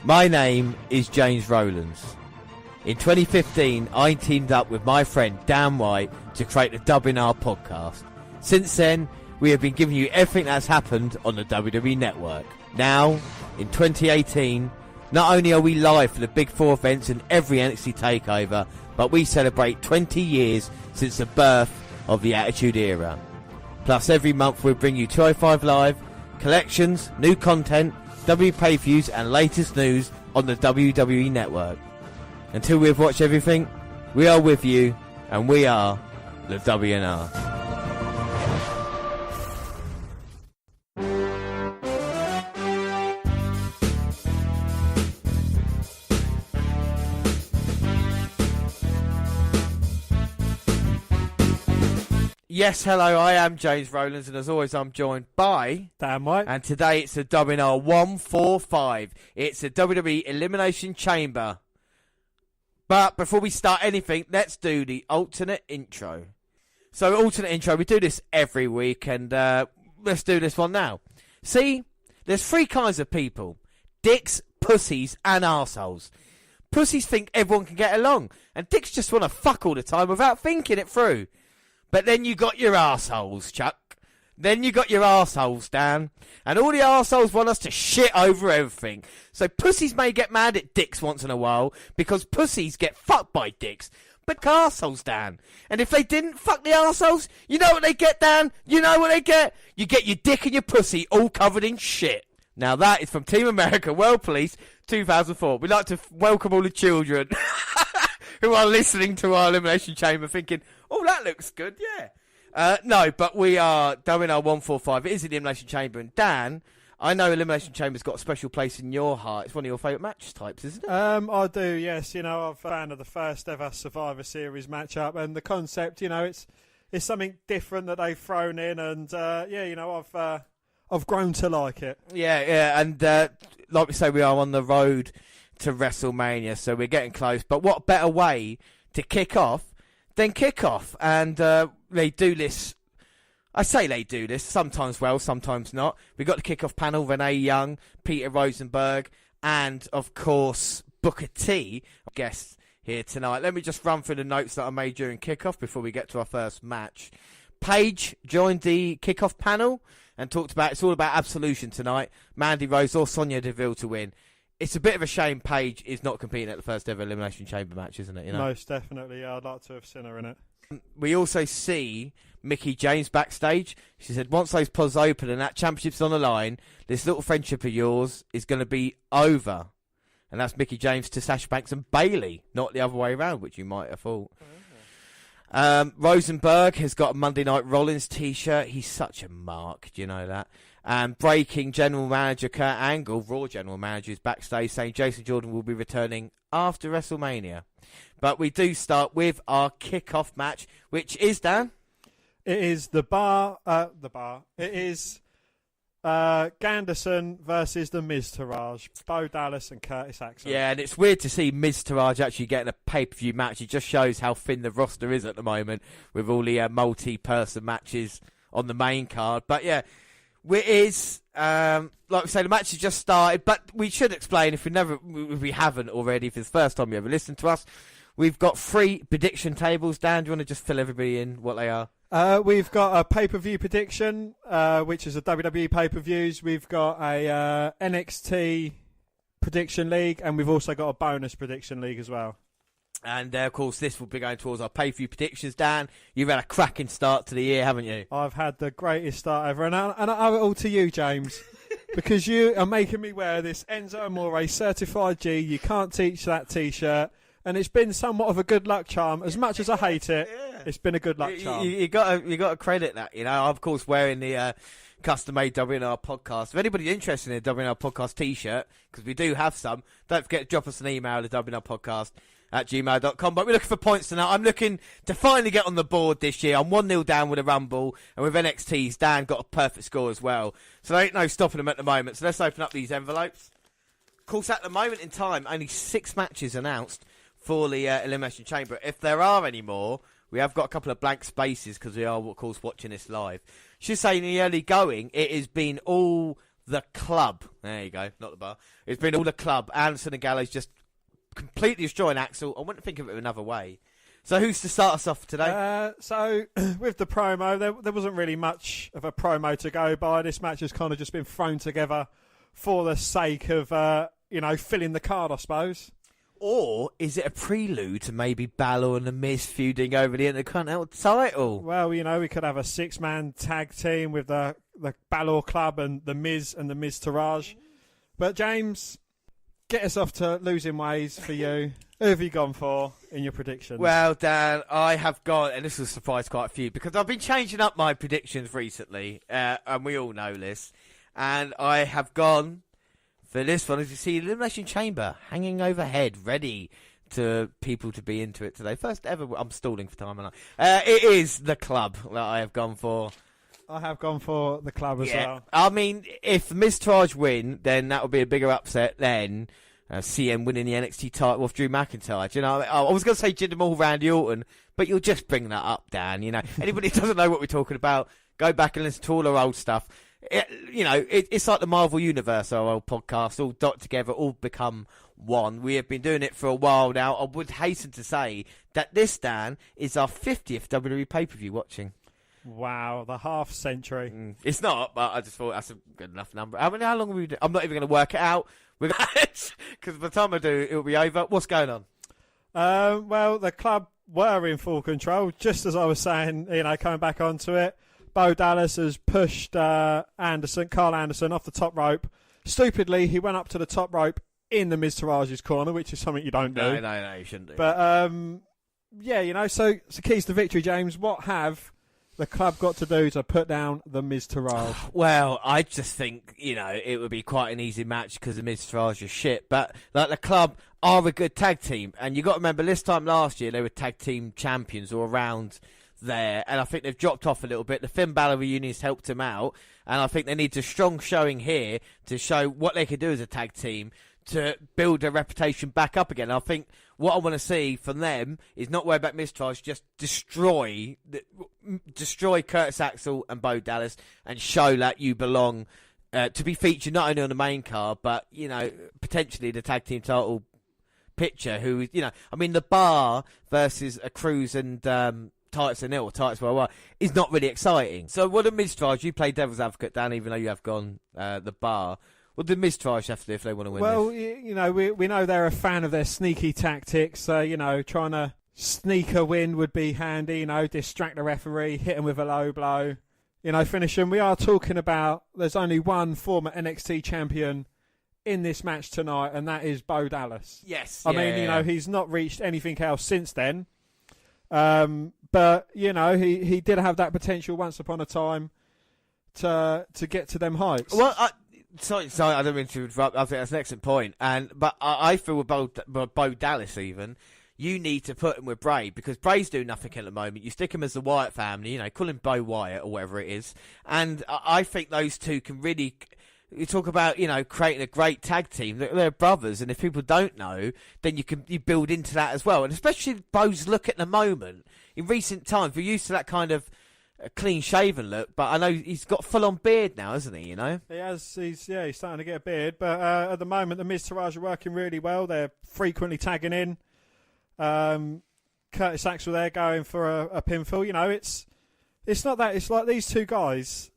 My name is James Rowlands. In 2015, I teamed up with my friend Dan White to create the Wnr145 podcast. Since then, we have been giving you everything that's happened on the WWE Network. Now, in 2018, not only are we live for the Big Four events and every NXT takeover, but we celebrate 20 years since the birth of the Attitude Era. Plus, every month we'll bring you 205 Live, collections, new content, W pay-per-views and latest news on the WWE Network. Until we've watched everything, we are with you, and we are the WNR. Yes, hello, I am James Rowlands, and as always I'm joined by Dan White. And today it's the WNR145. It's the WWE Elimination Chamber. But before we start anything, let's do the alternate intro. So, alternate intro, we do this every week, and let's do this one now. See, there's three kinds of people: dicks, pussies, and arseholes. Pussies think everyone can get along, and dicks just want to fuck all the time without thinking it through. But then you got your arseholes, Chuck. Then you got your arseholes, Dan. And all the arseholes want us to shit over everything. So pussies may get mad at dicks once in a while, because pussies get fucked by dicks. But arseholes, Dan. And if they didn't fuck the arseholes, you know what they get, Dan? You know what they get? You get your dick and your pussy all covered in shit. Now that is from Team America World Police 2004. We'd like to welcome all the children who are listening to our Elimination Chamber thinking, oh, that looks good, yeah. No, but we are WNR145. It is the Elimination Chamber. And Dan, I know Elimination Chamber's got a special place in your heart. It's one of your favourite match types, isn't it? I do, yes. You know, I'm a fan of the first ever Survivor Series matchup. And the concept, you know, it's something different that they've thrown in. And, yeah, you know, I've grown to like it. Yeah. And like we say, we are on the road to WrestleMania, so we're getting close. But what better way to kick off than kick off? And they do this. I say they do this sometimes well, sometimes not. We've got the kick-off panel: Renee Young, Peter Rosenberg, and of course Booker T, guests here tonight. Let me just run through the notes that I made during kick-off before we get to our first match. Paige joined the kick-off panel and talked about it's all about absolution tonight. Mandy Rose or Sonya Deville to win. It's a bit of a shame Paige is not competing at the first ever Elimination Chamber match, isn't it? You know? Most definitely, yeah. I'd like to have seen her in it. We also see Mickie James backstage. She said, once those pods open and that championship's on the line, this little friendship of yours is going to be over. And that's Mickie James to Sasha Banks and Bayley, not the other way around, which you might have thought. Rosenberg has got a Monday Night Rollins t-shirt. He's such a mark, do you know that? And breaking General Manager Kurt Angle, Raw General Manager, is backstage saying Jason Jordan will be returning after WrestleMania. But we do start with our kickoff match, which is, Dan? It is It is Ganderson versus the Miz Taraj, Bo Dallas and Curtis Axel. Yeah, and it's weird to see Miz Taraj actually getting a pay-per-view match. It just shows how thin the roster is at the moment with all the multi-person matches on the main card. But yeah, it is, like we say, the match has just started, but we should explain, if we haven't already, if it's the first time you ever listened to us, we've got 3 prediction tables. Dan, do you want to just fill everybody in what they are? We've got a pay-per-view prediction, which is a WWE pay-per-views. We've got a NXT prediction league, and we've also got a bonus prediction league as well. And, of course, this will be going towards our pay-per-view predictions. Dan, you've had a cracking start to the year, haven't you? I've had the greatest start ever, and I owe it all to you, James, because you are making me wear this Enzo Amore certified G. You can't teach that T-shirt, and it's been somewhat of a good luck charm. As much as I hate it, it's been a good luck charm. You got to credit that, you know. I'm, of course, wearing the custom-made WNR podcast. If anybody's interested in a WNR podcast T-shirt, because we do have some, don't forget to drop us an email at WNR podcast @gmail.com. But we're looking for points tonight. I'm looking to finally get on the board this year. I'm 1-0 down with a Rumble, and with NXT's, Dan got a perfect score as well. So there ain't no stopping them at the moment. So let's open up these envelopes. Of course, at the moment in time, only 6 matches announced for the Elimination Chamber. If there are any more, we have got a couple of blank spaces because we are, of course, watching this live. Should say in the early going, it has been all the club. There you go, not the bar. It's been all the club. Anderson and Gallows just completely destroying Axel. I wouldn't think of it another way. So who's to start us off today? So with the promo, there wasn't really much of a promo to go by. This match has kind of just been thrown together for the sake of, filling the card, I suppose. Or is it a prelude to maybe Balor and The Miz feuding over the Intercontinental title? Well, we could have a 6-man tag team with the Balor Club and The Miz and The Miz Taraj. But James, get us off to losing ways for you. Who have you gone for in your predictions? Well, Dan, I have gone, and this will surprise quite a few, because I've been changing up my predictions recently, and we all know this. And I have gone for this one, as you see, Elimination Chamber hanging overhead, ready to people to be into it today. First ever, I'm stalling for time, aren't I? It is the club that I have gone for. I have gone for the club as well. I mean, if Miz Taraj win, then that would be a bigger upset than CM winning the NXT title off Drew McIntyre. Do you know, I was going to say Jinder Mahal, Randy Orton, but you'll just bring that up, Dan. You know, anybody who doesn't know what we're talking about, go back and listen to all our old stuff. It's like the Marvel Universe, our old podcast, all dot together, all become one. We have been doing it for a while now. I would hasten to say that this, Dan, is our 50th WWE pay-per-view watching. Wow, the half century. It's not, but I just thought that's a good enough number. How long have we been? I'm not even going to work it out. Because by the time I do, it'll be over. What's going on? Well, the club were in full control, just as I was saying, coming back onto it. Bo Dallas has pushed Carl Anderson off the top rope. Stupidly, he went up to the top rope in the Miz Taraj's corner, which is something you don't do. No, you shouldn't do. But, so keys to victory, James. What have the club got to do to put down the Miz Taraj? Well, I just think, it would be quite an easy match because the Miz Taraj is shit. But, the club are a good tag team. And you got to remember, this time last year, they were tag team champions or around there, and I think they've dropped off a little bit. The Finn Balor reunion's helped them out, and I think they need a strong showing here to show what they can do as a tag team to build their reputation back up again. I think what I want to see from them is not worry about Miz Taraj, just destroy Curtis Axel and Bo Dallas and show that you belong to be featured not only on the main card, but potentially the tag team title picture. Who the Bar versus a Cruz and Titus and or Titus Worldwide is not really exciting. So what did Miz Taraj? You play devil's advocate, Dan, even though you have gone the Bar. What did Miz Taraj have to do if they want to win this? Well, we know they're a fan of their sneaky tactics. Trying to sneak a win would be handy. Distract the referee, hit him with a low blow. Finish him. We are talking about there's only one former NXT champion in this match tonight, and that is Bo Dallas. Yes. I mean, he's not reached anything else since then. But he did have that potential once upon a time to get to them heights. Well, sorry, I don't mean to interrupt. I think that's an excellent point. But I feel with Bo Dallas even, you need to put him with Bray because Bray's doing nothing at the moment. You stick him as the Wyatt family, call him Bo Wyatt or whatever it is, and I think those two can really. You talk about, creating a great tag team. They're brothers, and if people don't know, then you build into that as well. And especially Bo's look at the moment. In recent times, we're used to that kind of clean-shaven look, but I know he's got full-on beard now, hasn't he, He has. He's starting to get a beard. But at the moment, the Miz Taraj are working really well. They're frequently tagging in. Curtis Axel there going for a pinfall. It's not that. It's like these two guys.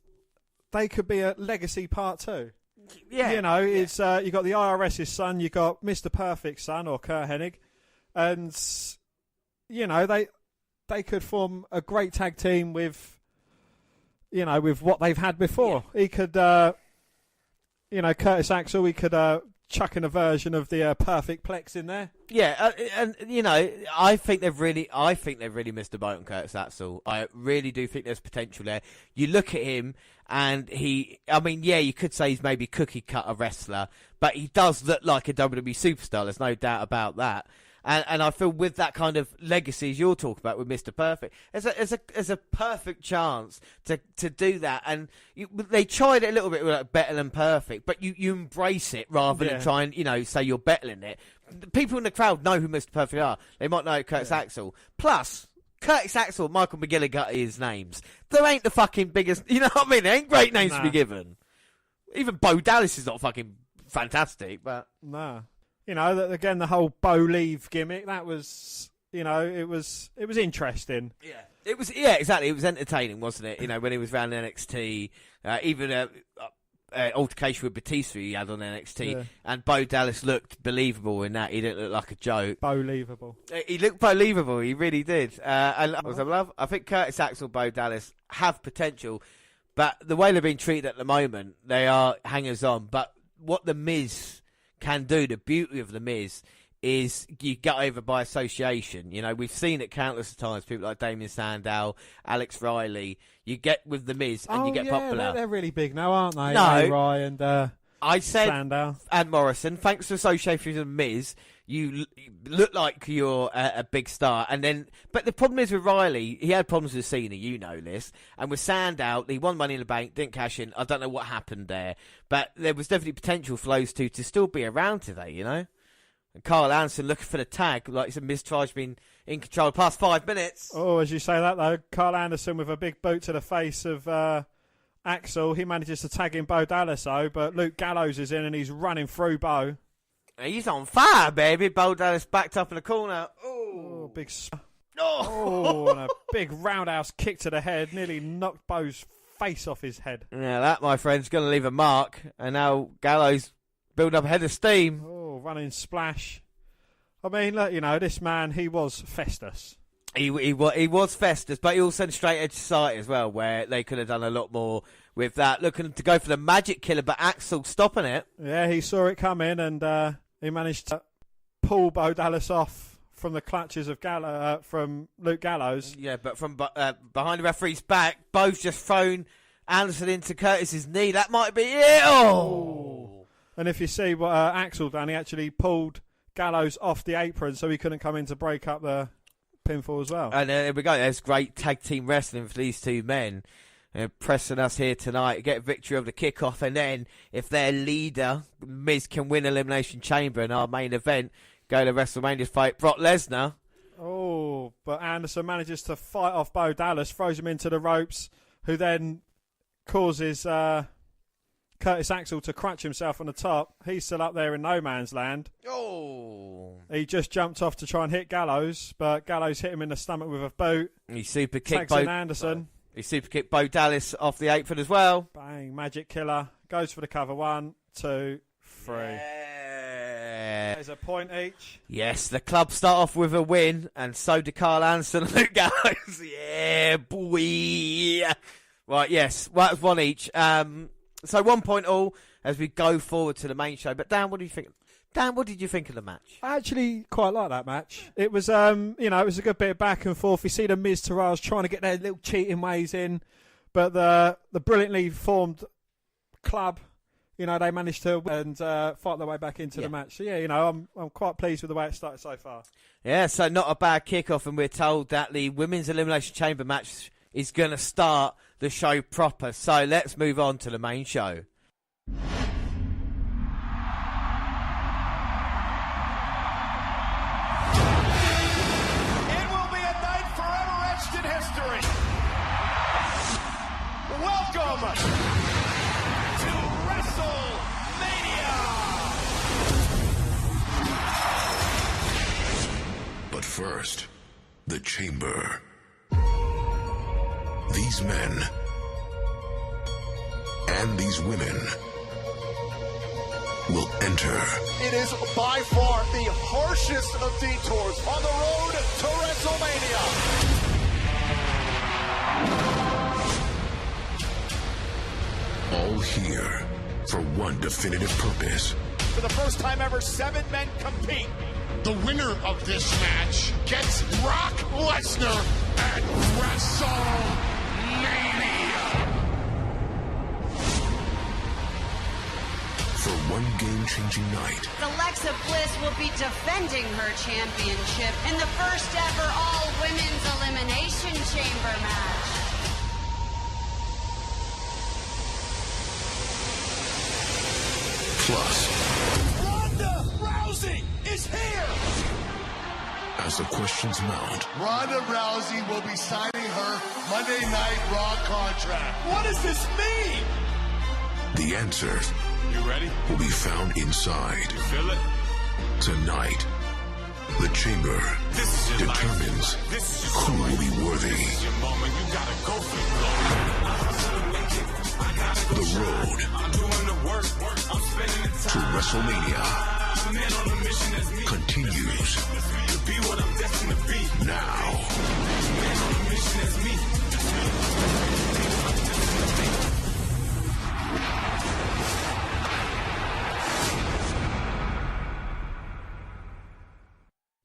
They could be a legacy part 2. Yeah. It's you got the IRS's son, you got Mr. Perfect's son or Kurt Hennig, and they could form a great tag team with what they've had before. Yeah. He could Curtis Axel, he could chuck in a version of the Perfect Plex in there. Yeah, and I think they've really missed the boat on Curtis Axel. I really do think there's potential there. You look at him, and you could say he's maybe cookie cutter wrestler, but he does look like a WWE superstar. There's no doubt about that. And I feel with that kind of legacy as you're talking about with Mr. Perfect, there's a perfect chance to do that. And they tried it a little bit with like Better Than Perfect, but you embrace it rather than try and say you're bettering it. The people in the crowd know who Mr. Perfect are. They might know Curtis Axel. Plus, Curtis Axel, Michael McGillicuddy is names. They ain't the fucking biggest. You know what I mean? They ain't great names to be given. Even Bo Dallas is not fucking fantastic, but nah. You know, again, the whole Bo Leave gimmick, that was, you know, it was interesting. Yeah. It was, yeah, exactly. It was entertaining, wasn't it? You know, when he was around NXT, even altercation with Batista he had on NXT, and Bo Dallas looked believable in that. He didn't look like a joke. Believable. He looked believable. He really did. And I think Curtis Axel, Bo Dallas have potential, but the way they're being treated at the moment, they are hangers on. But what the Miz can do, the beauty of the Miz, is you get over by association. You know, we've seen it countless of times. People like Damien Sandow, Alex Riley. You get with the Miz and you get popular. They're really big now, aren't they? No, Ryan and I said Sandow and Morrison. Thanks to association with the Miz, you look like you're a big star. And then, but the problem is with Riley, he had problems with Cena. You know this. And with Sandow, he won Money in the Bank, didn't cash in. I don't know what happened there, but there was definitely potential for those two to still be around today. You know. And Carl Anderson looking for the tag, like it's a mischarge, been in control the past 5 minutes. Oh, as you say that though, Carl Anderson with a big boot to the face of Axel. He manages to tag in Bo Dallas though, but Luke Gallows is in and he's running through Bo. He's on fire, baby. Bo Dallas backed up in the corner. Oh, big... Oh, and a big roundhouse kick to the head, nearly knocked Bo's face off his head. Yeah, that, my friend's going to leave a mark. And now Gallows building up a head of steam. Oh, running splash. I mean, look, you know, this man, he was Festus. He was Festus, but he also had straight edge society as well, where they could have done a lot more with that. Looking to go for the magic killer, but Axel stopping it. Yeah, he saw it coming, and he managed to pull Bo Dallas off from the clutches of from Luke Gallows. Yeah, but from behind the referee's back, Bo's just thrown Anderson into Curtis's knee. That might be it. Oh! And if you see what Axel done, he actually pulled Gallows off the apron so he couldn't come in to break up the pinfall as well. And there we go. There's great tag team wrestling for these two men. Pressing us here tonight, get a victory of the kickoff, and then if their leader, Miz, can win Elimination Chamber in our main event, go to WrestleMania fight Brock Lesnar. Oh, but Anderson manages to fight off Bo Dallas, throws him into the ropes, who then causes Curtis Axel to crunch himself on the top. He's still up there in no man's land. Oh. He just jumped off to try and hit Gallows, but Gallows hit him in the stomach with a boot. He super kicked Anderson. He super kicked Bo Dallas off the apron as well. Bang, magic killer. Goes for the cover. 1, 2, 3. Yeah. There's a point each. Yes, the club start off with a win, and so do Carl Anderson and Luke Gallows. Yeah, boy. Right, yes. Well, that's one each. So 1 point all as we go forward to the main show. But Dan, what do you think? Dan, what did you think of the match? I actually quite like that match. It was, it was a good bit of back and forth. You see the Miz Taraz trying to get their little cheating ways in, but the brilliantly formed club, they managed to fight their way back into the match. So yeah, I'm quite pleased with the way it started so far. Yeah, so not a bad kickoff, and we're told that the Women's Elimination Chamber match is going to start the show proper. So let's move on to the main show. Welcome to WrestleMania! But first, the Chamber. These men and these women will enter. It is by far the harshest of detours on the road to WrestleMania. All here for one definitive purpose. For the first time ever, 7 men compete. The winner of this match gets Brock Lesnar at WrestleMania. For one game-changing night, Alexa Bliss will be defending her championship in the first ever all-women's Elimination Chamber match. Plus, Ronda Rousey is here! As the questions mount, Ronda Rousey will be signing her Monday Night Raw contract. What does this mean? The answer You ready? will be found inside. You feel it? Tonight, the chamber This is your determines life. This is your who story. will be worthy. This is your moment. You gotta go for it, bro. The road I'm doing the work. I'm spending the to time. WrestleMania Man on a mission as me. continues To be what I'm destined to be. now. Man on a mission as me.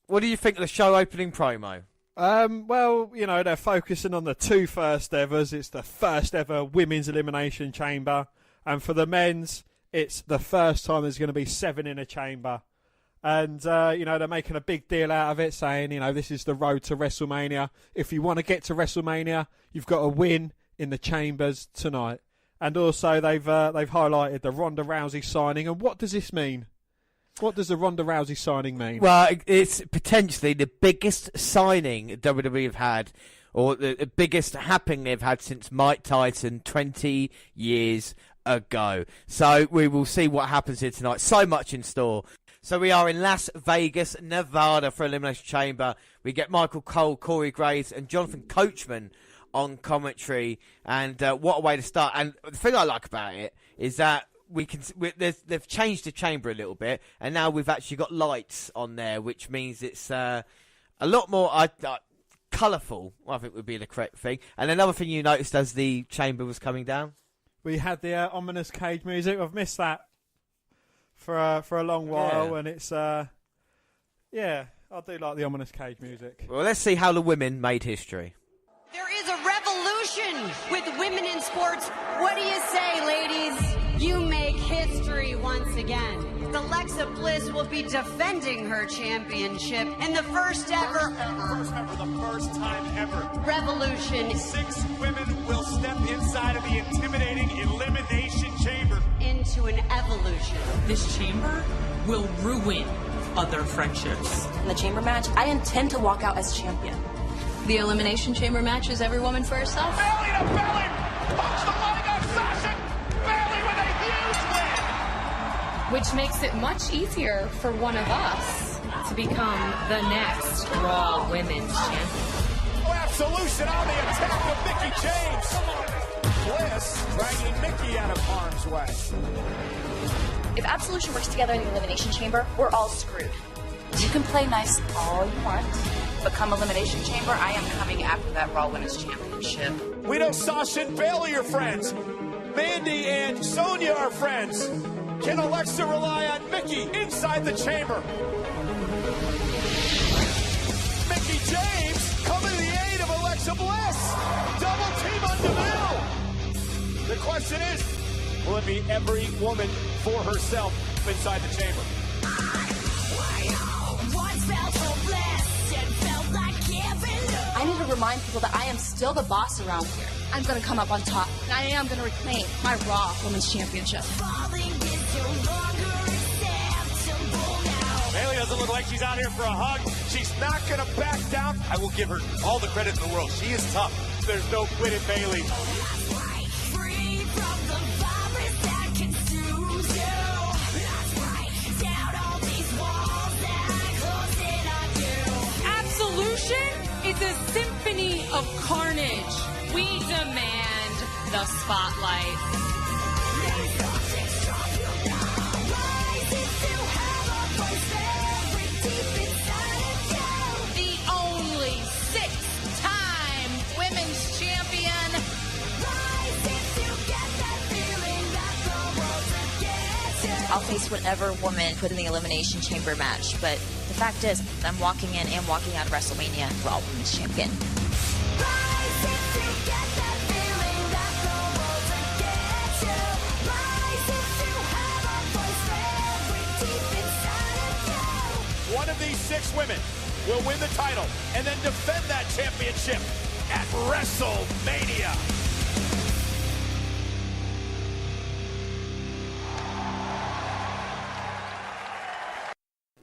What do you think of the show opening promo? Well, you know, they're focusing on the two first evers. It's the first ever women's elimination chamber. And for the men's, it's the first time there's going to be 7 in a chamber. And, you know, they're making a big deal out of it, saying, you know, this is the road to WrestleMania. If you want to get to WrestleMania, you've got to win in the chambers tonight. And also, they've highlighted the Ronda Rousey signing. And what does this mean? What does the Ronda Rousey signing mean? Well, it's potentially the biggest signing WWE have had, or the biggest happening they've had since Mike Tyson 20 years ago. So we will see what happens here tonight. So much in store. So we are in Las Vegas, Nevada for Elimination Chamber. We get Michael Cole, Corey Graves, and Jonathan Coachman on commentary. And what a way to start. And the thing I like about it is that they've changed the chamber a little bit, and now we've actually got lights on there, which means it's a lot more colourful, I think would be the correct thing. And another thing you noticed as the chamber was coming down? We had the ominous cage music. I've missed that for a long while, and it's yeah, I do like the ominous cage music. Well, let's see how the women made history. There is a revolution with women in sports. What do you say, ladies? You make history once again. Alexa Bliss will be defending her championship in the first ever The first time ever. revolution 6 women will step inside of the intimidating Elimination Chamber. into an evolution. This chamber will ruin other friendships. In the chamber match, I intend to walk out as champion. The Elimination Chamber match is every woman for herself. Belly to belly. Punch the leg on Sasha. Belly with a huge win. Which makes it much easier for one of us to become the next Raw Women's Champion. Oh, Absolution on the attack of Mickie James. Bliss dragging Mickie out of harm's way. If Absolution works together in the Elimination Chamber, we're all screwed. You can play nice all you want, but come Elimination Chamber, I am coming after that Raw Women's Championship. We know Sasha and Bayley are friends. Mandy and Sonya are friends. Can Alexa rely on Mickie inside the chamber? Mickie James coming to the aid of Alexa Bliss. Double team on DeVille. The question is, will it be every woman for herself inside the chamber? I need to remind people that I am still the boss around here. I'm going to come up on top, and I am going to reclaim my Raw Women's Championship. Bayley doesn't look like she's out here for a hug. She's not going to back down. I will give her all the credit in the world. She is tough. There's no quit in Bayley. Absolution is a symphony of carnage. We demand the spotlight. The only 6-time women's champion. I'll face whatever woman put in the Elimination Chamber match, but the fact is, I'm walking in and walking out of WrestleMania Raw Women's Champion. One of these 6 women will win the title and then defend that championship at WrestleMania.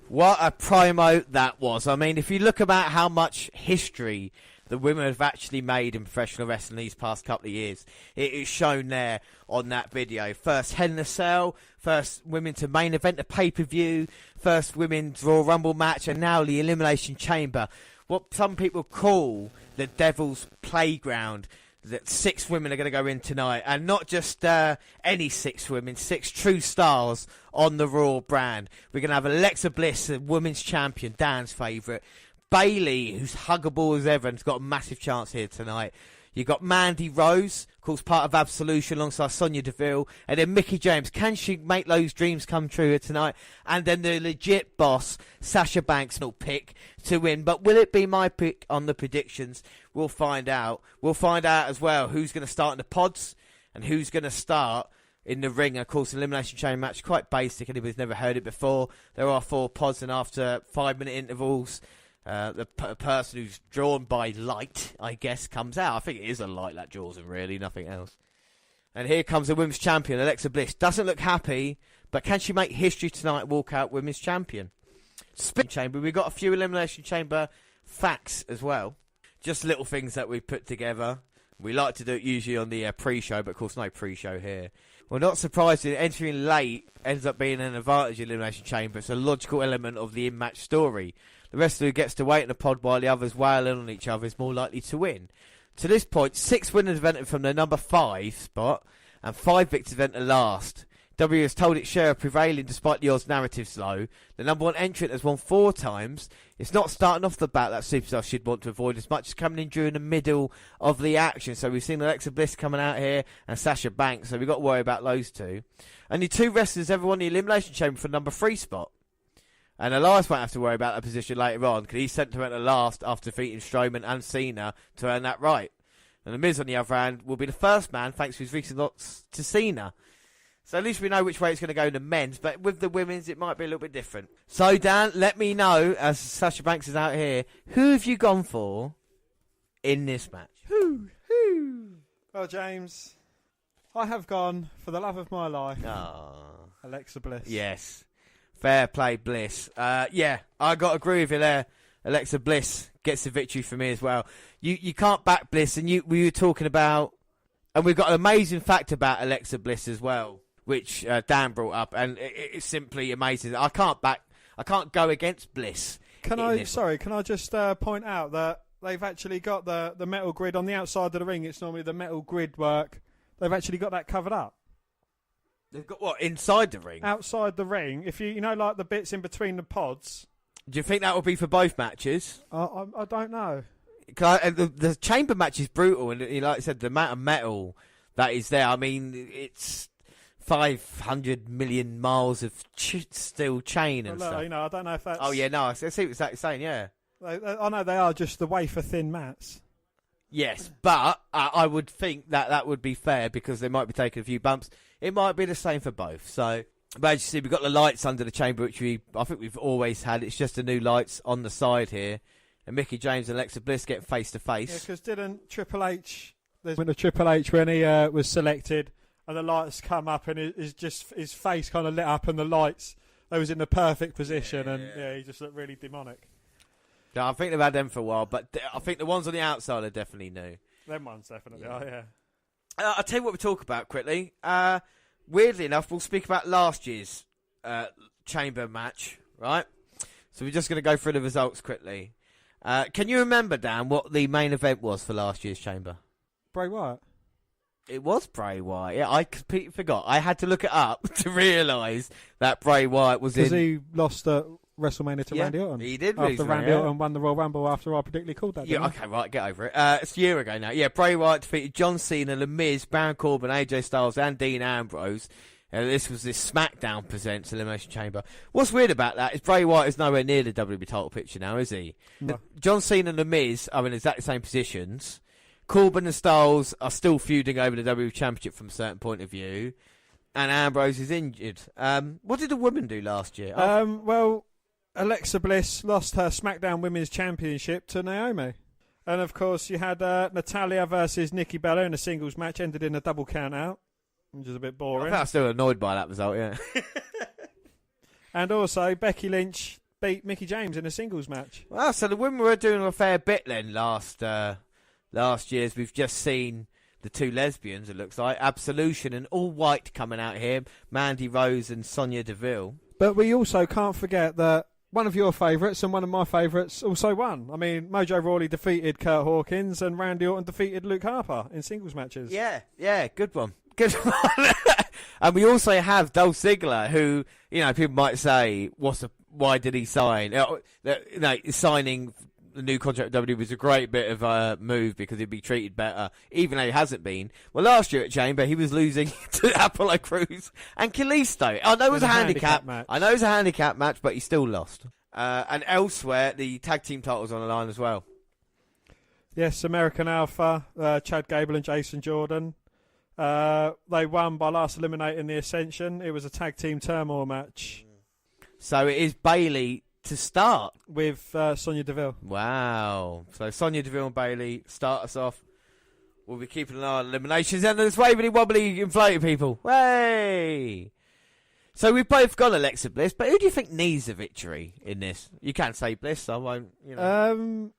What a promo that was. I mean, if you look about how much history the women have actually made in professional wrestling these past couple of years. It is shown there on that video. First Hell in a Cell, first women to main event a pay-per-view, first women's Royal Rumble match, and now the Elimination Chamber. What some people call the Devil's Playground. That 6 women are going to go in tonight, and not just any 6 women, 6 true stars on the Raw brand. We're going to have Alexa Bliss, the women's champion, Dan's favourite. Bayley, who's huggable as ever, and has got a massive chance here tonight. You've got Mandy Rose, of course, part of Absolution, alongside Sonya Deville. And then Mickie James. Can she make those dreams come true here tonight? And then the legit boss, Sasha Banks, will pick to win. But will it be my pick on the predictions? We'll find out. We'll find out as well who's going to start in the pods and who's going to start in the ring. And of course, Elimination Chamber match, quite basic. Anybody's never heard it before. There are 4 pods, and after 5-minute intervals, the person who's drawn by light, I guess, comes out. I think it is a light that draws him, really, nothing else. And here comes the women's champion, Alexa Bliss. Doesn't look happy, but can she make history tonight and walk out women's champion? Spin Chamber, we've got a few Elimination Chamber facts as well. Just little things that we've put together. We like to do it usually on the pre-show, but of course no pre-show here. Well, not surprising, entering late ends up being an advantage in Elimination Chamber. It's a logical element of the in-match story. The wrestler who gets to wait in the pod while the others wail in on each other is more likely to win. To this point, 6 winners have entered from the number 5 spot, and 5 victors have entered last. W has told its share of prevailing despite the odds narratives low. The number 1 entrant has won 4 times. It's not starting off the bat that superstar should want to avoid as much as coming in during the middle of the action. So we've seen Alexa Bliss coming out here and Sasha Banks, so we've got to worry about those 2. Only 2 wrestlers ever won the Elimination Chamber for number 3 spot. And Elias won't have to worry about that position later on because he's sent to enter last after defeating Strowman and Cena to earn that right. And The Miz, on the other hand, will be the first man thanks to his recent loss to Cena. So at least we know which way it's going to go in the men's, but with the women's it might be a little bit different. So Dan, let me know, as Sasha Banks is out here, who have you gone for in this match? Well, James, I have gone for the love of my life. Oh. Alexa Bliss. Yes. Fair play, Bliss. Yeah, I got to agree with you there. Alexa Bliss gets the victory for me as well. You can't back Bliss, and we were talking about, and we've got an amazing fact about Alexa Bliss as well, which Dan brought up, and it's simply amazing. I can't go against Bliss. Can I just point out that they've actually got the metal grid on the outside of the ring. It's normally the metal grid work. They've actually got that covered up. They've got what, inside the ring? Outside the ring. If you know, like the bits in between the pods. Do you think that will be for both matches? I don't know. The chamber match is brutal, and like I said, the amount of metal that is there. I mean, it's 500 million miles of steel chain and stuff. I don't know if that's... Oh, yeah, no, I see what you're saying, yeah. I know they are just the wafer-thin mats. Yes, but I would think that would be fair because they might be taking a few bumps. It might be the same for both. So, but as you see, we've got the lights under the chamber, which I think we've always had. It's just the new lights on the side here. And Mickie James and Alexa Bliss get face-to-face. Yeah, because didn't Triple H... There's been a Triple H when he was selected, and the lights come up, and his face kind of lit up, and the lights, they was in the perfect position, and he just looked really demonic. Yeah, I think they've had them for a while, but I think the ones on the outside are definitely new. Them ones definitely are, yeah. I'll tell you what we'll talk about quickly. Weirdly enough, we'll speak about last year's chamber match, right? So we're just going to go through the results quickly. Can you remember, Dan, what the main event was for last year's chamber? Bray Wyatt. It was Bray Wyatt. Yeah, I completely forgot. I had to look it up to realise that Bray Wyatt was in... Because he lost at WrestleMania to Randy Orton. He did after Randy Orton won the Royal Rumble after I predictably called that. Yeah, okay, right, get over it. It's a year ago now. Yeah, Bray Wyatt defeated John Cena, The Miz, Baron Corbin, AJ Styles, and Dean Ambrose. This was this SmackDown Presents Elimination Chamber. What's weird about that is Bray Wyatt is nowhere near the WWE title picture now, is he? No. John Cena and The Miz are in exactly the same positions. Corbin and Styles are still feuding over the WWE Championship from a certain point of view. And Ambrose is injured. What did the women do last year? Well, Alexa Bliss lost her SmackDown Women's Championship to Naomi. And, of course, you had Natalya versus Nikki Bella in a singles match, ended in a double count-out, which is a bit boring. I'm still annoyed by that result, yeah. And also, Becky Lynch beat Mickie James in a singles match. Well, so the women were doing a fair bit then last year's. We've just seen the two lesbians, it looks like. Absolution and All White coming out here. Mandy Rose and Sonya Deville. But we also can't forget that one of your favourites and one of my favourites also won. I mean, Mojo Rawley defeated Kurt Hawkins and Randy Orton defeated Luke Harper in singles matches. Yeah, good one. Good one. And we also have Dolph Ziggler, who, people might say, why did he sign? Signing the new contract with WWE was a great bit of a move because he'd be treated better, even though he hasn't been. Well, last year at Chamber, he was losing to Apollo Crews and Kalisto. I know it was a handicap match. I know it was a handicap match, but he still lost. And elsewhere, the tag team titles on the line as well. Yes, American Alpha, Chad Gable and Jason Jordan. They won by last eliminating the Ascension. It was a tag team turmoil match. So it is Bayley to start with Sonya Deville. Wow. So Sonya Deville and Bayley start us off. We'll be keeping an eye on eliminations and there's wabbly wobbly inflated people. Way. So we've both got Alexa Bliss, but who do you think needs a victory in this? You can say Bliss, I won't. I'm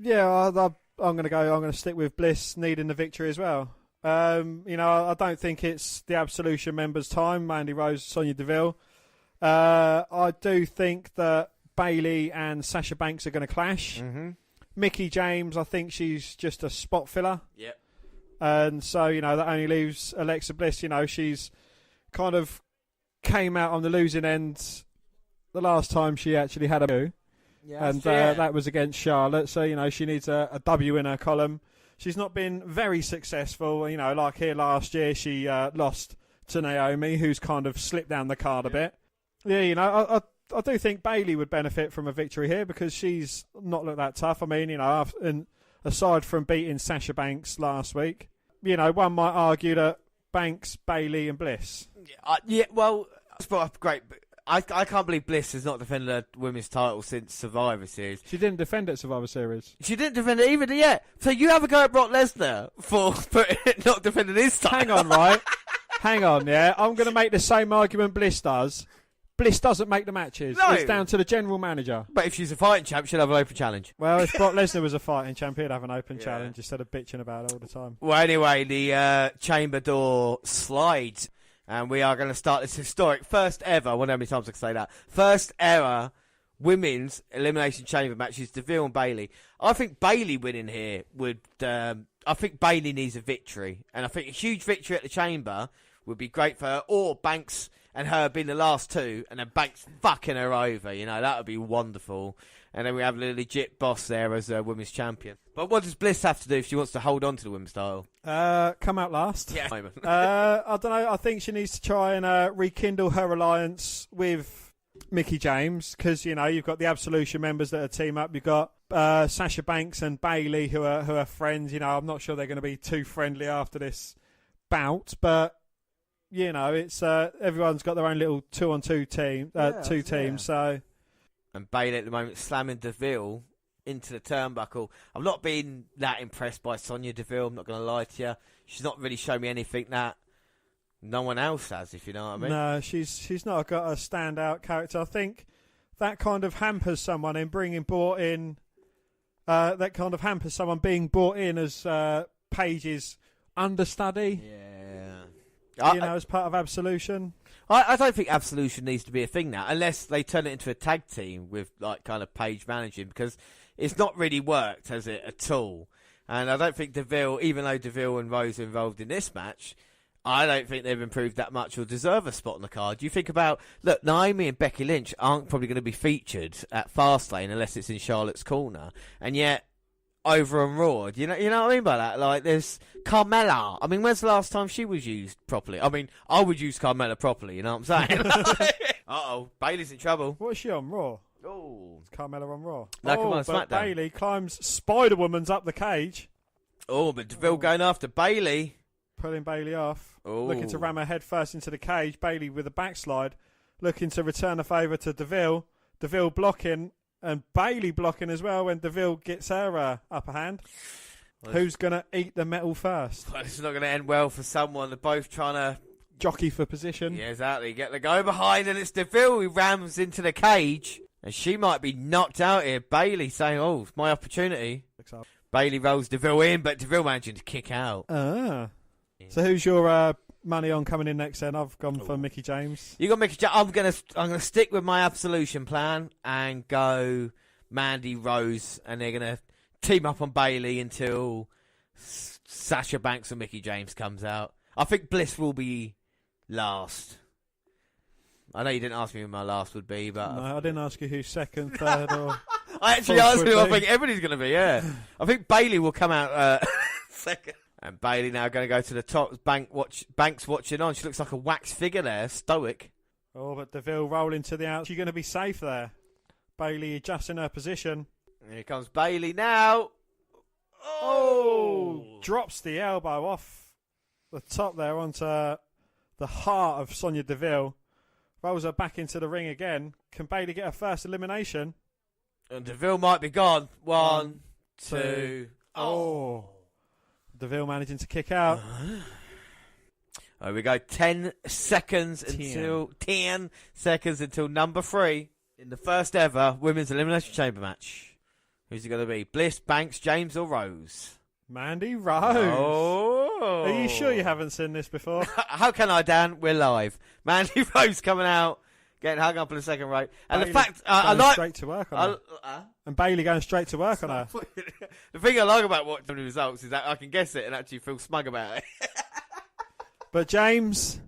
going to stick with Bliss needing the victory as well. I don't think it's the Absolution members' time. Mandy Rose, Sonya Deville. I do think that Bayley and Sasha Banks are going to clash. Mm-hmm. Mickie James, I think she's just a spot filler. Yep. And so, that only leaves Alexa Bliss. She's kind of came out on the losing end the last time she actually had a move. Yeah, and that was against Charlotte. So, she needs a W in her column. She's not been very successful. Like here last year, she lost to Naomi, who's kind of slipped down the card a bit. Yeah, I do think Bayley would benefit from a victory here because she's not looked that tough. I mean, and aside from beating Sasha Banks last week, one might argue that Banks, Bayley and Bliss. Well, that's brought up great. I can't believe Bliss has not defended her women's title since Survivor Series. She didn't defend it Survivor Series. She didn't defend it either yet. So you have a go at Brock Lesnar for not defending his title. Hang on, right? Hang on, yeah. I'm going to make the same argument Bliss does. Bliss doesn't make the matches. No. It's down to the general manager. But if she's a fighting champ, she'll have an open challenge. Well, if Brock Lesnar was a fighting champ, he'd have an open challenge instead of bitching about it all the time. Well, anyway, the chamber door slides. And we are going to start this historic first ever, I wonder how many times I can say that, first ever women's Elimination Chamber matches, Deville and Bayley. I think Bayley winning here would, I think Bayley needs a victory. And I think a huge victory at the Chamber would be great for her, or Banks and her being the last two, and then Banks fucking her over, that would be wonderful. And then we have a legit boss there as a women's champion. But what does Bliss have to do if she wants to hold on to the women's title? Come out last. Yeah. I don't know. I think she needs to try and rekindle her alliance with Mickie James because, you've got the Absolution members that are team up. You've got Sasha Banks and Bayley who are friends. I'm not sure they're going to be too friendly after this bout, but it's everyone's got their own little 2-on-2 team, two teams. So. And Bayley at the moment slamming Deville into the turnbuckle. I've not been that impressed by Sonya Deville, I'm not going to lie to you. She's not really shown me anything that no one else has, if you know what I mean. No, she's not got a standout character. I think that kind of hampers someone in being brought in as Paige's understudy. Yeah. As part of Absolution. I don't think Absolution needs to be a thing now, unless they turn it into a tag team with kind of Paige managing, because it's not really worked, has it, at all? And I don't think Deville, even though Deville and Rose are involved in this match, I don't think they've improved that much or deserve a spot on the card. You think about, look, Naomi and Becky Lynch aren't probably going to be featured at Fastlane unless it's in Charlotte's corner, and yet over on Raw. You know what I mean by that? There's Carmella. I mean, when's the last time she was used properly? I mean, I would use Carmella properly, you know what I'm saying? Uh-oh, Bayley's in trouble. What is she on, Raw? Oh. It's Carmella on Raw. No, come on, SmackDown. But Bayley climbs Spider-Woman's up the cage. Oh, but Deville going after Bayley. Pulling Bayley off. Oh. Looking to ram her head first into the cage. Bayley with a backslide. Looking to return a favour to Deville. Deville blocking. And Bayley blocking as well when Deville gets her upper hand. Who's going to eat the metal first? Well, this is not going to end well for someone. They're both trying to jockey for position. Yeah, exactly. Get the go behind, and it's Deville who rams into the cage. And she might be knocked out here. Bayley saying, oh, it's my opportunity. Bayley rolls DeVille in, but DeVille managing to kick out. So who's your money on coming in next then? I've gone for Mickie James. You got Mickie James. I'm gonna stick with my absolution plan and go Mandy Rose, and they're gonna team up on Bayley until Sasha Banks and Mickie James comes out. I think Bliss will be last. I know you didn't ask me who my last would be, but no, I didn't ask you who's second, third, or. I actually asked who I think everybody's going to be. Yeah, I think Bayley will come out second, and Bayley now going to go to the top. Banks watching on. She looks like a wax figure there, stoic. Oh, but DeVille rolling to the out. She's going to be safe there. Bayley adjusting her position. Here comes Bayley now. Oh, drops the elbow off the top there onto the heart of Sonya Deville. Rolls her back into the ring again. Can Bayley get her first elimination? And Deville might be gone. One, two. Oh. Deville managing to kick out. There we go. 10 seconds until number 3 in the first ever Women's Elimination Chamber match. Who's it going to be? Bliss, Banks, James, or Rose? Mandy Rose. Oh. Are you sure you haven't seen this before? How can I, Dan? We're live. Mandy Rose coming out, getting hung up in the second row. And Bayley the fact, I like. Straight to work on her. And Bayley going straight to work on her. The thing I like about watching the results is that I can guess it and actually feel smug about it. But James,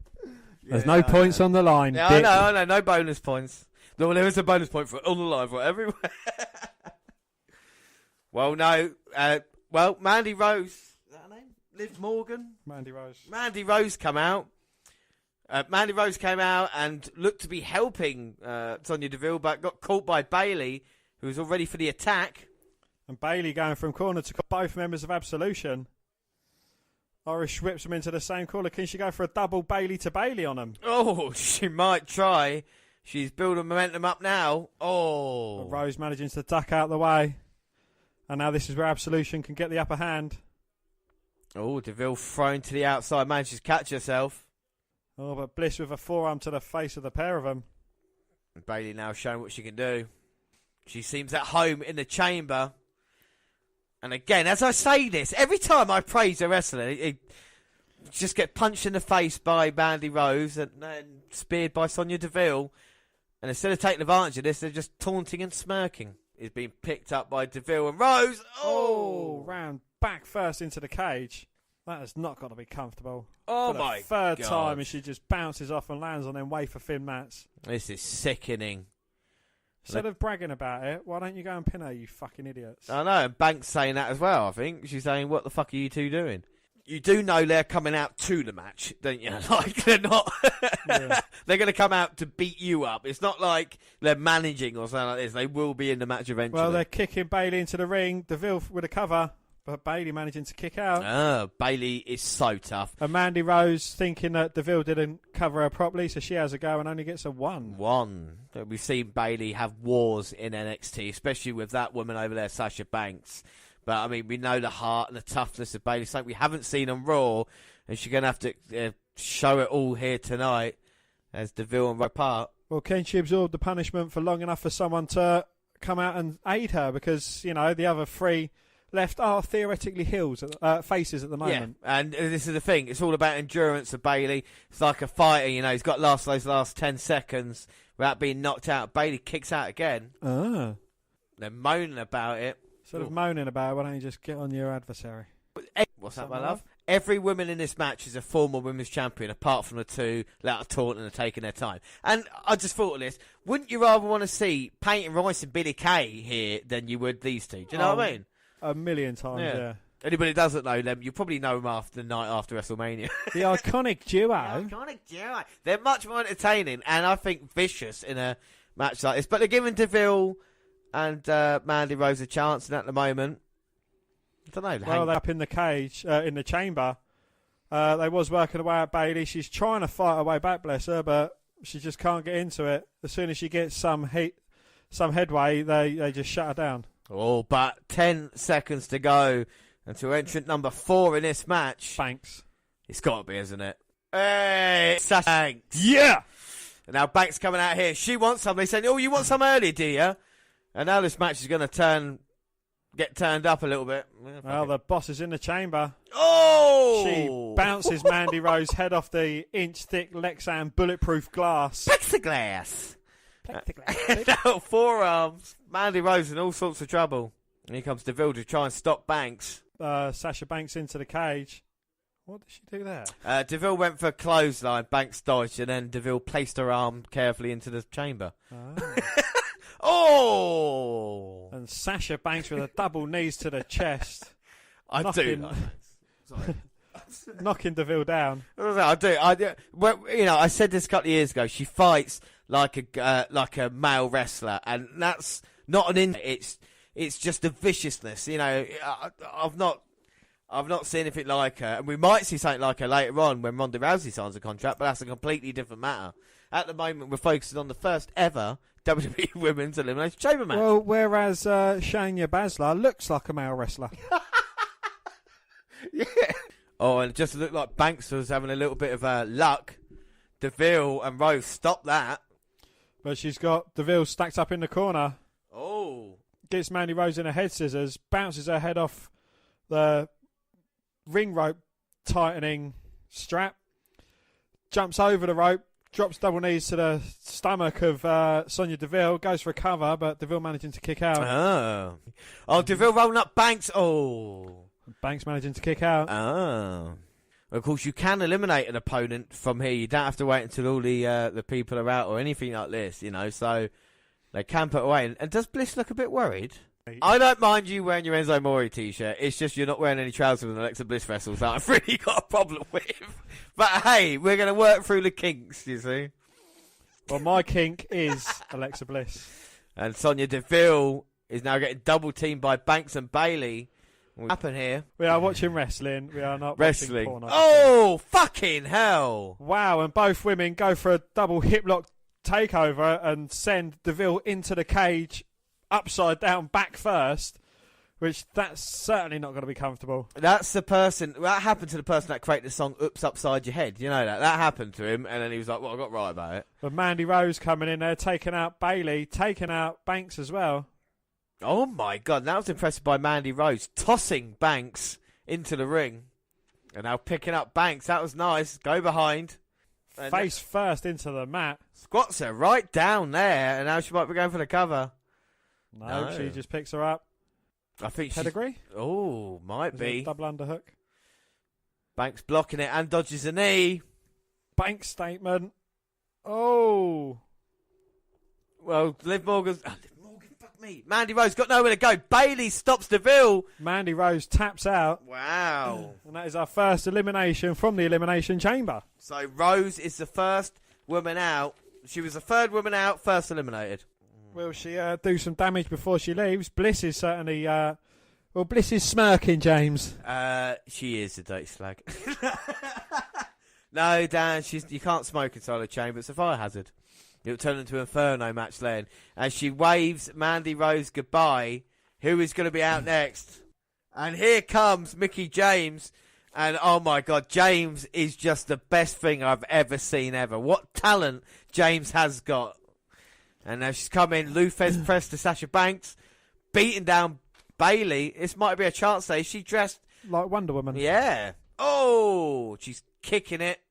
there's no points on the line. Yeah, I know, no bonus points. No, there is a bonus point for on the line for everywhere. Well, no. Mandy Rose. Is that her name? Liv Morgan? Mandy Rose. Mandy Rose come out. Mandy Rose came out and looked to be helping Sonya Deville, but got caught by Bayley, who was all ready for the attack. And Bayley going from corner to both members of Absolution. Irish whips them into the same corner. Can she go for a double Bayley to Bayley on them? Oh, she might try. She's building momentum up now. Oh. But Rose managing to duck out the way. And now this is where Absolution can get the upper hand. Oh, Deville thrown to the outside. Manages to catch herself. Oh, but Bliss with a forearm to the face of the pair of them. And Bayley now showing what she can do. She seems at home in the chamber. And again, as I say this, every time I praise a wrestler, it just get punched in the face by Mandy Rose and then speared by Sonya Deville. And instead of taking advantage of this, they're just taunting and smirking. Is being picked up by Deville and Rose. Oh, round back first into the cage. That has not got to be comfortable. Oh, for my the third God. time, and she just bounces off and lands on them wafer thin mats. This is sickening. Instead of bragging about it, why don't you go and pin her, you fucking idiots? I know, and Banks saying that as well, I think. She's saying, what the fuck are you two doing? You do know they're coming out to the match, don't you? Like, they're not... Yeah. They're going to come out to beat you up. It's not like they're managing or something like this. They will be in the match eventually. Well, they're kicking Bayley into the ring. Deville with a cover, but Bayley managing to kick out. Bayley is so tough. And Mandy Rose thinking that Deville didn't cover her properly, so she has a go and only gets a 1. We've seen Bayley have wars in NXT, especially with that woman over there, Sasha Banks. But, I mean, we know the heart and the toughness of Bayley. Something we haven't seen on Raw, and she's going to have to show it all here tonight as Deville and apart. Well, can she absorb the punishment for long enough for someone to come out and aid her? Because, you know, the other 3 left are theoretically faces at the moment. Yeah, and this is the thing. It's all about endurance of Bayley. It's like a fighter, you know. He's got to last those last 10 seconds without being knocked out. Bayley kicks out again. They're moaning about it. Instead of moaning about it, why don't you just get on your adversary? What's that, my love? Every woman in this match is a former women's champion, apart from the 2 that are taunting and taking their time. And I just thought of this. Wouldn't you rather want to see Peyton Royce and Billie Kay here than you would these 2? Do you know what I mean? A million times, yeah. Anybody that doesn't know them, you probably know them after the night after WrestleMania. The iconic duo. They're much more entertaining, and I think vicious in a match like this. But they're giving Deville and Mandy Rose a chance, and at the moment, I don't know. Well, they're up in the cage, in the chamber. They was working away at Bayley. She's trying to fight her way back, bless her, but she just can't get into it. As soon as she gets some headway, they just shut her down. Oh, but 10 seconds to go until entrant number 4 in this match. Banks. It's got to be, isn't it? Hey, Sasha Banks. Yeah! And now Banks coming out here. She wants some. They said, oh, you want some early, do you? And now this match is going to get turned up a little bit. Well, the boss is in the chamber. Oh! She bounces Mandy Rose head off the inch-thick Lexan bulletproof glass. Plexiglass. Now, forearms. Mandy Rose in all sorts of trouble. And here comes DeVille to try and stop Banks. Sasha Banks into the cage. What did she do there? DeVille went for a clothesline. Banks dodged, and then DeVille placed her arm carefully into the chamber. Oh! And Sasha Banks with a double knees to the chest. Sorry. Knocking DeVille down. I do. Well, I said this a couple of years ago. She fights like a male wrestler, and that's not it's just a viciousness. I've not seen anything like her, and we might see something like her later on when Ronda Rousey signs a contract, but that's a completely different matter. At the moment, we're focusing on the first ever WWE Women's Elimination Chamber match. Well, whereas Shayna Baszler looks like a male wrestler. Yeah. Oh, and it just looked like Banks was having a little bit of luck. DeVille and Rose stopped that. But she's got DeVille stacked up in the corner. Oh. Gets Mandy Rose in her head scissors, bounces her head off the ring rope tightening strap, jumps over the rope, drops double knees to the stomach of Sonya Deville, goes for a cover, but Deville managing to kick out. Oh, Deville rolling up Banks. Oh. Banks managing to kick out. Oh. Of course, you can eliminate an opponent from here. You don't have to wait until all the people are out or anything like this, so they can put away. And does Bliss look a bit worried? I don't mind you wearing your Enzo Amore t-shirt. It's just you're not wearing any trousers when Alexa Bliss wrestles that I've really got a problem with. But hey, we're going to work through the kinks, you see. Well, my kink is Alexa Bliss. And Sonya Deville is now getting double teamed by Banks and Bayley. What happened here? We are watching wrestling. We are not watching porno. Oh, fucking hell. Wow, and both women go for a double hip lock takeover and send Deville into the cage upside down back first, which that's certainly not going to be comfortable. That's the person, that happened to the person that created the song Oops Upside Your Head. You know that? That happened to him, and then he was like, well, I got right about it. But Mandy Rose coming in there, taking out Bayley, taking out Banks as well. Oh my God, that was impressive by Mandy Rose, tossing Banks into the ring. And now picking up Banks, that was nice. Go behind. Face first into the mat. Squats her right down there, and now she might be going for the cover. No, she just picks her up. I think pedigree. Oh, might be double underhook. Banks blocking it and dodges a knee. Banks statement. Oh. Well, Liv Morgan's. Oh, Liv Morgan, fuck me. Mandy Rose got nowhere to go. Bayley stops DeVille. Mandy Rose taps out. Wow. And that is our first elimination from the Elimination Chamber. So Rose is the first woman out. She was the third woman out, first eliminated. Will she do some damage before she leaves? Bliss is certainly... Bliss is smirking, James. She is a dirty slag. No, Dan, you can't smoke inside a chamber. It's a fire hazard. It'll turn into an Inferno match then. As she waves Mandy Rose goodbye, who is going to be out next? And here comes Mickie James. And oh my God, James is just the best thing I've ever seen ever. What talent James has got. And now she's come in, Lufez press to Sasha Banks, beating down Bayley. This might be a chance there. She dressed like Wonder Woman. Yeah. Oh, she's kicking it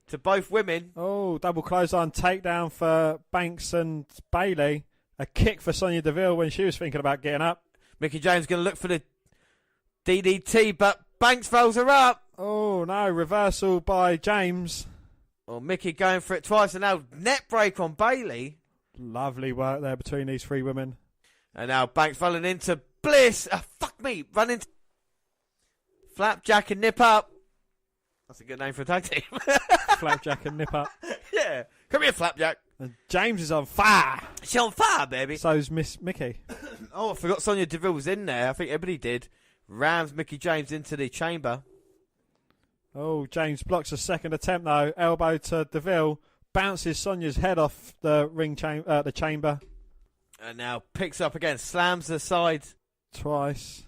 to both women. Oh, double clothesline takedown for Banks and Bayley. A kick for Sonya Deville when she was thinking about getting up. Mickie James going to look for the DDT, but Banks throws her up. Oh, no, reversal by James. Oh, Mickie going for it twice, and now net break on Bayley. Lovely work there between these three women. And now Banks running into Bliss. Fuck me. Running into Flapjack and Nip Up. That's a good name for a tag team. Flapjack and Nip Up. Yeah. Come here, Flapjack. And James is on fire. She's on fire, baby. So's Miss Mickie. Oh, I forgot Sonya Deville was in there. I think everybody did. Rams Mickie James into the chamber. Oh, James blocks a second attempt, though. Elbow to Deville. Bounces Sonya's head off the the chamber. And now picks up again, slams her side. Twice.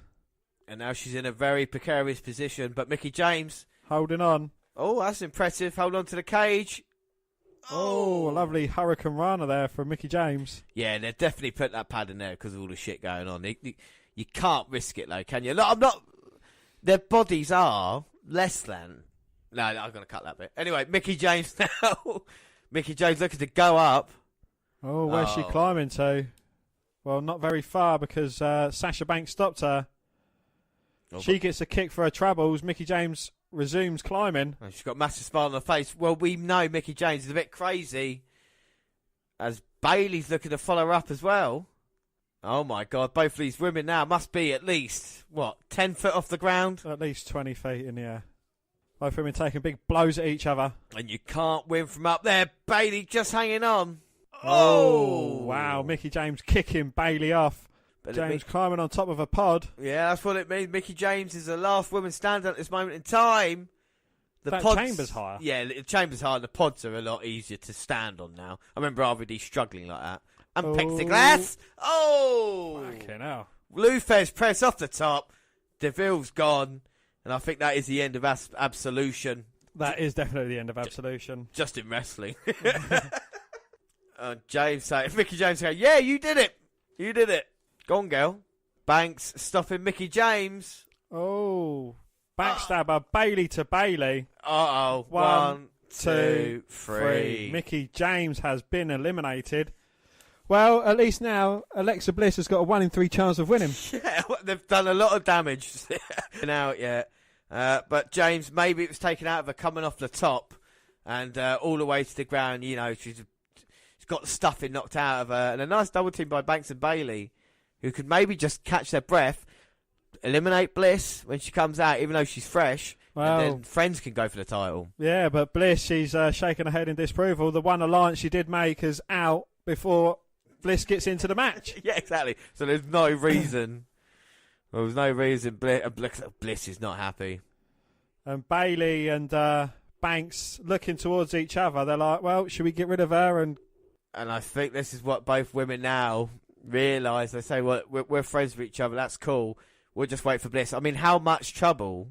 And now she's in a very precarious position. But Mickie James... holding on. Oh, that's impressive. Hold on to the cage. Oh, a lovely Hurricane Rana there from Mickie James. Yeah, they're definitely put that pad in there because of all the shit going on. You can't risk it, though, can you? Look, I'm not... Their bodies are less than... No, I'm going to cut that bit. Anyway, Mickie James now. Mickie James looking to go up. Oh, where's she climbing to? Well, not very far because Sasha Banks stopped her. She gets a kick for her troubles. Mickie James resumes climbing. She's got a massive smile on her face. Well, we know Mickie James is a bit crazy as Bayley's looking to follow her up as well. Oh, my God. Both of these women now must be at least, 10 foot off the ground? At least 20 feet in the air. Both women taking big blows at each other. And you can't win from up there. Bayley just hanging on. Oh, wow. Mickie James kicking Bayley off. But James climbing on top of a pod. Yeah, that's what it means. Mickie James is the last woman standing at this moment in time. The chamber's higher. Yeah, the chamber's higher. The pods are a lot easier to stand on now. I remember RVD struggling like that. And plexiglass. Oh! Fucking hell. Lou Thesz press off the top. Deville's gone. And I think that is the end of Absolution. That is definitely the end of Absolution. Just in wrestling. Mickie James saying, yeah, you did it. You did it. Go on, girl. Banks stopping Mickie James. Oh. Backstabber. Bayley to Bayley. Uh-oh. 1, 2, 3. Mickie James has been eliminated. Well, at least now, Alexa Bliss has got a 1 in 3 chance of winning. Yeah, they've done a lot of damage. Been out yet. But James, maybe it was taken out of her coming off the top and all the way to the ground. You know, she's got the stuffing knocked out of her. And a nice double team by Banks and Bayley, who could maybe just catch their breath, eliminate Bliss when she comes out, even though she's fresh. Well, and then friends can go for the title. Yeah, but Bliss, she's shaking her head in disapproval. The one alliance she did make is out before Bliss gets into the match. Yeah, exactly. So there's no reason. There's no reason Bliss is not happy. And Bayley and Banks looking towards each other. They're like, well, should we get rid of her? And I think this is what both women now realise. They say, well, we're friends with each other. That's cool. We'll just wait for Bliss. I mean, how much trouble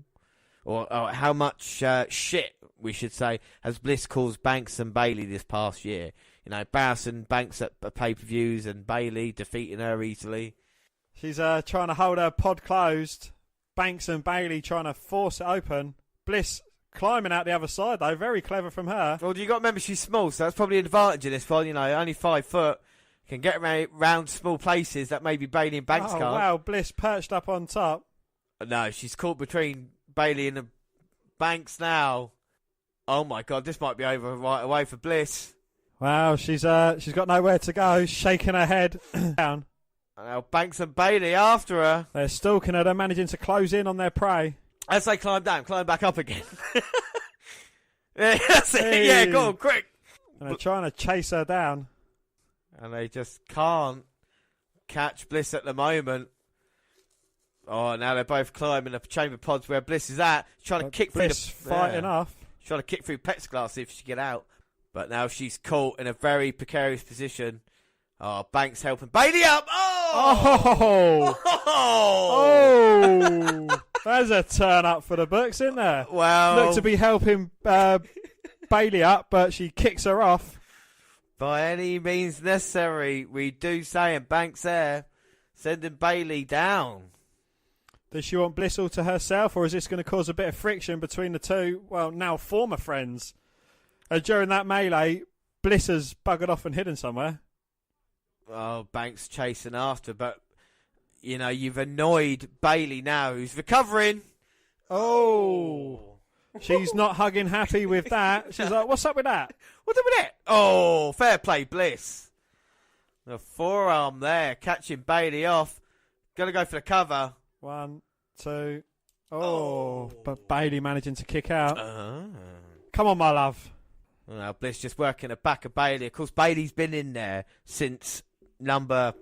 or how much shit, we should say, has Bliss caused Banks and Bayley this past year? You know, embarrassing Banks at pay-per-views and Bayley defeating her easily. She's trying to hold her pod closed. Banks and Bayley trying to force it open. Bliss climbing out the other side, though. Very clever from her. Well, you got to remember she's small, so that's probably an advantage in this one. You know, only 5 foot. Can get around small places that maybe Bayley and Banks can't. Wow, Bliss perched up on top. No, she's caught between Bayley and the Banks now. Oh, my God, this might be over right away for Bliss. Wow, she's got nowhere to go, shaking her head down. And now Banks and Bayley after her. They're stalking her, they're managing to close in on their prey. As they climb down, climb back up again. Yeah, that's it. Yeah, go on, quick. And they're trying to chase her down. And they just can't catch Bliss at the moment. Oh, now they're both climbing the chamber pods where Bliss is at. Trying to kick Bliss through fighting off. Trying to kick through plexiglass, see if she can get out. But now she's caught in a very precarious position. Oh, Banks helping Bayley up. Oh! Oh! There's a turn up for the books, isn't there? Well, look to be helping Bayley up, but she kicks her off. By any means necessary, we do say, and Banks there, sending Bayley down. Does she want Bliss all to herself, or is this going to cause a bit of friction between the two, well, now former friends? During that melee, Bliss has buggered off and hidden somewhere. Oh, Banks chasing after, but, you know, you've annoyed Bayley now, who's recovering. Oh. She's not hugging happy with that. She's like, what's up with that? What's up with that? Oh, fair play, Bliss. The forearm there, catching Bayley off. Gonna go for the cover. 1, 2. Oh. But Bayley managing to kick out. Come on, my love. Well, Bliss just working the back of Bayley. Of course, Bayley's been in there since number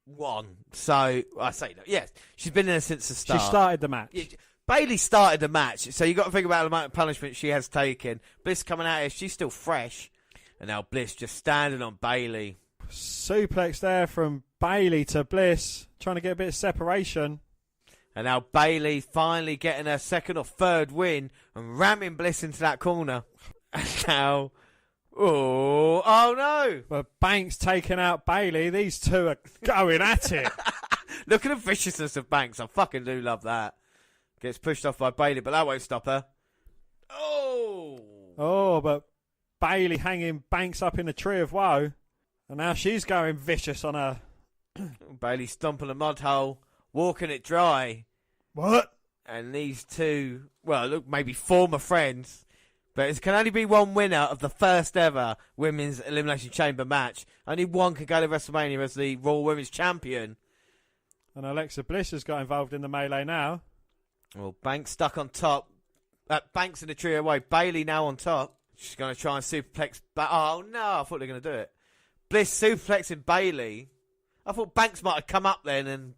1. So, I say that. Yes, she's been in there since the start. She started the match. Yeah, Bayley started the match. So, you've got to think about the amount of punishment she has taken. Bliss coming out here, she's still fresh. And now Bliss just standing on Bayley. Suplex there from Bayley to Bliss. Trying to get a bit of separation. And now Bayley finally getting her second or third win and ramming Bliss into that corner. And now Oh no! But Banks taking out Bayley. These two are going at it. Look at the viciousness of Banks. I fucking do love that. Gets pushed off by Bayley, but that won't stop her. Oh, but Bayley hanging Banks up in the tree of woe. And now she's going vicious on her. Bayley stomping a mud hole, walking it dry. What? And these two, well, look, maybe former friends, but it can only be one winner of the first ever Women's Elimination Chamber match. Only one can go to WrestleMania as the Raw Women's Champion. And Alexa Bliss has got involved in the melee now. Well, Banks stuck on top. Banks in the trio away. Bayley now on top. She's going to try and superplex. Oh, no. I thought they were going to do it. Bliss superplexing Bayley. I thought Banks might have come up then and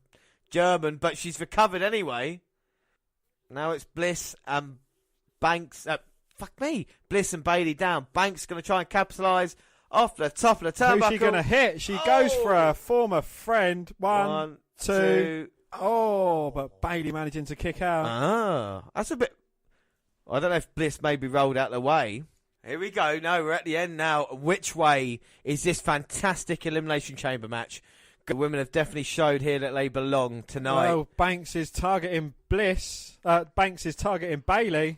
German, but she's recovered anyway. Now it's Bliss and Banks. Bliss and Bayley down. Banks going to try and capitalise off the top of the turnbuckle. Who's she going to hit? She goes for a former friend. One, two. Oh, but Bayley managing to kick out. That's a bit... I don't know if Bliss maybe rolled out the way. Here we go. No, we're at the end now. Which way is this fantastic Elimination Chamber match? The women have definitely showed here that they belong tonight. Well, Banks is targeting Bliss. Banks is targeting Bayley.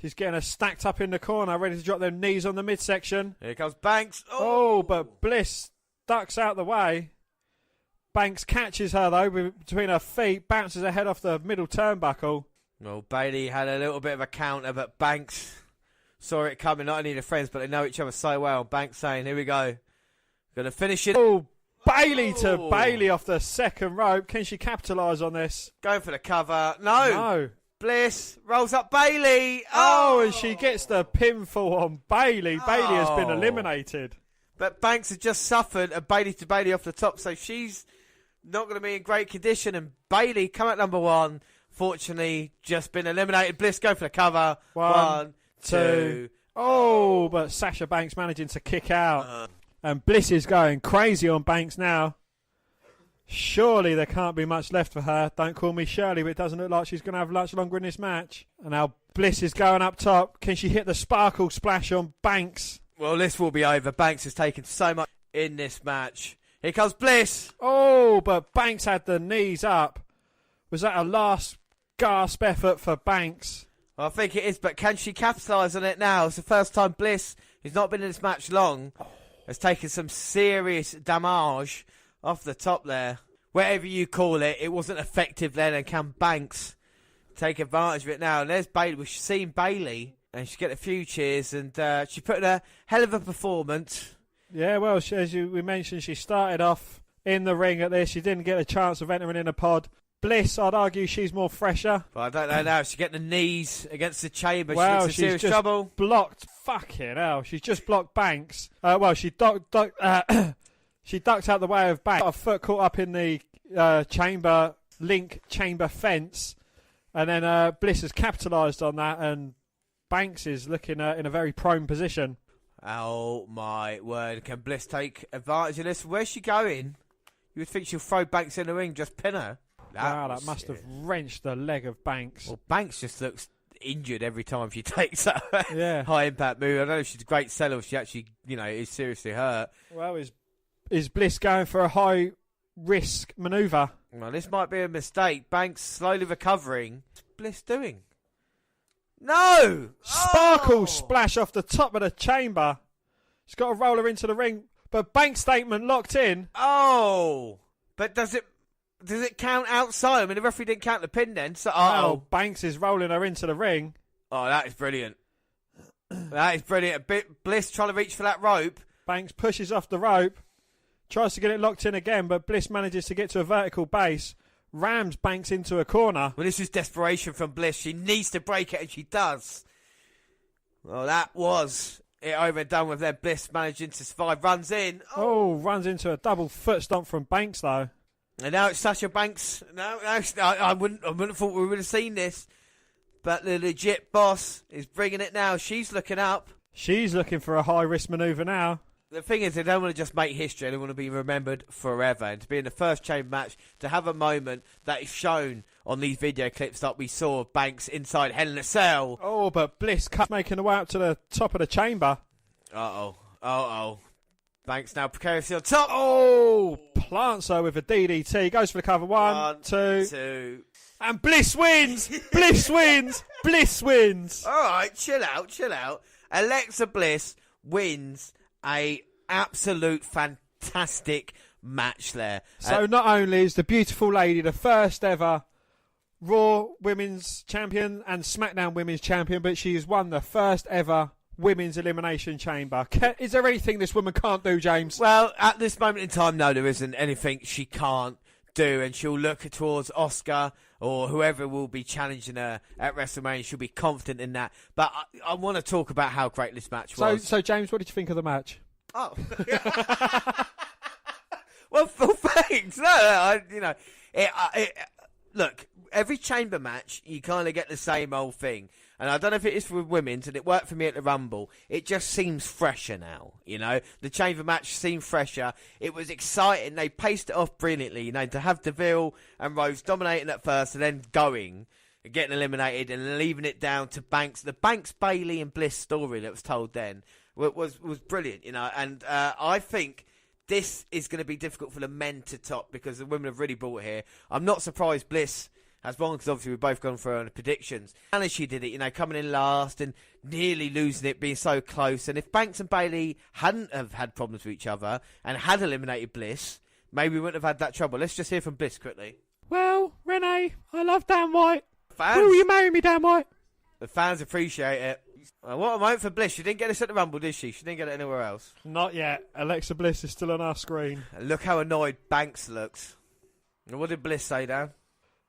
She's getting her stacked up in the corner, ready to drop them knees on the midsection. Here comes Banks. Oh, but Bliss ducks out the way. Banks catches her, though, between her feet, bounces her head off the middle turnbuckle. Well, Bayley had a little bit of a counter, but Banks saw it coming. Not only the friends, but they know each other so well. Banks saying, here we go. Going to finish it. Oh, Bayley to Bayley off the second rope. Can she capitalise on this? Going for the cover. No. Bliss rolls up Bayley. Oh, and she gets the pinfall on Bayley. Bayley has been eliminated. But Banks has just suffered a Bayley to Bayley off the top, so she's not going to be in great condition. And Bayley come at number one. Fortunately, just been eliminated. Bliss go for the cover. One, two. Oh, but Sasha Banks managing to kick out. And Bliss is going crazy on Banks now. Surely there can't be much left for her. Don't call me Shirley, but it doesn't look like she's going to have much longer in this match. And now Bliss is going up top. Can she hit the sparkle splash on Banks? Well, this will be over. Banks has taken so much in this match. Here comes Bliss. Oh, but Banks had the knees up. Was that a last gasp effort for Banks? Well, I think it is, but can she capitalise on it now? It's the first time Bliss, who's not been in this match long, has taken some serious damage off the top there. Whatever you call it, it wasn't effective then, and can Banks take advantage of it now? And there's Bayley. We've seen Bayley, and she's getting a few cheers, and she put in a hell of a performance. Yeah, well, we mentioned, she started off in the ring at this. She didn't get a chance of entering in a pod. Bliss, I'd argue she's more fresher. But I don't know now. She get the knees against the chamber. Well, she looks in serious trouble. Blocked. Fucking hell. She's just blocked Banks. She ducked out the way of Banks. Got a foot caught up in the chamber fence. And then Bliss has capitalised on that. And Banks is looking in a very prone position. Oh, my word. Can Bliss take advantage of this? Where's she going? You would think she'll throw Banks in the ring, just pin her. That must have wrenched the leg of Banks. Well, Banks just looks injured every time she takes a high impact move. I don't know if she's a great seller or if she actually, is seriously hurt. Well, is Bliss going for a high risk manoeuvre? Well, this might be a mistake. Banks slowly recovering. What's Bliss doing? No! Sparkle splash off the top of the chamber. She's got to roll her into the ring, but Banks statement locked in. Oh! But does it count outside? I mean, the referee didn't count the pin then. So, Banks is rolling her into the ring. Oh, that is brilliant. That is brilliant. Bliss trying to reach for that rope. Banks pushes off the rope. Tries to get it locked in again, but Bliss manages to get to a vertical base. Rams Banks into a corner. Well, this is desperation from Bliss. She needs to break it, and she does. Well, that was it over and done with them. Bliss managing to survive. Runs in. Runs into a double foot stomp from Banks, though. And now it's Sasha Banks. No, I wouldn't have thought we would have seen this. But the legit boss is bringing it now. She's looking up. She's looking for a high-risk manoeuvre now. The thing is, they don't want to just make history. They want to be remembered forever. And to be in the first chamber match, to have a moment that is shown on these video clips that we saw of Banks inside Hell in a Cell. Oh, but Bliss making her way up to the top of the chamber. Uh-oh. Banks now precariously on top. Oh, plants her with a DDT. Goes for the cover. One, two. And Bliss wins. Bliss wins. Bliss wins. All right, chill out. Alexa Bliss wins a absolute fantastic match there. So not only is the beautiful lady the first ever Raw Women's Champion and SmackDown Women's Champion, but she has won the first ever Women's Elimination Chamber. Is there anything this woman can't do, James? Well, at this moment in time, no, there isn't anything she can't do, and she'll look towards Asuka or whoever will be challenging her at WrestleMania. She'll be confident in that. But I want to talk about how great this match was. So James, what did you think of the match? Oh. well, thanks. No, look, every chamber match, you kind of get the same old thing. And I don't know if it is for women's, and it worked for me at the Rumble. It just seems fresher now, The chamber match seemed fresher. It was exciting. They paced it off brilliantly, to have Deville and Rose dominating at first and then going and getting eliminated and leaving it down to Banks. The Banks, Bayley and Bliss story that was told then was brilliant, And I think this is going to be difficult for the men to top because the women have really brought it here. I'm not surprised Bliss has won because obviously we've both gone for her predictions. And as she did it, coming in last and nearly losing it, being so close. And if Banks and Bayley hadn't have had problems with each other and had eliminated Bliss, maybe we wouldn't have had that trouble. Let's just hear from Bliss quickly. Well, Renee, I love Dan White. Fans, will you marry me, Dan White? The fans appreciate it. What a moment for Bliss. She didn't get this at the Rumble, did she? She didn't get it anywhere else. Not yet. Alexa Bliss is still on our screen. And look how annoyed Banks looks. And what did Bliss say, Dan?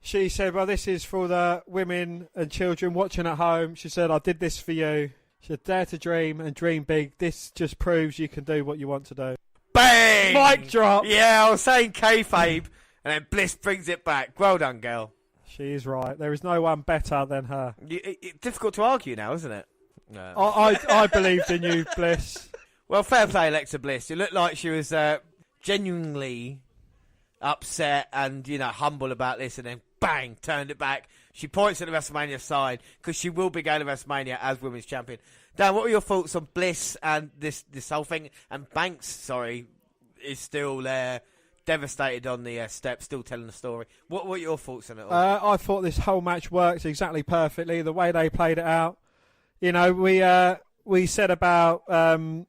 She said, well, this is for the women and children watching at home. She said, I did this for you. She said, dare to dream and dream big. This just proves you can do what you want to do. Bang! Mic drop. Yeah, I was saying kayfabe, and then Bliss brings it back. Well done, girl. She is right. There is no one better than her. It's difficult to argue now, isn't it? No. I believed in you, Bliss. Well, fair play, Alexa Bliss. It looked like she was genuinely upset and, humble about this, and then bang, turned it back. She points at the WrestleMania side because she will be going to WrestleMania as Women's Champion. Dan, what were your thoughts on Bliss and this whole thing? And Banks, is still there, devastated on the steps, still telling the story. What were your thoughts on it all? I thought this whole match worked exactly perfectly, the way they played it out. We said about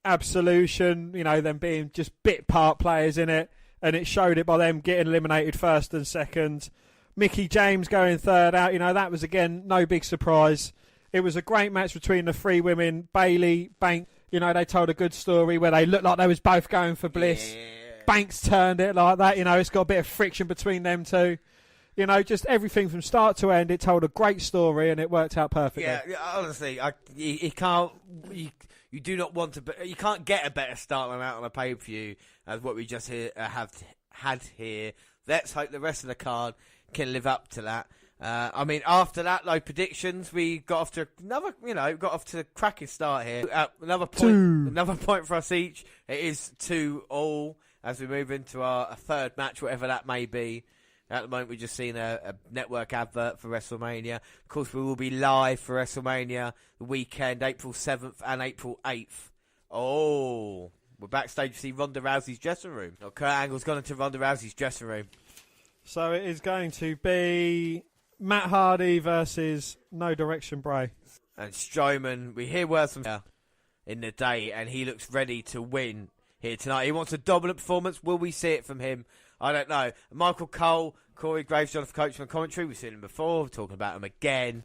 Absolution, them being just bit part players in it. And it showed it by them getting eliminated first and second. Mickie James going third out. That was, again, no big surprise. It was a great match between the three women. Bayley, Banks, they told a good story where they looked like they was both going for Bliss. Yeah. Banks turned it like that. It's got a bit of friction between them two. Just everything from start to end. It told a great story and it worked out perfectly. Yeah, honestly, you can't... You do not want to... You can't get a better start than that on a pay-per-view as what we just have had here. Let's hope the rest of the card can live up to that. After that, predictions, we got off to a cracking start here. Another point for us each. It is 2-2 as we move into our third match, whatever that may be. At the moment, we've just seen a network advert for WrestleMania. Of course, we will be live for WrestleMania the weekend, April 7th and April 8th. Oh, we're backstage to see Ronda Rousey's dressing room. Kurt Angle's gone into Ronda Rousey's dressing room. So it is going to be Matt Hardy versus No Direction Bray. And Strowman, we hear words from him in the day, and he looks ready to win here tonight. He wants a dominant performance. Will we see it from him? I don't know. Michael Cole, Corey Graves, Jonathan Coachman commentary. We've seen him before. We're talking about him again.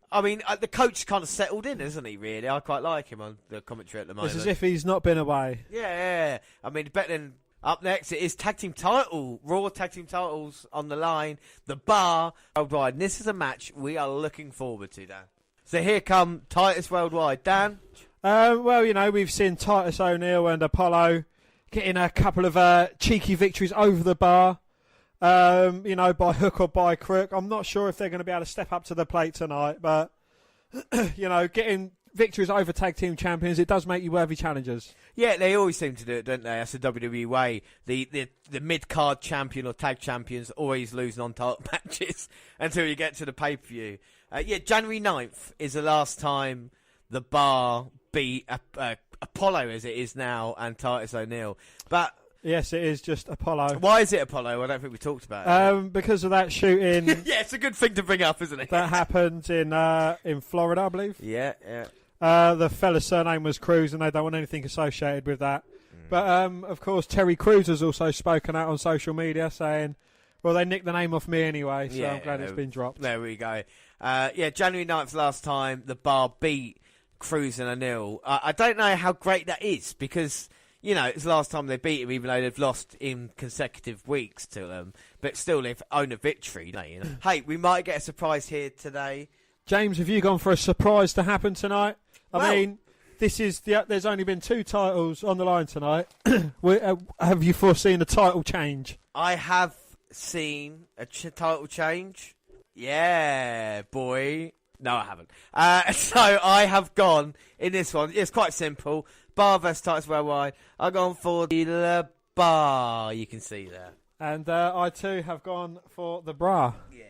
The coach kind of settled in, isn't he, really? I quite like him on the commentary at the moment. It's as if he's not been away. Yeah. Better than up next, it is tag team title. Raw tag team titles on the line. The Bar Worldwide. And this is a match we are looking forward to, Dan. So here come Titus Worldwide. Dan? We've seen Titus O'Neil and Apollo getting a couple of cheeky victories over the Bar, by hook or by crook. I'm not sure if they're going to be able to step up to the plate tonight, but, getting victories over tag team champions, it does make you worthy challengers. Yeah, they always seem to do it, don't they? That's the WWE way. The mid-card champion or tag champions always lose non-title matches until you get to the pay-per-view. January 9th is the last time the Bar be Apollo as it is now and Titus O'Neil. But yes, it is just Apollo. why is it Apollo? I don't think we talked about it. Because of that shooting. Yeah, it's a good thing to bring up, isn't it? That happened in Florida, I believe. Yeah, yeah. The fella's surname was Cruz, and they don't want anything associated with that. But, of course, Terry Crews has also spoken out on social media saying, well, they nicked the name off me anyway, so I'm glad it's been dropped. There we go. January 9th last time, the Bar beat Cruz and O'Neil. I don't know how great that is because, it's the last time they beat him, even though they've lost in consecutive weeks to them. But still, they've owned a victory. Hey, we might get a surprise here today. James, have you gone for a surprise to happen tonight? I mean, this is there's only been 2 titles on the line tonight. Have you foreseen a title change? I have seen a title change. Yeah, boy. No, I haven't. So I have gone in this one. It's quite simple. Bar versus Titus Worldwide. I've gone for the Bar. You can see there. And I too have gone for the Bra. Yeah.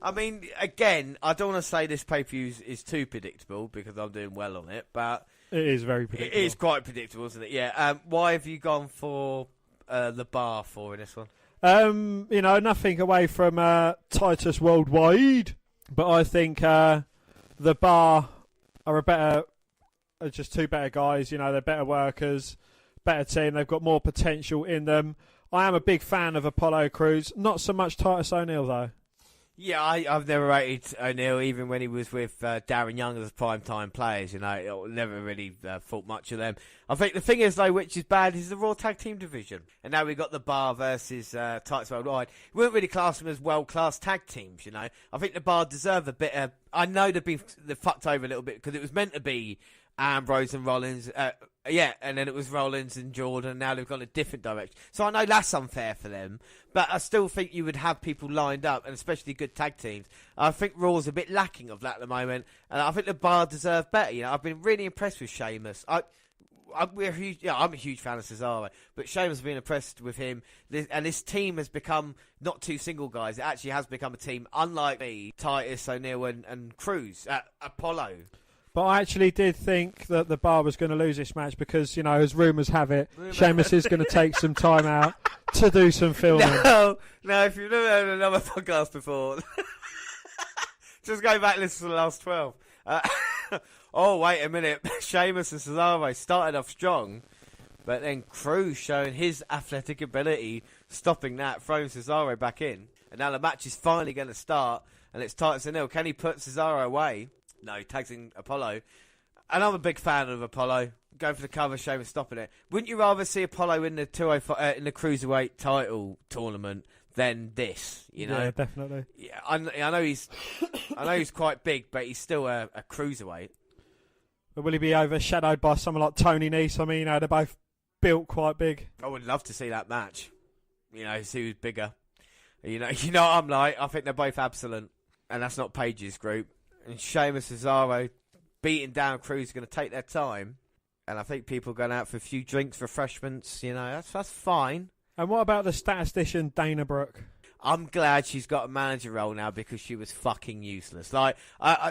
I mean, again, I don't want to say this pay-per-view is too predictable because I'm doing well on it, but it is very predictable. It is quite predictable, isn't it? Yeah. Why have you gone for the Bar for in this one? Nothing away from Titus Worldwide, but I think the Bar are just 2 better guys. They're better workers, better team. They've got more potential in them. I am a big fan of Apollo Crews. Not so much Titus O'Neil, though. Yeah, I've never rated O'Neil, even when he was with Darren Young as prime-time players. Never really thought much of them. I think the thing is, though, which is bad, is the Raw Tag Team division. And now we've got the Bar versus Titus Worldwide. We wouldn't really class them as world-class tag teams, I think the Bar deserve a bit of... I know they're fucked over a little bit because it was meant to be Ambrose and Rollins... and then it was Rollins and Jordan. Now they've gone a different direction. So I know that's unfair for them, but I still think you would have people lined up, and especially good tag teams. I think Raw's a bit lacking of that at the moment, and I think the Bar deserve better. I've been really impressed with Sheamus. I'm a huge fan of Cesaro, but Sheamus has been impressed with him, and this team has become not 2 single guys. It actually has become a team, unlike me, Titus O'Neil and Cruz, Apollo. But I actually did think that the Bar was going to lose this match because, as rumours have it, Sheamus is going to take some time out to do some filming. No, if you've never heard another podcast before, just go back and listen to the last 12. Oh, wait a minute. Sheamus and Cesaro started off strong, but then Cruz showing his athletic ability, stopping that, throwing Cesaro back in. And now the match is finally going to start, and it's Titus O'Neil. Can he put Cesaro away? No, he tags in Apollo. And I'm a big fan of Apollo. Going for the cover, Sheamus stopping it. Wouldn't you rather see Apollo in the 205 in the Cruiserweight title tournament than this? Yeah, definitely. Yeah, I know he's quite big, but he's still a cruiserweight. But will he be overshadowed by someone like Tony Nese? I mean, they're both built quite big. I would love to see that match. See who's bigger. You know what I'm like. I think they're both absolute, and that's not Paige's group. And Sheamus and Cesaro beating down Cruz is going to take their time. And I think people are going out for a few drinks, refreshments. That's fine. And what about the statistician Dana Brooke? I'm glad she's got a manager role now because she was fucking useless. Like,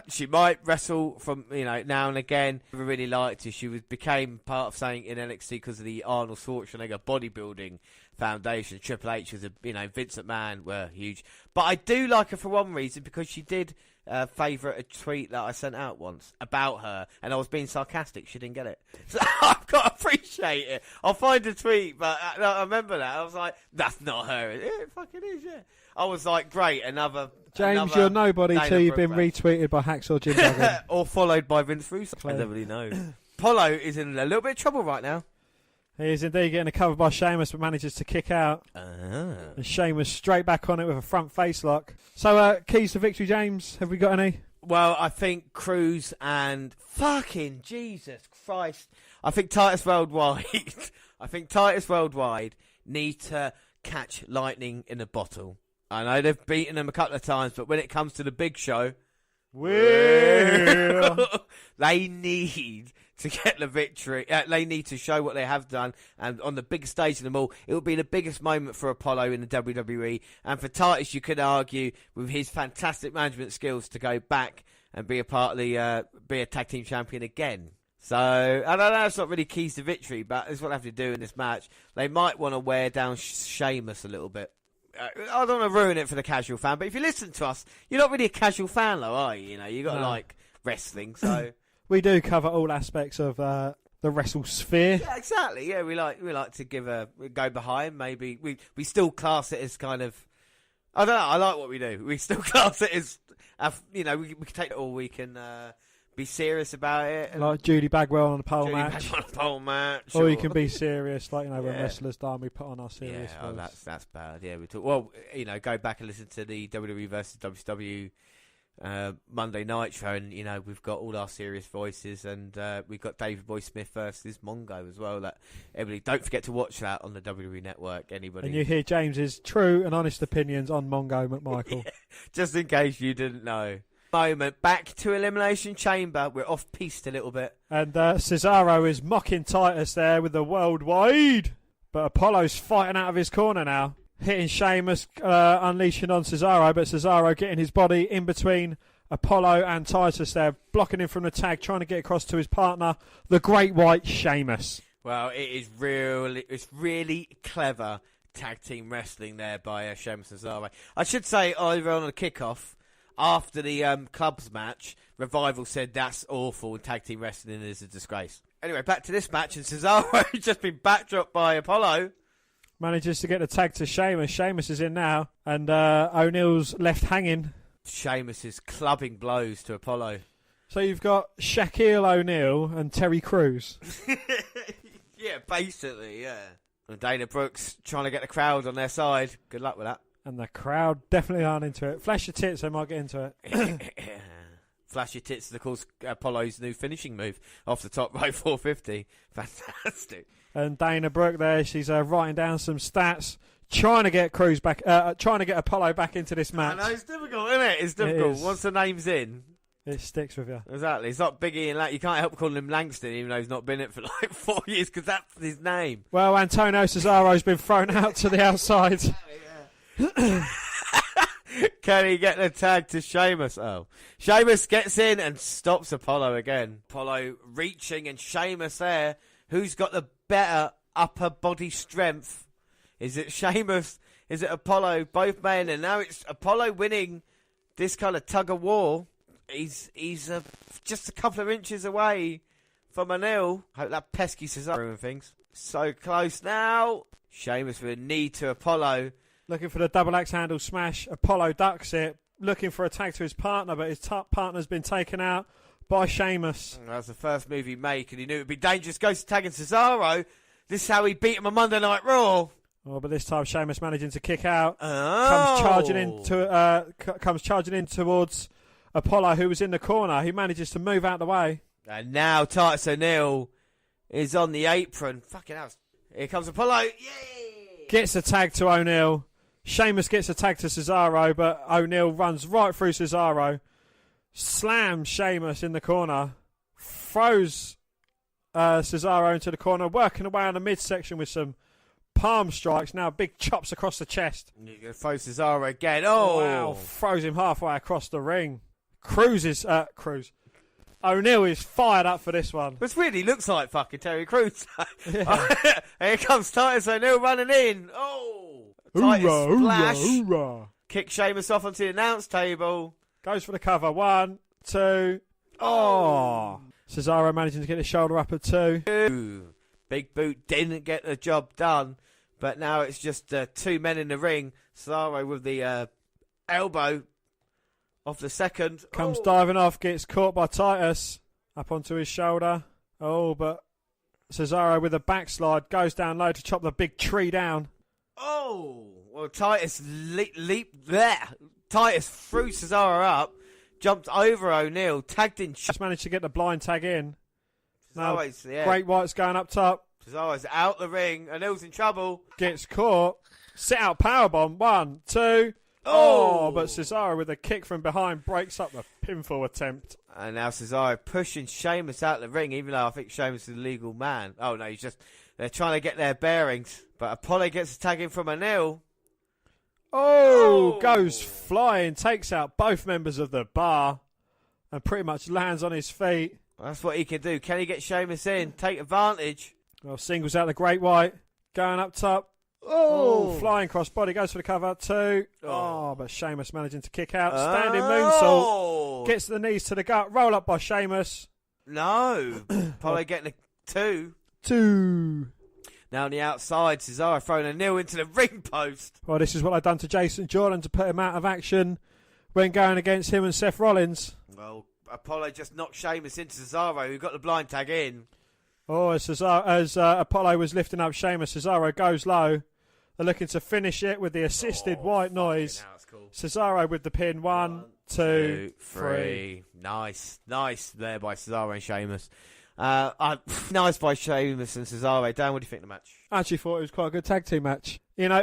she might wrestle from, now and again. I really liked her. She became part of something in NXT because of the Arnold Schwarzenegger bodybuilding foundation. Triple H was Vince McMahon were huge. But I do like her for one reason, because she did favourite a tweet that I sent out once about her, and I was being sarcastic. She didn't get it. So I've got to appreciate it. I'll find a tweet, but I remember that. I was like, that's not her. Yeah, it fucking is, yeah. I was like, great, James, you're nobody till you've been retweeted by Hacksaw Jim Duggan. Or followed by Vince Russo. I don't really know. Apollo is in a little bit of trouble right now. He is indeed getting a cover by Sheamus, but manages to kick out. And Sheamus straight back on it with a front face lock. So, keys to victory, James. Have we got any? Well, I think Cruz and fucking Jesus Christ. I think Titus Worldwide. Need to catch lightning in a bottle. I know they've beaten them a couple of times, but when it comes to the big show, they need to get the victory. They need to show what they have done, and on the biggest stage of them all, it will be the biggest moment for Apollo in the WWE. And for Titus, you could argue with his fantastic management skills to go back and be a part of the be a tag team champion again. So, and I know it's not really keys to victory, but it's what they have to do in this match. They might want to wear down Sheamus a little bit. I don't want to ruin it for the casual fan, but if you listen to us, you're not really a casual fan, though, are you? You know, you got to like wrestling, so we do cover all aspects of the wrestle sphere. Yeah, exactly. Yeah, we like to go behind. Maybe we still class it as kind of. I don't know. I like what we do. We still class it as, we can take it all. We can be serious about it. Like Judy Bagwell on a pole match. Or you can be serious, like, when wrestlers die, we put on our serious voice. That's bad. Yeah, we talk. Well, go back and listen to the WWE versus WCW Monday Night show, and we've got all our serious voices, and we've got David Boy Smith versus Mongo as well. That everybody don't forget to watch that on the WWE Network. Anybody, and you hear James's true and honest opinions on Mongo McMichael. Just in case you didn't know. Moment back to Elimination Chamber. We're off piste a little bit, and Cesaro is mocking Titus there with the worldwide, but Apollo's fighting out of his corner now, hitting Sheamus, unleashing on Cesaro, but Cesaro getting his body in between Apollo and Titus there, blocking him from the tag, trying to get across to his partner, the Great White Sheamus. Well, it's really clever tag team wrestling there by Sheamus and Cesaro. I should say, over on the kickoff, after the clubs match, Revival said that's awful and tag team wrestling is a disgrace. Anyway, back to this match, and Cesaro just been backdropped by Apollo. Manages to get the tag to Sheamus. Sheamus is in now, and O'Neill's left hanging. Sheamus is clubbing blows to Apollo. So you've got Shaquille O'Neal and Terry Crews. Yeah, basically, yeah. And Dana Brooks trying to get the crowd on their side. Good luck with that. And the crowd definitely aren't into it. Flash your tits, they might get into it. Flash your tits is, of course, Apollo's new finishing move off the top rope 450. Fantastic. And Dana Brooke there, she's writing down some stats, trying to get Crews back, trying to get Apollo back into this match. I know, it's difficult, isn't it? It's difficult. Once the name's in, it sticks with you. Exactly. It's not Biggie and you can't help calling him Langston, even though he's not been in it for like 4 years, because that's his name. Well, Antonio Cesaro's been thrown out to the outside. Can he get the tag to Sheamus? Oh. Sheamus gets in and stops Apollo again. Apollo reaching and Sheamus there. Who's got the better upper body strength? Is it Sheamus? Is it Apollo? Both men. And now it's Apollo winning this kind of tug of war. He's just a couple of inches away from a nil. Hope that pesky Cesaro and things. So close now. Sheamus with a knee to Apollo. Looking for the double axe handle smash. Apollo ducks it. Looking for a tag to his partner, but his partner's been taken out by Sheamus. That's the first move he made, and he knew it would be dangerous. Goes to tagging Cesaro. This is how he beat him on Monday Night Raw. Oh, but this time Sheamus managing to kick out. Oh. Comes charging in towards Apollo, who was in the corner. He manages to move out the way. And now Titus O'Neil is on the apron. Fucking hell. Here comes Apollo. Yay! Gets a tag to O'Neil. Sheamus gets a tag to Cesaro, but O'Neil runs right through Cesaro. Slams Sheamus in the corner. Throws Cesaro into the corner. Working away on the midsection with some palm strikes. Now big chops across the chest. Throws Cesaro again. Oh! Wow. Throws him halfway across the ring. O'Neil is fired up for this one. It's weird, he looks like fucking Terry Crews. Here comes Titus O'Neil running in. Oh! Titus splash. Hoorah. Kick Sheamus off onto the announce table. Goes for the cover. 1, 2. Oh! Cesaro managing to get his shoulder up at 2. Big Boot didn't get the job done, but now it's just 2 men in the ring. Cesaro with the elbow off the second. Comes diving off, gets caught by Titus. Up onto his shoulder. Oh, but Cesaro with a backslide goes down low to chop the big tree down. Oh! Well, Titus leaped there. Titus threw Cesaro up, jumped over O'Neil, tagged in. Just managed to get the blind tag in. Now, yeah. Great White's going up top. Cesaro's out the ring. O'Neil's in trouble. Gets caught. Sit out powerbomb. 1, 2. Oh, but Cesaro with a kick from behind breaks up the pinfall attempt. And now Cesaro pushing Sheamus out the ring, even though I think Sheamus is a legal man. Oh, no, they're trying to get their bearings. But Apollo gets a tag in from O'Neil. Oh, goes flying, takes out both members of the bar, and pretty much lands on his feet. That's what he can do. Can he get Sheamus in? Take advantage. Well, singles out the Great White. Going up top. Oh, flying crossbody. Goes for the cover. 2. Oh, but Sheamus managing to kick out. Standing moonsault. Gets the knees to the gut. Roll up by Sheamus. No. Apollo getting a 2. Now on the outside, Cesaro throwing a nil into the ring post. Well, this is what I've done to Jason Jordan to put him out of action when going against him and Seth Rollins. Well, Apollo just knocked Sheamus into Cesaro, who got the blind tag in. Oh, as Apollo was lifting up Sheamus, Cesaro goes low. They're looking to finish it with the assisted white noise. Cool. Cesaro with the pin. 1, 2, 3. Nice there by Cesaro and Sheamus. Nice by Sheamus and Cesaro. Dan, what do you think of the match? I actually thought it was quite a good tag team match. You know,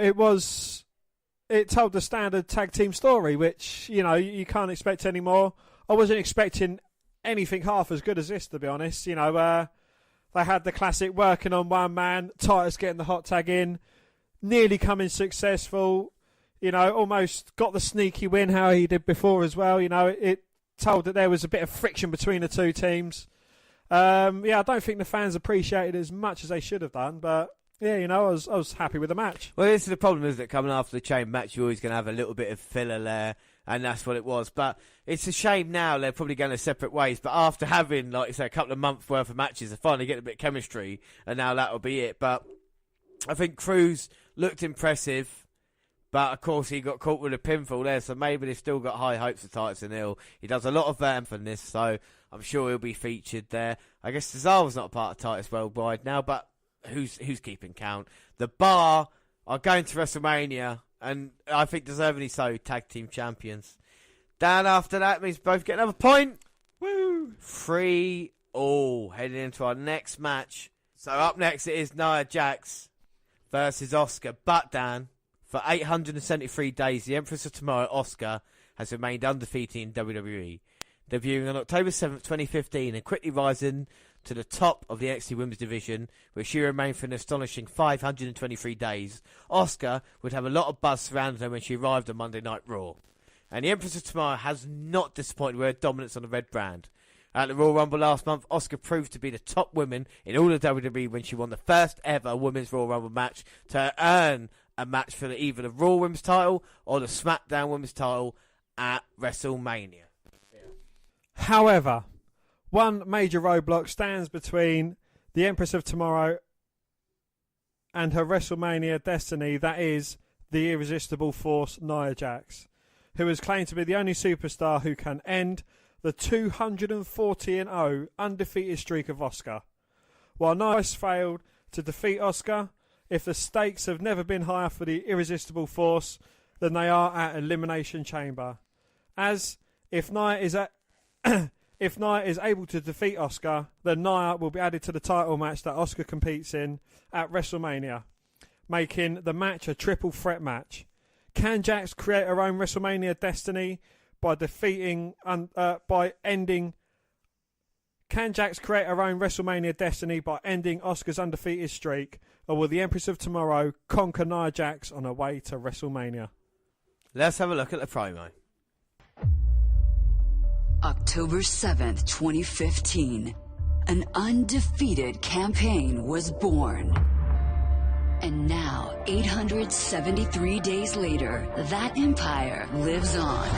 it told the standard tag team story, which, you know, you can't expect anymore. I wasn't expecting anything half as good as this, to be honest. You know, they had the classic working on one man, Titus getting the hot tag in, nearly coming successful, you know, almost got the sneaky win how he did before as well. You know, it told that there was a bit of friction between the two teams. I don't think the fans appreciated it as much as they should have done, but yeah, you know, I was happy with the match. Well, this is the problem, isn't it? Coming after the chain match, you're always going to have a little bit of filler there, and that's what it was. But it's a shame now they're probably going their separate ways. But after having, like I say, a couple of months worth of matches, they're finally getting a bit of chemistry, and now that'll be it. But I think Cruz looked impressive, but of course he got caught with a pinfall there, so maybe they've still got high hopes for Titus and Hill. He does a lot of from this, so I'm sure he'll be featured there. I guess Cesaro's not a part of Titus Worldwide now, but who's keeping count? The Bar are going to WrestleMania, and I think deservedly so, tag team champions. Dan, after that means both get another point. Woo! 3-3 heading into our next match. So up next it is Nia Jax versus Asuka. But Dan, for 873 days, the Empress of Tomorrow, Asuka, has remained undefeated in WWE. Debuting on October 7th, 2015, and quickly rising to the top of the NXT Women's Division, where she remained for an astonishing 523 days. Asuka would have a lot of buzz surrounding her when she arrived on Monday Night Raw. And the Empress of Tomorrow has not disappointed with her dominance on the red brand. At the Royal Rumble last month, Asuka proved to be the top woman in all of WWE when she won the first ever Women's Royal Rumble match to earn a match for either the Raw Women's title or the SmackDown Women's title at WrestleMania. However, one major roadblock stands between the Empress of Tomorrow and her WrestleMania destiny, that is the irresistible force Nia Jax, who has claimed to be the only superstar who can end the 240-0 undefeated streak of Asuka. While Nia has failed to defeat Asuka, if the stakes have never been higher for the irresistible force than they are at Elimination Chamber. As if Nia is able to defeat Asuka, then Nia will be added to the title match that Asuka competes in at WrestleMania, making the match a triple threat match. Can Jax create her own WrestleMania destiny by ending Asuka's undefeated streak, or will the Empress of Tomorrow conquer Nia Jax on her way to WrestleMania? Let's have a look at the promo. October 7th, 2015, an undefeated campaign was born. And now, 873 days later, that empire lives on.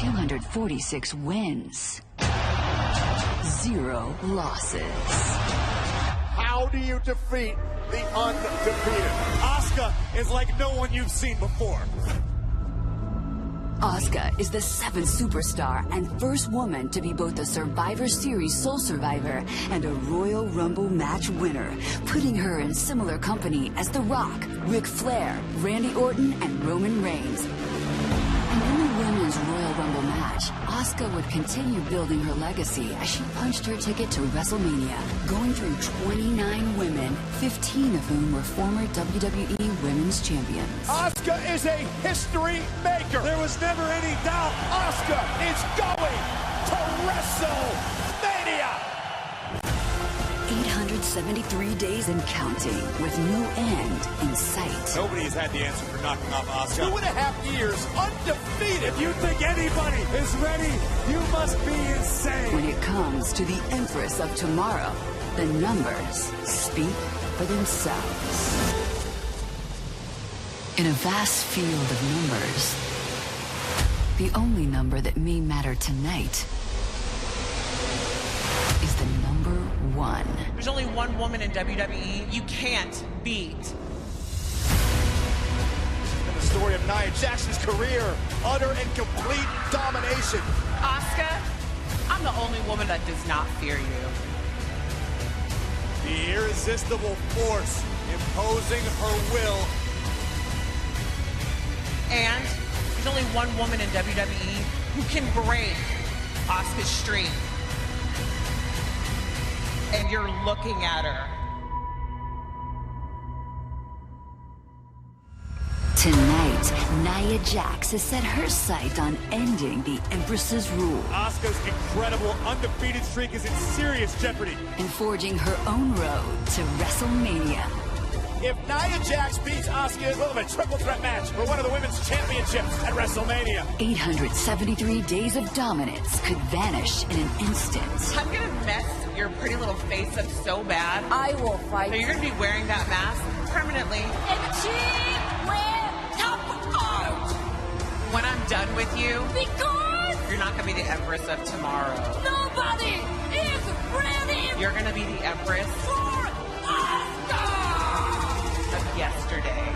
246 wins, 0 losses. How do you defeat the undefeated? Asuka is like no one you've seen before. Asuka is the 7th superstar and first woman to be both a Survivor Series sole survivor and a Royal Rumble match winner, putting her in similar company as The Rock, Ric Flair, Randy Orton, and Roman Reigns. And in the women's Royal Rumble match, Asuka would continue building her legacy as she punched her ticket to WrestleMania, going through 29 women, 15 of whom were former WWE Women's Champions. Asuka is a history maker. There was never any doubt. Asuka is going to WrestleMania. 873 days and counting, with no end in sight. Nobody has had the answer for knocking off Asuka. 2.5 years undefeated. If you think anybody is ready, you must be insane. When it comes to the Empress of Tomorrow, the numbers speak for themselves. In a vast field of numbers, the only number that may matter tonight is the number 1. There's only one woman in WWE you can't beat. And the story of Nia Jax's career, utter and complete domination. Asuka, I'm the only woman that does not fear you. The irresistible force imposing her will. And there's only one woman in WWE who can break Asuka's streak. And you're looking at her. Tonight, Nia Jax has set her sight on ending the Empress's rule. Asuka's incredible undefeated streak is in serious jeopardy. And forging her own road to WrestleMania. If Nia Jax beats Asuka, we'll have a triple threat match for one of the women's championships at WrestleMania. 873 days of dominance could vanish in an instant. I'm gonna mess your pretty little face up so bad. I will fight. So you're gonna be wearing that mask permanently. And she will come out. When I'm done with you, Because you're not gonna be the Empress of tomorrow. nobody is ready You're gonna be the Empress for Asuka. of yesterday.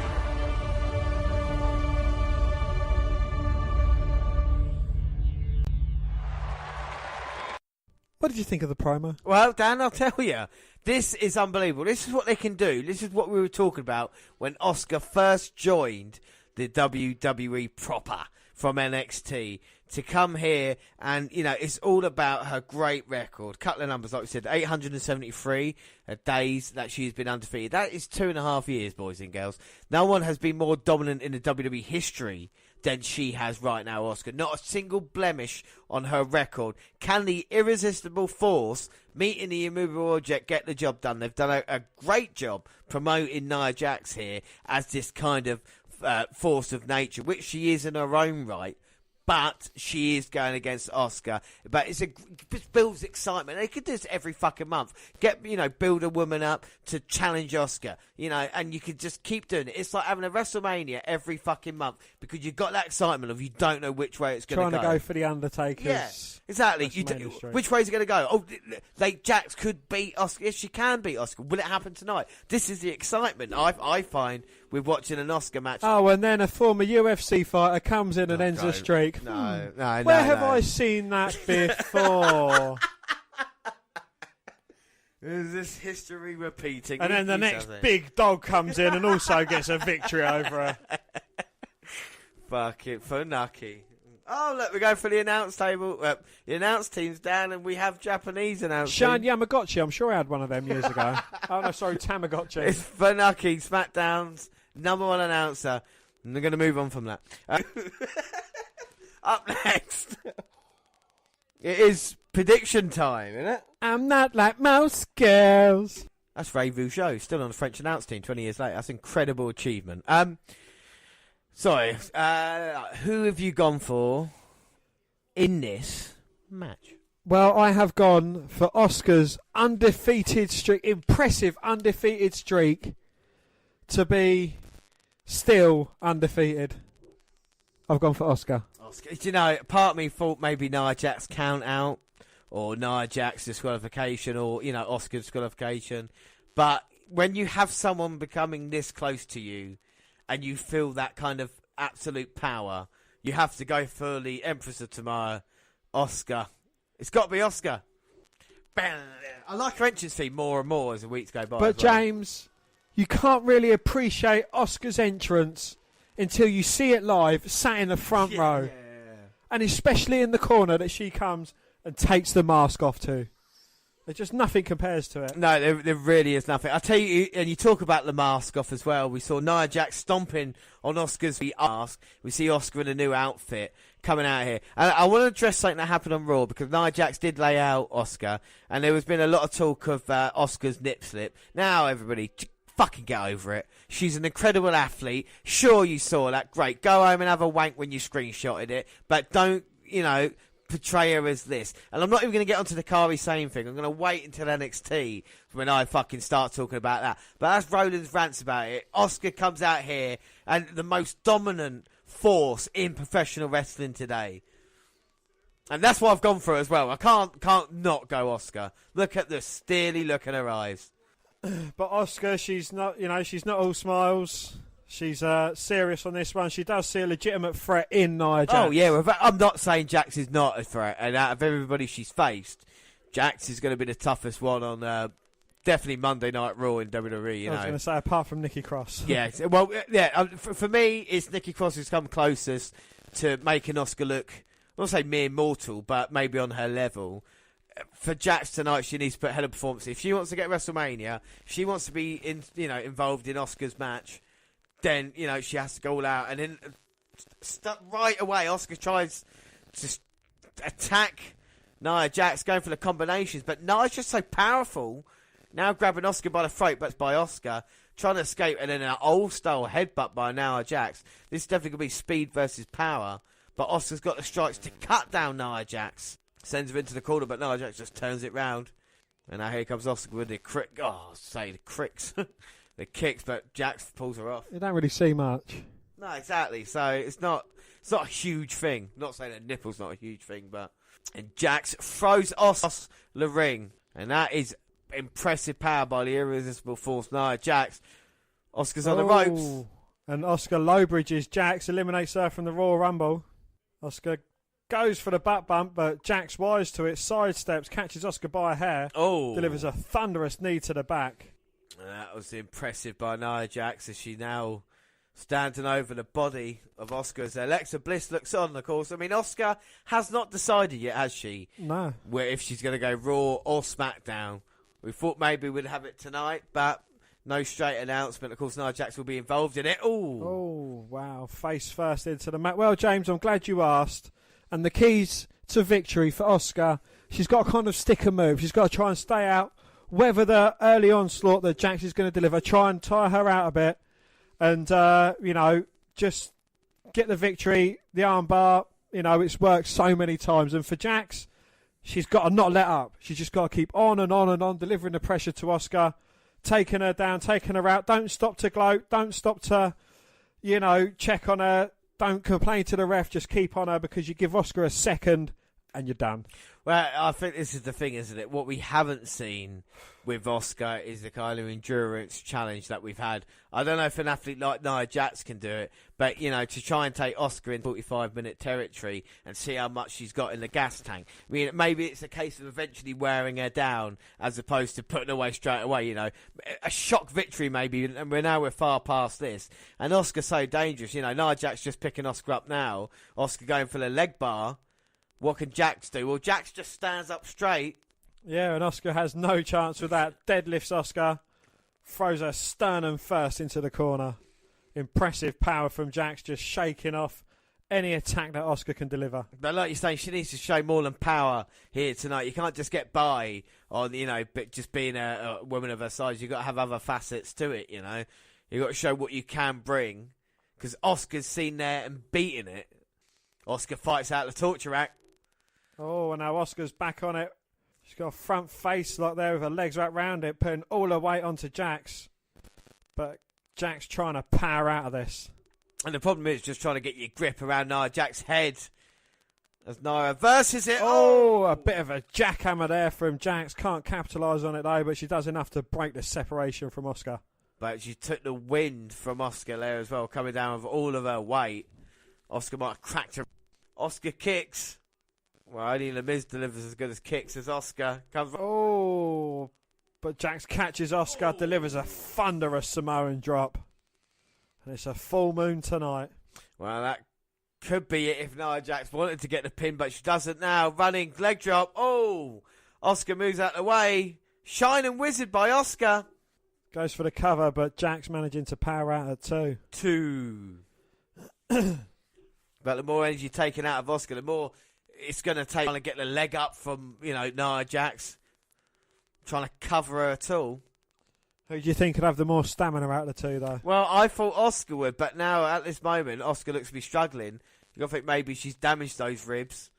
What did you think of the promo? Well, Dan, I'll tell you, this is unbelievable. This is what they can do. This is what we were talking about when Asuka first joined the WWE proper from NXT to come here, and you know it's all about her great record. Couple of numbers, like we said, 873 days that she's been undefeated. That is 2.5 years, boys and girls. No one has been more dominant in the WWE history than she has right now, Asuka. Not a single blemish on her record. Can the irresistible force meeting the immovable object get the job done? They've done a great job promoting Nia Jax here as this kind of force of nature, which she is in her own right. But she is going against Asuka. But it builds excitement. They could do this every fucking month. Build a woman up to challenge Asuka. And you could just keep doing it. It's like having a WrestleMania every fucking month because you've got that excitement of you don't know which way it's going to go. Trying to go for the Undertaker's. Yeah, exactly. Which way is it going to go? Oh, Jax could beat Asuka. Yes, she can beat Asuka. Will it happen tonight? This is the excitement I find with watching an Asuka match. Oh, and then a former UFC fighter comes in and ends the streak. No. Where have I seen that before? Is this history repeating? And then the next big dog comes in and also gets a victory over her. Fuck it, for Nucky. Oh, look, we go for the announce table. The announce team's down, and we have Japanese announce Shan team. Yamagotchi, I'm sure I had one of them years ago. Oh, no, sorry, Tamagotchi. It's Funaki, SmackDown's #1 announcer. And they're going to move on from that. Up next, it is prediction time, isn't it? I'm not like most girls. That's Ray Vougeot, still on the French announce team 20 years later. That's an incredible achievement. Sorry, who have you gone for in this match? Well, I have gone for Asuka's undefeated streak, impressive undefeated streak, to be still undefeated. I've gone for Asuka. Part of me thought maybe Nia Jax count out, or Nia Jax disqualification, or Asuka disqualification. But when you have someone becoming this close to you, and you feel that kind of absolute power, you have to go for the Empress of Tomorrow, Asuka. It's got to be Asuka. I like her entrance theme more and more as the weeks go by. But James, you can't really appreciate Asuka's entrance until you see it live, sat in the front row. Yeah. And especially in the corner that she comes and takes the mask off to. There's just nothing compares to it. No, there really is nothing. I tell you, and you talk about the mask off as well. We saw Nia Jax stomping on Asuka's mask. We see Asuka in a new outfit coming out here. And I want to address something that happened on Raw, because Nia Jax did lay out Asuka, and there has been a lot of talk of Asuka's nip slip. Now, everybody, fucking get over it. She's an incredible athlete. Sure, you saw that. Great. Go home and have a wank when you screenshotted it. But don't, portray her as this. And I'm not even going to get onto the Kairi Sane thing. I'm going to wait until NXT when I fucking start talking about that. But that's Roland's rants about it. Asuka comes out here and the most dominant force in professional wrestling today. And that's what I've gone for as well. I can't not go Asuka. Look at the steely look in her eyes. But Asuka, she's not all smiles. She's serious on this one. She does see a legitimate threat in Nia Jax. Oh, yeah. I'm not saying Jax is not a threat. And out of everybody she's faced, Jax is going to be the toughest one on definitely Monday Night Raw in WWE. I was going to say, apart from Nikki Cross. Yeah. Well, yeah. For me, it's Nikki Cross who's come closest to making Asuka look, I won't say mere mortal, but maybe on her level. For Jax tonight, she needs to put hell of performance. If she wants to get WrestleMania, she wants to be involved in Asuka's match, then she has to go all out. And then right away, Asuka tries to attack Nia Jax, going for the combinations, but Nia's just so powerful. Now grabbing Asuka by the throat, but it's by Asuka trying to escape, and then an old style headbutt by Nia Jax. This is definitely going to be speed versus power, but Asuka's got the strikes to cut down Nia Jax. Sends her into the corner, but Nia Jax just turns it round. And now here comes Asuka with the the kicks, but Jax pulls her off. You don't really see much. No, exactly. So it's not a huge thing. I'm not saying that nipple's not a huge thing, but and Jax throws Asuka the ring, and that is impressive power by the irresistible force Nia Jax. Asuka's on the ropes, and Asuka low bridges Jax, eliminates her from the Royal Rumble. Asuka goes for the butt bump, but Jax wise to it, sidesteps, catches Asuka by a hair, delivers a thunderous knee to the back. And that was impressive by Nia Jax as she now standing over the body of Asuka as Alexa Bliss looks on, of course. I mean, Asuka has not decided yet, has she? No. If she's going to go Raw or SmackDown. We thought maybe we'd have it tonight, but no straight announcement. Of course, Nia Jax will be involved in it. Oh, wow. Face first into the match. Well, James, I'm glad you asked. And the keys to victory for Asuka, she's got to kind of stick a move. She's got to try and stay out, weather the early onslaught that Jax is going to deliver, try and tire her out a bit, and, just get the victory, the armbar. It's worked so many times. And for Jax, she's got to not let up. She's just got to keep on and on and on, delivering the pressure to Asuka, taking her down, taking her out. Don't stop to gloat. Don't stop to, check on her. Don't complain to the ref, just keep on her, because you give Asuka a second and you're done. Well, I think this is the thing, isn't it? What we haven't seen with Asuka is the kind of endurance challenge that we've had. I don't know if an athlete like Nia Jax can do it, but, to try and take Asuka in 45-minute territory and see how much she's got in the gas tank. I mean, maybe it's a case of eventually wearing her down as opposed to putting her away straight away, A shock victory maybe, and we're far past this. And Asuka's so dangerous, Nia Jax just picking Asuka up now. Asuka going for the leg bar. What can Jax do? Well, Jax just stands up straight. Yeah, and Asuka has no chance with that. Deadlifts Asuka, throws her sternum first into the corner. Impressive power from Jax, just shaking off any attack that Asuka can deliver. But like you're saying, she needs to show more than power here tonight. You can't just get by on, just being a woman of her size. You've got to have other facets to it, You've got to show what you can bring. Because Asuka's seen there and beaten it. Asuka fights out the torture rack. Oh, and now Asuka's back on it. She's got a front face like there with her legs wrapped round it, putting all her weight onto Jax. But Jax trying to power out of this. And the problem is just trying to get your grip around Nia Jax's head. As Nia reverses it. Oh, a bit of a jackhammer there from Jax. Can't capitalise on it though, but she does enough to break the separation from Asuka. But she took the wind from Asuka there as well, coming down with all of her weight. Asuka might have cracked her. Asuka kicks. Well, only The Miz delivers as good as kicks as Asuka. But Jax catches Asuka, delivers a thunderous Samoan drop. And it's a full moon tonight. Well, that could be it if Nia Jax wanted to get the pin, but she doesn't now. Running leg drop. Asuka moves out of the way. Shining Wizard by Asuka. Goes for the cover, but Jax managing to power out at two. But the more energy taken out of Asuka, the more it's going to take trying to get the leg up from, Nia Jax. Trying to cover her at all. Who do you think could have the more stamina out of the two, though? Well, I thought Asuka would, but now at this moment, Asuka looks to be struggling. I think maybe she's damaged those ribs.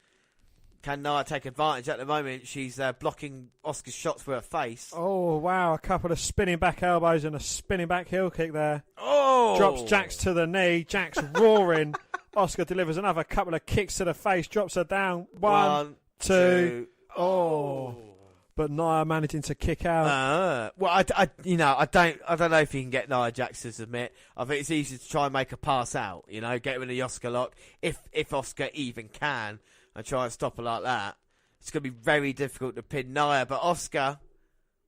Can Nia take advantage? At the moment, she's blocking Asuka's shots with her face. Oh, wow. A couple of spinning back elbows and a spinning back heel kick there. Oh! Drops Jax to the knee. Jax roaring. Asuka delivers another couple of kicks to the face. Drops her down. One, two. Oh. But Nia managing to kick out. Well, I don't know if you can get Nia Jax to submit. I think it's easy to try and make her pass out. You know, get her in the Asuka lock if Asuka even can, and try and stop her like that. It's going to be very difficult to pin Nia, but Asuka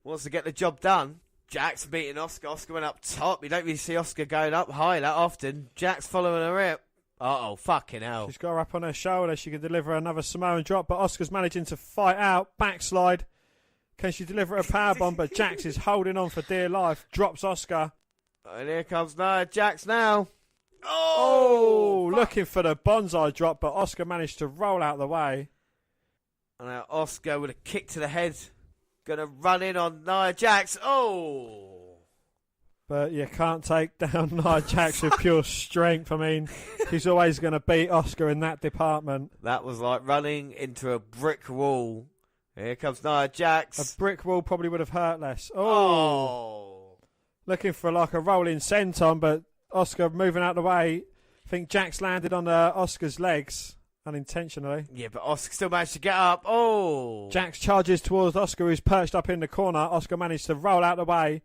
wants to get the job done. Jax beating Asuka. Asuka went up top. You don't really see Asuka going up high that often. Jax following her up. Uh-oh, fucking hell. She's got her up on her shoulder. She can deliver another Samoan drop, but Asuka's managing to fight out. Backslide. Can she deliver a powerbomb? But Jax is holding on for dear life. Drops Asuka. And here comes Nia Jax now. Oh, looking for the bonsai drop, but Asuka managed to roll out the way. And now Asuka with a kick to the head. Going to run in on Nia Jax. Oh. But you can't take down Nia Jax with pure strength. I mean, she's always going to beat Asuka in that department. That was like running into a brick wall. Here comes Nia Jax. A brick wall probably would have hurt less. Oh. Looking for like a rolling senton, but Asuka moving out of the way. I think Jax landed on Asuka's legs unintentionally. Yeah, but Asuka still managed to get up. Oh. Jax charges towards Asuka, who's perched up in the corner. Asuka managed to roll out of the way.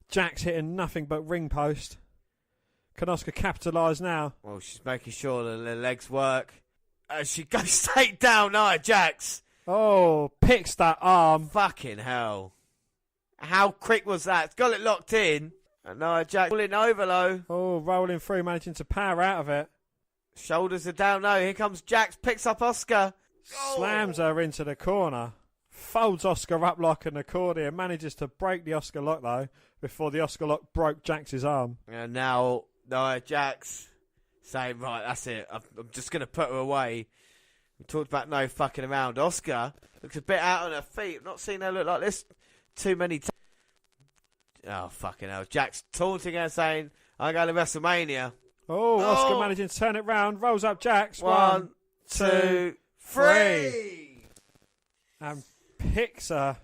Jax hitting nothing but ring post. Can Asuka capitalise now? Well, she's making sure that her legs work. As she goes straight down, Nia Jax. Oh, picks that arm. Fucking hell. How quick was that? It's got it locked in. And Nia Jax pulling over low. Oh, rolling through, managing to power out of it. Shoulders are down low. Here comes Jax, picks up Asuka. Slams her into the corner. Folds Asuka up like an accordion. Manages to break the Asuka lock, though, before the Asuka lock broke Jax's arm. And now Nia Jax saying, right, that's it. I'm just going to put her away. We talked about no fucking around. Asuka looks a bit out on her feet. I've not seen her look like this too many times. Oh, fucking hell. Jax taunting her, saying, I'm going to WrestleMania. Oh, Asuka managing to turn it round. Rolls up Jax. One, two, three. And picks a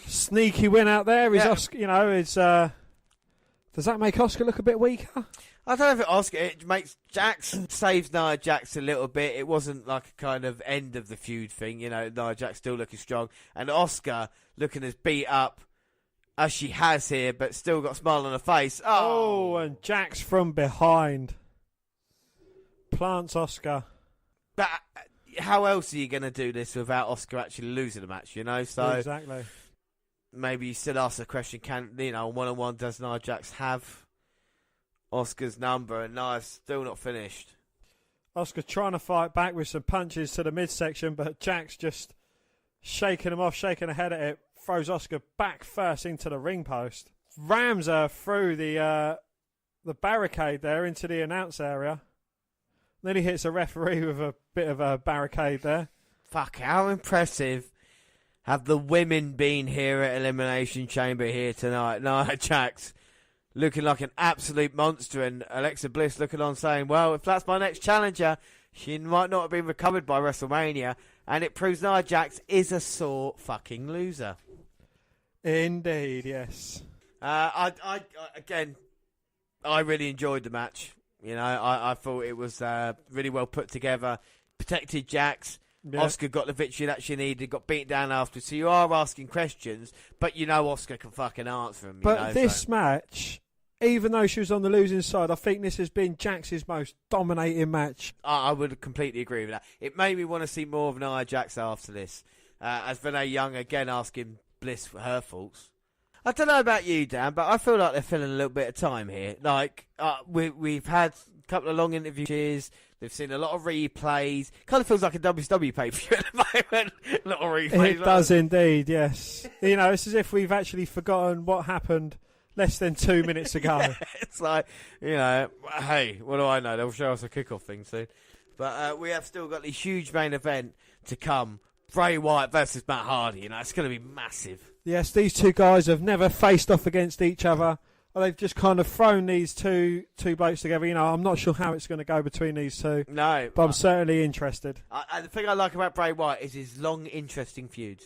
sneaky win out there. Is Asuka, you know, is does that make Asuka look a bit weaker? I don't know if it makes Jax saves Nia Jax a little bit. It wasn't like a kind of end of the feud thing, you know. Nia Jax still looking strong, and Asuka looking as beat up as she has here, but still got a smile on her face. Oh, and Jax from behind plants Asuka. But how else are you going to do this without Asuka actually losing the match? You know, so exactly. Maybe you still ask the question: can one-on-one does Nia Jax have Asuka's number? And Nia's still not finished. Asuka trying to fight back with some punches to the midsection, but Jax just shaking him off, shaking her head at it. Throws Asuka back first into the ring post. Rams her through the barricade there into the announce area. Then he hits a referee with a bit of a barricade there. Fuck, how impressive have the women been here at Elimination Chamber here tonight? Nia Jax looking like an absolute monster, and Alexa Bliss looking on saying, well, if that's my next challenger, she might not have been recovered by WrestleMania, and it proves Nia Jax is a sore fucking loser. Indeed, yes. I really enjoyed the match. You know, I thought it was really well put together. Protected Jax. Yeah. Asuka got the victory that she needed, got beaten down after. So you are asking questions, but you know Asuka can fucking answer them. But this match, even though she was on the losing side, I think this has been Jax's most dominating match. I would completely agree with that. It made me want to see more of Nia Jax after this. As Renee Young again asking Bliss for her faults. I don't know about you, Dan, but I feel like they're filling a little bit of time here. Like, we've had a couple of long interviews. They've seen a lot of replays. Kind of feels like a WCW pay-per-view at the moment. A lot of replays. It does indeed, yes. You know, it's as if we've actually forgotten what happened less than 2 minutes ago. Yeah, it's like, you know, hey, what do I know? They'll show us a kickoff thing soon. But we have still got the huge main event to come. Bray Wyatt versus Matt Hardy. You know, it's going to be massive. Yes, these two guys have never faced off against each other. They've just kind of thrown these two blokes together. You know, I'm not sure how it's going to go between these two. No. But I'm certainly interested. The thing I like about Bray Wyatt is his long, interesting feuds.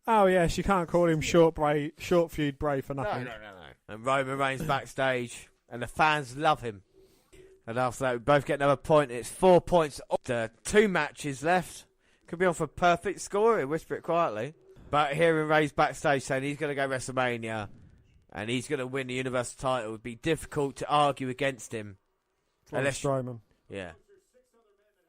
Oh, yes, you can't call him short feud Bray for nothing. No. And Roman Reigns backstage, and the fans love him. And after that, we both get another point. It's 4 points. 2 matches left. Could be on for a perfect score. He'll whisper it quietly. But hearing Reigns backstage saying he's going to go WrestleMania and he's going to win the Universal title, it would be difficult to argue against him. Unless Strowman. Yeah.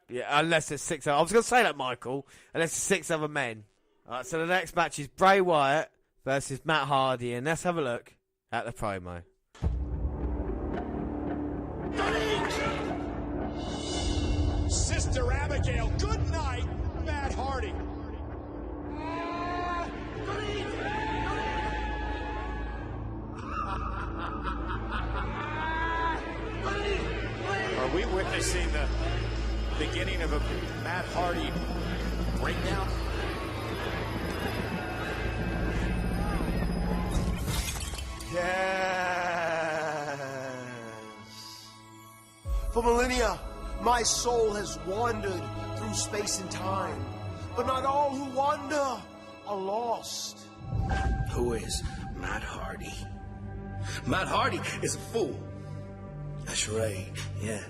Yeah, unless there's 6 other... I was going to say that, Michael. Unless there's 6 other men. All right, so the next match is Bray Wyatt versus Matt Hardy. And let's have a look at the promo. Sister Abigail, good night, Matt Hardy. Are we witnessing the beginning of a Matt Hardy breakdown? Yes. For millennia, my soul has wandered through space and time, but not all who wander are lost. Who is Matt Hardy? Matt Hardy is a fool. That's right, yeah.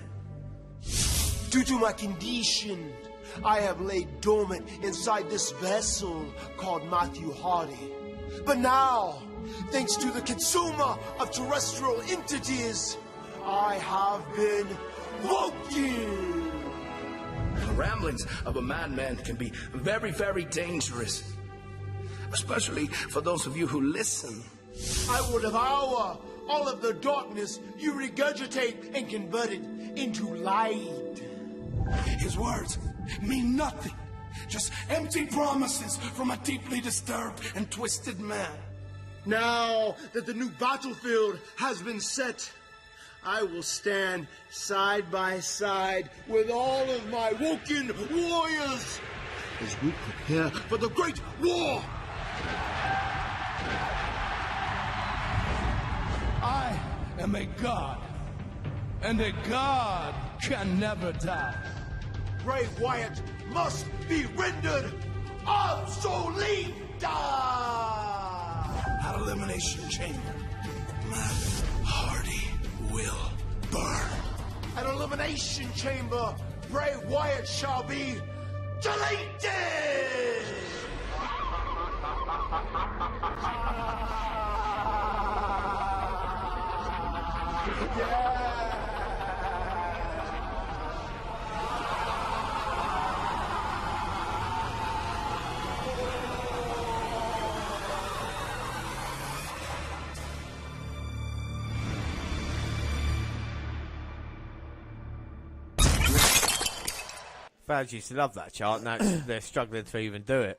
Due to my condition, I have laid dormant inside this vessel called Matthew Hardy. But now, thanks to the consumer of terrestrial entities, I have been woken. The ramblings of a madman can be very, very dangerous. Especially for those of you who listen. I will devour all of the darkness you regurgitate and convert it into light. His words mean nothing. Just empty promises from a deeply disturbed and twisted man. Now that the new battlefield has been set, I will stand side by side with all of my woken warriors as we prepare for the great war. I am a god, and a god can never die. Bray Wyatt must be rendered obsolete. At Elimination Chamber, Matt Hardy will burn. At Elimination Chamber, Bray Wyatt shall be deleted. Fans used to love that chart. Now they're struggling to even do it.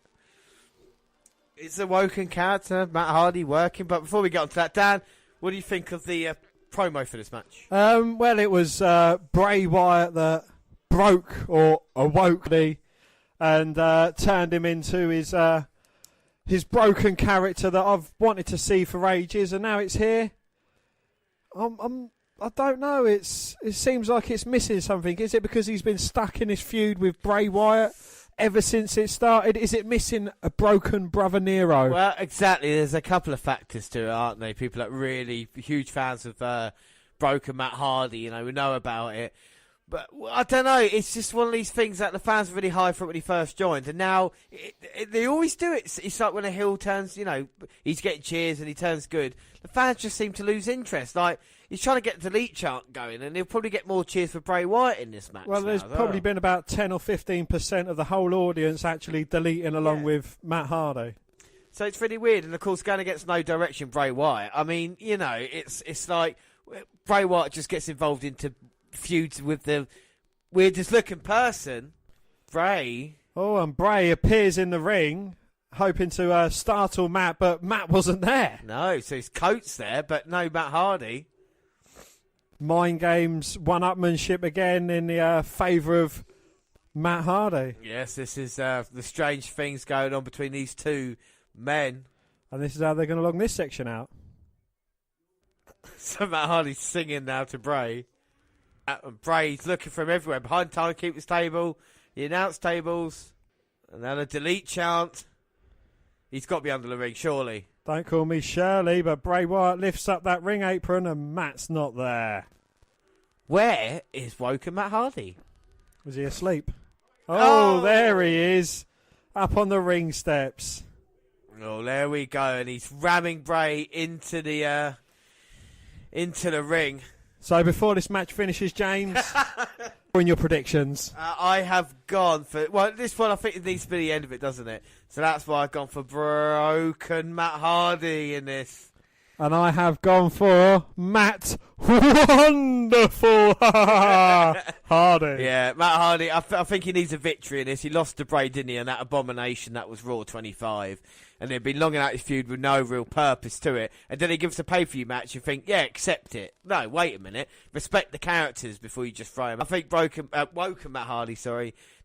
It's a woken character, Matt Hardy working. But before we get on to that, Dan, what do you think of the promo for this match? Well, it was Bray Wyatt that broke or awoke me and turned him into his broken character that I've wanted to see for ages, and now it's here. I don't know. It seems like it's missing something. Is it because he's been stuck in this feud with Bray Wyatt ever since it started? Is it missing a broken brother Nero? Well, exactly. There's a couple of factors to it, aren't there? People that really huge fans of broken Matt Hardy. You know, we know about it. But I don't know. It's just one of these things that the fans were really high for it when he first joined, and now they always do it. It's like when a heel turns, you know, he's getting cheers and he turns good. The fans just seem to lose interest. Like, he's trying to get the delete chant going, and he'll probably get more cheers for Bray Wyatt in this match. Well, there's probably been about 10 or 15% of the whole audience actually deleting along with Matt Hardy. So it's really weird, and of course, going against No Direction Bray Wyatt. I mean, you know, it's like Bray Wyatt just gets involved into feuds with the weirdest looking person, Bray. Oh, and Bray appears in the ring, hoping to startle Matt, but Matt wasn't there. No, so his coat's there, but no Matt Hardy. Mind games, one-upmanship again in the favour of Matt Hardy. Yes, this is the strange things going on between these two men. And this is how they're going to long this section out. So Matt Hardy's singing now to Bray. And Bray's looking for him everywhere. Behind timekeeper's table, the announce tables, and then a delete chant. He's got to be under the ring, surely. Don't call me Shirley, but Bray Wyatt lifts up that ring apron and Matt's not there. Where is woken Matt Hardy? Was he asleep? Oh, there he is. Up on the ring steps. Oh, there we go. And he's ramming Bray into the ring. So before this match finishes, James, in your predictions. I have gone for... Well, this one I think it needs to be the end of it, doesn't it? So that's why I've gone for broken Matt Hardy in this. And I have gone for Matt Wonderful Hardy. Yeah, Matt Hardy, I think he needs a victory in this. He lost to Bray, didn't he? And that abomination, that was Raw 25. And they've been longing out his feud with no real purpose to it. And then he gives a pay-per-view match. You think, yeah, accept it. No, wait a minute. Respect the characters before you just throw him. I think woken Matt Hardy,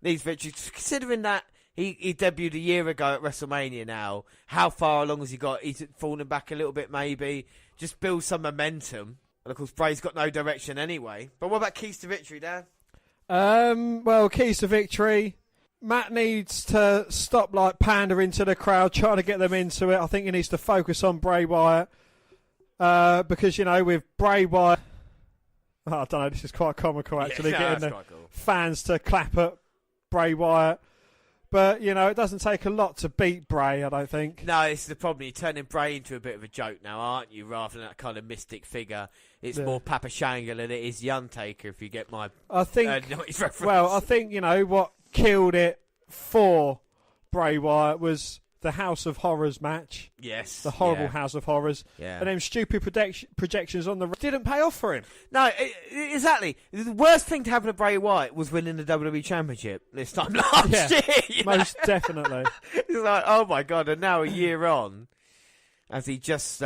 needs victory. Considering that he debuted a year ago at WrestleMania now. How far along has he got? He's falling back a little bit, maybe. Just build some momentum. And, of course, Bray's got no direction anyway. But what about keys to victory, Dan? Well, keys to victory. Matt needs to stop pandering to the crowd, trying to get them into it. I think he needs to focus on Bray Wyatt. Because, with Bray Wyatt... Oh, I don't know, this is quite comical, actually, getting the fans to clap at Bray Wyatt. But, it doesn't take a lot to beat Bray, I don't think. No, this is the problem. You're turning Bray into a bit of a joke now, aren't you? Rather than that kind of mystic figure. It's more Papa Shango than it is The Undertaker, if you get my reference. Well, I think, what killed it for Bray Wyatt was the House of Horrors match. Yes. The horrible House of Horrors. Yeah. And them stupid projections on the... didn't pay off for him. No, exactly. The worst thing to happen to Bray Wyatt was winning the WWE Championship this time last year. Most definitely. It's like, oh my God, and now a year on, as he just,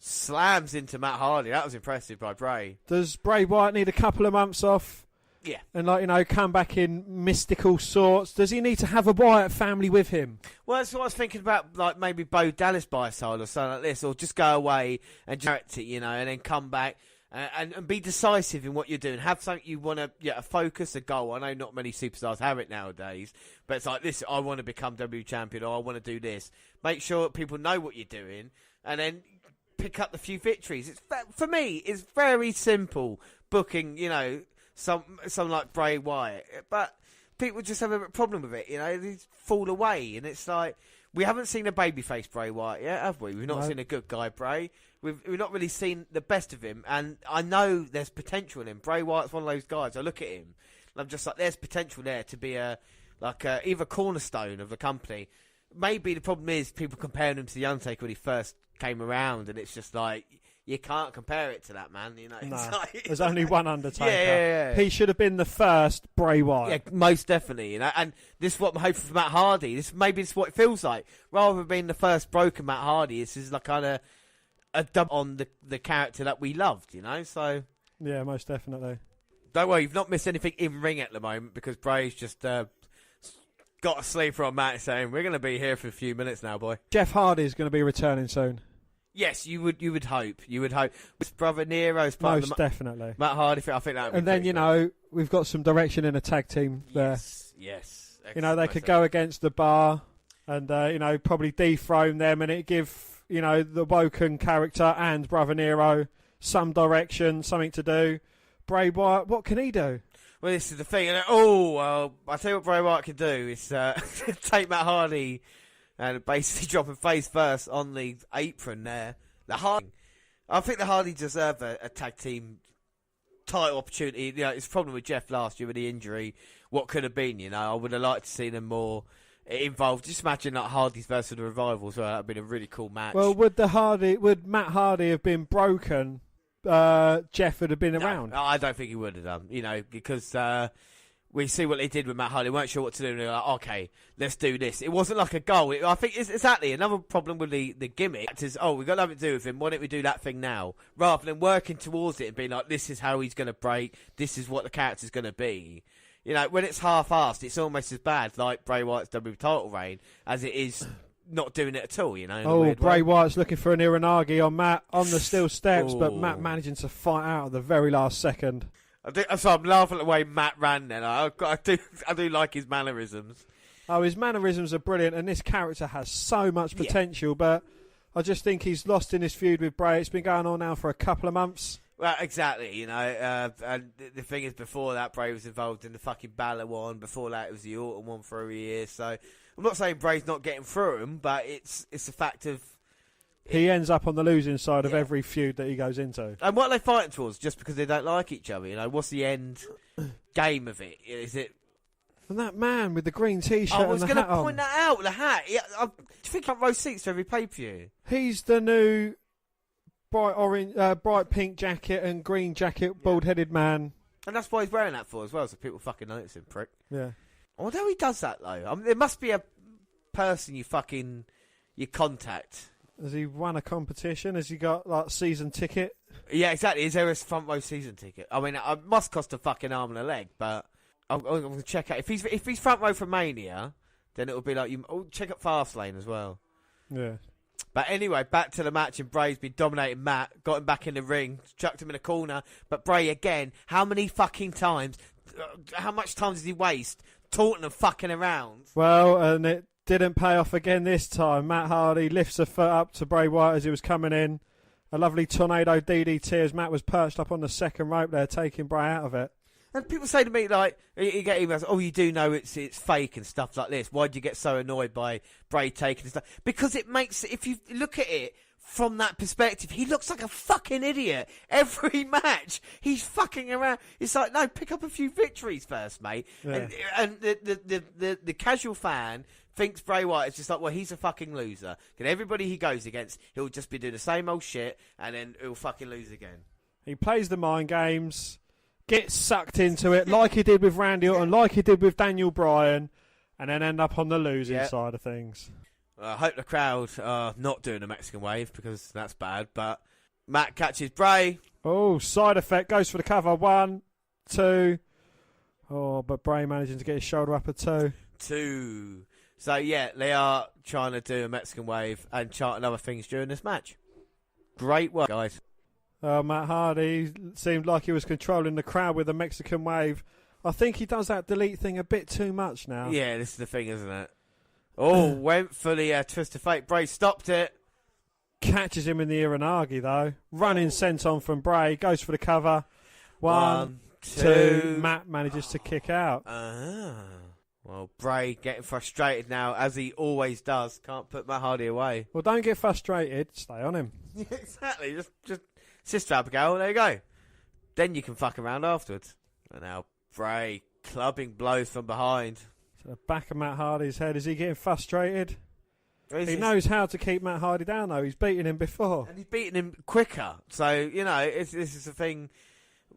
slams into Matt Hardy. That was impressive by Bray. Does Bray Wyatt need a couple of months off? Yeah. And, come back in mystical sorts? Does he need to have a Wyatt family with him? Well, that's what I was thinking about, maybe Bo Dallas by side or something like this, or just go away and direct it, and then come back and be decisive in what you're doing. Have something you want to, a focus, a goal. I know not many superstars have it nowadays, but it's like this, I want to become WWE champion, or I want to do this. Make sure people know what you're doing, and then pick up the few victories. For me, it's very simple booking, some like Bray Wyatt, but people just have a problem with it. They fall away, and it's like we haven't seen a babyface Bray Wyatt yet, have we? We've not seen a good guy Bray. We've not really seen the best of him, and I know there's potential in him. Bray Wyatt's one of those guys. I look at him, and I'm just like, there's potential there to be either cornerstone of the company. Maybe the problem is people comparing him to The Undertaker when he first came around, and it's just like, you can't compare it to that, man. No, there's only one Undertaker. Yeah. He should have been the first Bray Wyatt. Yeah, most definitely. And this is what I'm hoping for Matt Hardy. Maybe it's what it feels like. Rather than being the first broken Matt Hardy, this is like kind of a dub on the character that we loved, So yeah, most definitely. Don't worry, you've not missed anything in ring at the moment because Bray's just got a sleeper on Matt saying, we're going to be here for a few minutes now, boy. Jeff Hardy is going to be returning soon. Yes, you would hope. His brother Nero's part most of definitely. Matt Hardy, I think that would be and then, we've got some direction in a tag team there. Yes. They could go against the Bar and, probably dethrone them and it give, the Woken character and Brother Nero some direction, something to do. Bray Wyatt, what can he do? Well, this is the thing. I'll tell you what Bray Wyatt can do is take Matt Hardy and basically drop him face first on the apron there. I think the Hardy deserve a tag team title opportunity. It's a problem with Jeff last year with the injury. What could have been, I would have liked to see them more involved. Just imagine like Hardy's versus the Revival as well. That would have been a really cool match. Well, would Matt Hardy have been broken? Jeff would have been around. No, I don't think he would have done. Because we see what they did with Matt Hardy. They weren't sure what to do. And they were like, okay, let's do this. It wasn't like a goal. I think it's exactly another problem with the gimmick is, we've got nothing to do with him. Why don't we do that thing now? Rather than working towards it and being like, this is how he's going to break. This is what the character's going to be. You know, when it's half-assed, it's almost as bad, like Bray Wyatt's WWE title reign, as it is not doing it at all, you know. In a weird Bray way. Wyatt's looking for an Iranagi on Matt on the steel steps, but Matt managing to fight out at the very last second. So I'm laughing at the way Matt ran then. I do like his mannerisms. Oh, his mannerisms are brilliant, and this character has so much potential, but I just think he's lost in this feud with Bray. It's been going on now for a couple of months. Well, exactly, you know. And the thing is, before that, Bray was involved in the fucking Balor one. Before that, it was the Orton one for a year. So I'm not saying Bray's not getting through him, but it's a fact of... He ends up on the losing side of every feud that he goes into. And what are they fighting towards? Just because they don't like each other, you know? What's the end game of it? Is it... And that man with the green T-shirt I was and the going hat to point that out, the hat. Yeah, do you think front row seats for every pay-per-view? He's the new bright pink jacket and green jacket, bald-headed man. And that's why he's wearing that for as well, so people fucking notice him, prick. Yeah. I wonder how he does that, though. I mean, there must be a person you contact. Has he won a competition? Has he got, like, season ticket? Yeah, exactly. Is there a front row season ticket? I mean, it must cost a fucking arm and a leg, but I'm going to check out. If he's front row for Mania, then it'll be like, check out Fastlane as well. Yeah. But anyway, back to the match, and Bray's been dominating Matt, got him back in the ring, chucked him in a corner, but Bray again, how many fucking times, how much time does he waste taunting and fucking around? Well, and it didn't pay off again this time. Matt Hardy lifts a foot up to Bray Wyatt as he was coming in. A lovely tornado DDT as Matt was perched up on the second rope there, taking Bray out of it. And people say to me, like, you get emails, oh, you do know it's fake and stuff like this. Why do you get so annoyed by Bray taking stuff? Because it makes, if you look at it from that perspective, he looks like a fucking idiot. Every match, he's fucking around. It's like, no, pick up a few victories first, mate. Yeah. And the casual fan thinks Bray Wyatt is just like, well, he's a fucking loser. Because everybody he goes against, he'll just be doing the same old shit, and then he'll fucking lose again. He plays the mind games, gets sucked into it like he did with Randy Orton, like he did with Daniel Bryan, and then end up on the losing side of things. I hope the crowd are not doing the Mexican wave, because that's bad. But Matt catches Bray. Oh, side effect, goes for the cover. 1, 2. Oh, but Bray managing to get his shoulder up at 2. 2. So, yeah, they are trying to do a Mexican wave and chanting other things during this match. Great work, guys. Matt Hardy seemed like he was controlling the crowd with the Mexican wave. I think he does that delete thing a bit too much now. Yeah, this is the thing, isn't it? Oh, went for the twist of fate. Bray stopped it. Catches him in the Iranagi, though. Running senton from Bray. Goes for the cover. 1, 2. Matt manages to kick out. Well, Bray getting frustrated now, as he always does. Can't put Matt Hardy away. Well, don't get frustrated. Stay on him. Yeah, exactly. Just Sister Abigail, there you go. Then you can fuck around afterwards. And now Bray clubbing blows from behind. To the back of Matt Hardy's head. Is he getting frustrated? He knows how to keep Matt Hardy down, though. He's beaten him before. And he's beaten him quicker. So, you know, this is the thing.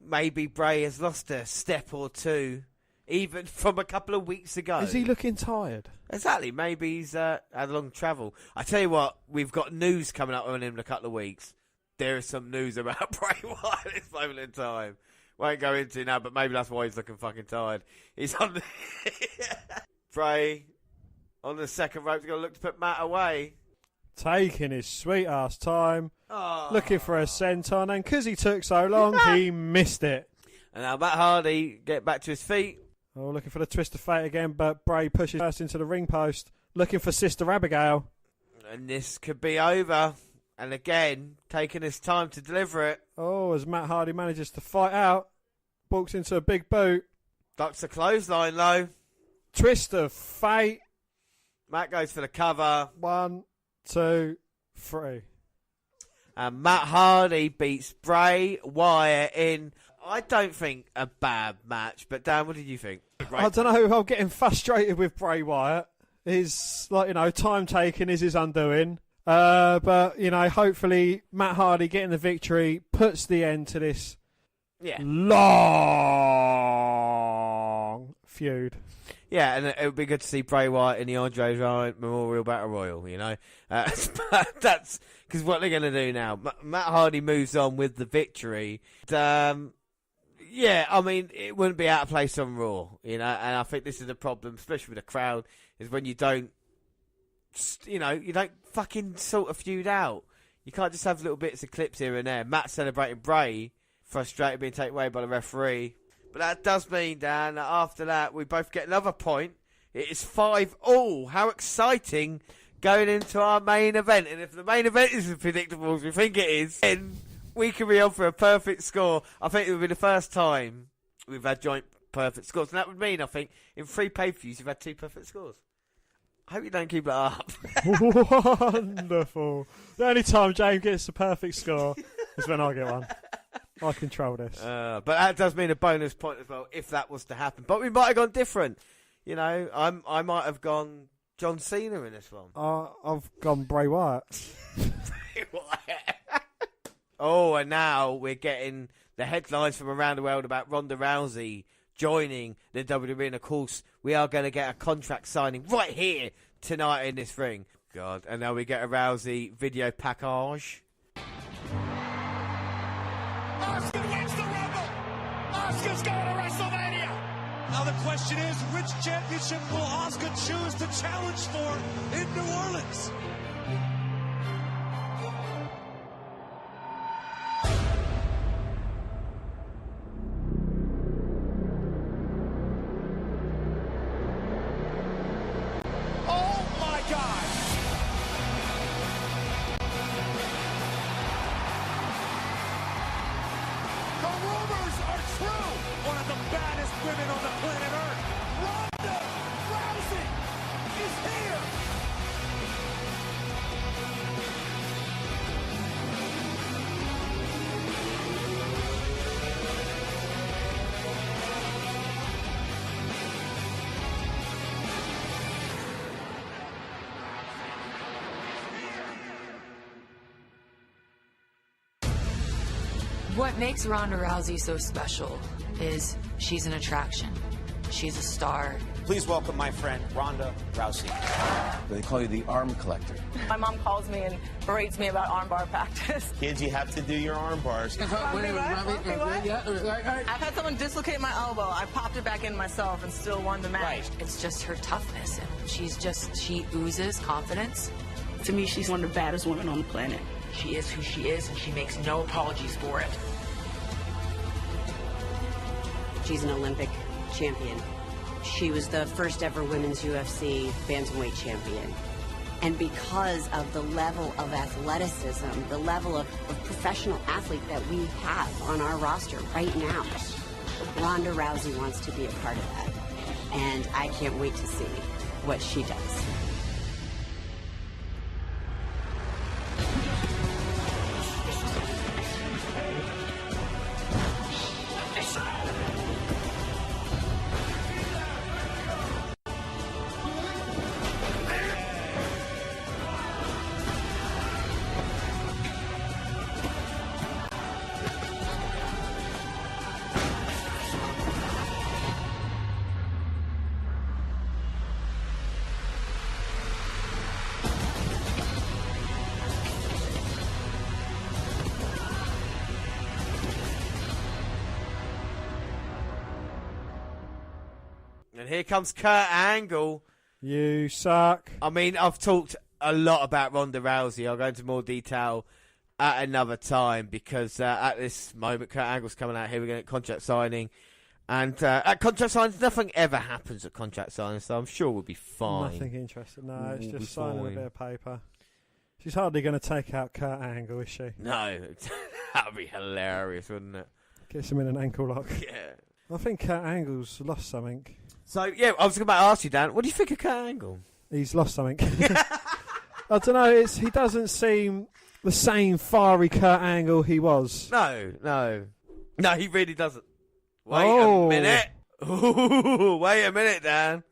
Maybe Bray has lost a step or two, even from a couple of weeks ago. Is he looking tired? Exactly. Maybe he's had a long travel. I tell you what, we've got news coming up on him in a couple of weeks. There is some news about Bray Wyatt at this moment in time. Won't go into now, but maybe that's why he's looking fucking tired. He's on the Bray on the second rope. He's going to look to put Matt away. Taking his sweet ass time. Looking for a senton, and because he took so long, he missed it. And now Matt Hardy get back to his feet. Oh, looking for the twist of fate again, but Bray pushes first into the ring post. Looking for Sister Abigail. And this could be over. And again, taking his time to deliver it. Oh, as Matt Hardy manages to fight out. Walks into a big boot. Ducks a clothesline, though. Twist of fate. Matt goes for the cover. 1, 2, 3. And Matt Hardy beats Bray Wyatt in, I don't think, a bad match. But Dan, what did you think? I don't know. I'm getting frustrated with Bray Wyatt. His, time taking is his undoing. But, hopefully Matt Hardy getting the victory puts the end to this long feud. Yeah, and it would be good to see Bray Wyatt in the Andre Giant Memorial Battle Royal, That's because what they're going to do now. Matt Hardy moves on with the victory. Yeah, I mean, it wouldn't be out of place on Raw, you know, and I think this is the problem, especially with the crowd, is when you don't, you know, you don't fucking sort of feud out. You can't just have little bits of clips here and there. Matt celebrating Bray, frustrated being taken away by the referee. But that does mean, Dan, that after that, we both get another point. It is 5-5. How exciting going into our main event. And if the main event is as predictable as we think it is, then we can be on for a perfect score. I think it would be the first time we've had joint perfect scores. And that would mean, I think, in 3 pay-per-views, you've had 2 perfect scores. I hope you don't keep that up. Wonderful. The only time James gets the perfect score is when I get one. I control this. But that does mean a bonus point as well, if that was to happen. But we might have gone different. You know, I might have gone John Cena in this one. I've gone Bray Wyatt. Bray Wyatt. Oh, and now we're getting the headlines from around the world about Ronda Rousey joining the WWE. And, of course, we are going to get a contract signing right here tonight in this ring. God. And now we get a Rousey video package. Asuka wins the Rumble. Asuka's going to WrestleMania. Now the question is, which championship will Asuka choose to challenge for in New Orleans? Oh my God! The rumors are true. One of the baddest women on the planet Earth, Ronda Rousey, is here. What makes Ronda Rousey so special is she's an attraction. She's a star. Please welcome my friend, Ronda Rousey. They call you the arm collector. My mom calls me and berates me about armbar practice. Kids, you have to do your arm bars. I've had someone dislocate my elbow. I popped it back in myself and still won the match. Right. It's just her toughness. And she oozes confidence. To me, she's one of the baddest women on the planet. She is who she is, and she makes no apologies for it. She's an Olympic champion. She was the first ever women's UFC bantamweight champion. And because of the level of athleticism, the level of professional athlete that we have on our roster right now, Ronda Rousey wants to be a part of that. And I can't wait to see what she does. And here comes Kurt Angle. You suck. I mean, I've talked a lot about Ronda Rousey. I'll go into more detail at another time because at this moment, Kurt Angle's coming out here. We're going to get contract signing. And at contract signings, nothing ever happens at contract signings, so I'm sure we'll be fine. Nothing interesting. No, it's just signing a bit of paper. She's hardly going to take out Kurt Angle, is she? No. That would be hilarious, wouldn't it? Gets him in an ankle lock. Yeah. I think Kurt Angle's lost something. So, yeah, I was about to ask you, Dan, what do you think of Kurt Angle? He's lost something. I don't know, he doesn't seem the same fiery Kurt Angle he was. No, he really doesn't. Wait a minute. Ooh, wait a minute, Dan.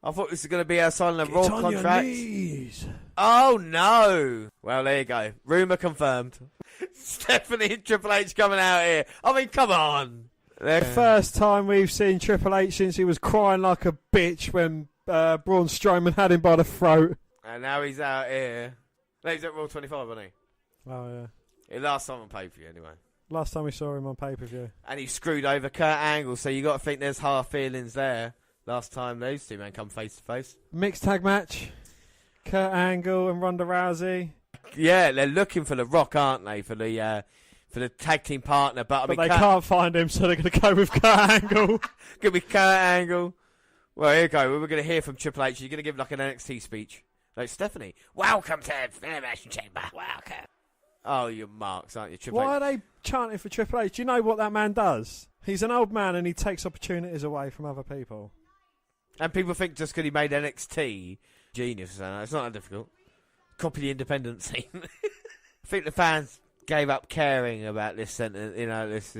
I thought this was going to be our signing of Raw contract. Oh, no. Well, there you go. Rumour confirmed. Stephanie and Triple H coming out here. I mean, come on. The first time we've seen Triple H since he was crying like a bitch when Braun Strowman had him by the throat. And now he's out here. No, he's at Raw 25, wasn't he? Oh, yeah. It last time on pay-per-view, anyway. Last time we saw him on pay-per-view. And he screwed over Kurt Angle, so you got to think there's hard feelings there. Last time those two men come face to face. Mixed tag match. Kurt Angle and Ronda Rousey. Yeah, they're looking for The Rock, aren't they? For the tag team partner. But they can't find him, so they're going to go with Kurt Angle. Going to be Kurt Angle. Well, here you go. We're going to hear from Triple H. You're going to give like an NXT speech. Like, Stephanie, welcome to the Elimination Chamber. Welcome. Oh, you're marks, aren't you, Triple H? Why are they chanting for Triple H? Do you know what that man does? He's an old man and he takes opportunities away from other people. And people think just because he made NXT, genius. It's not that difficult. Copy the independent scene. I think the fans gave up caring about this sentence,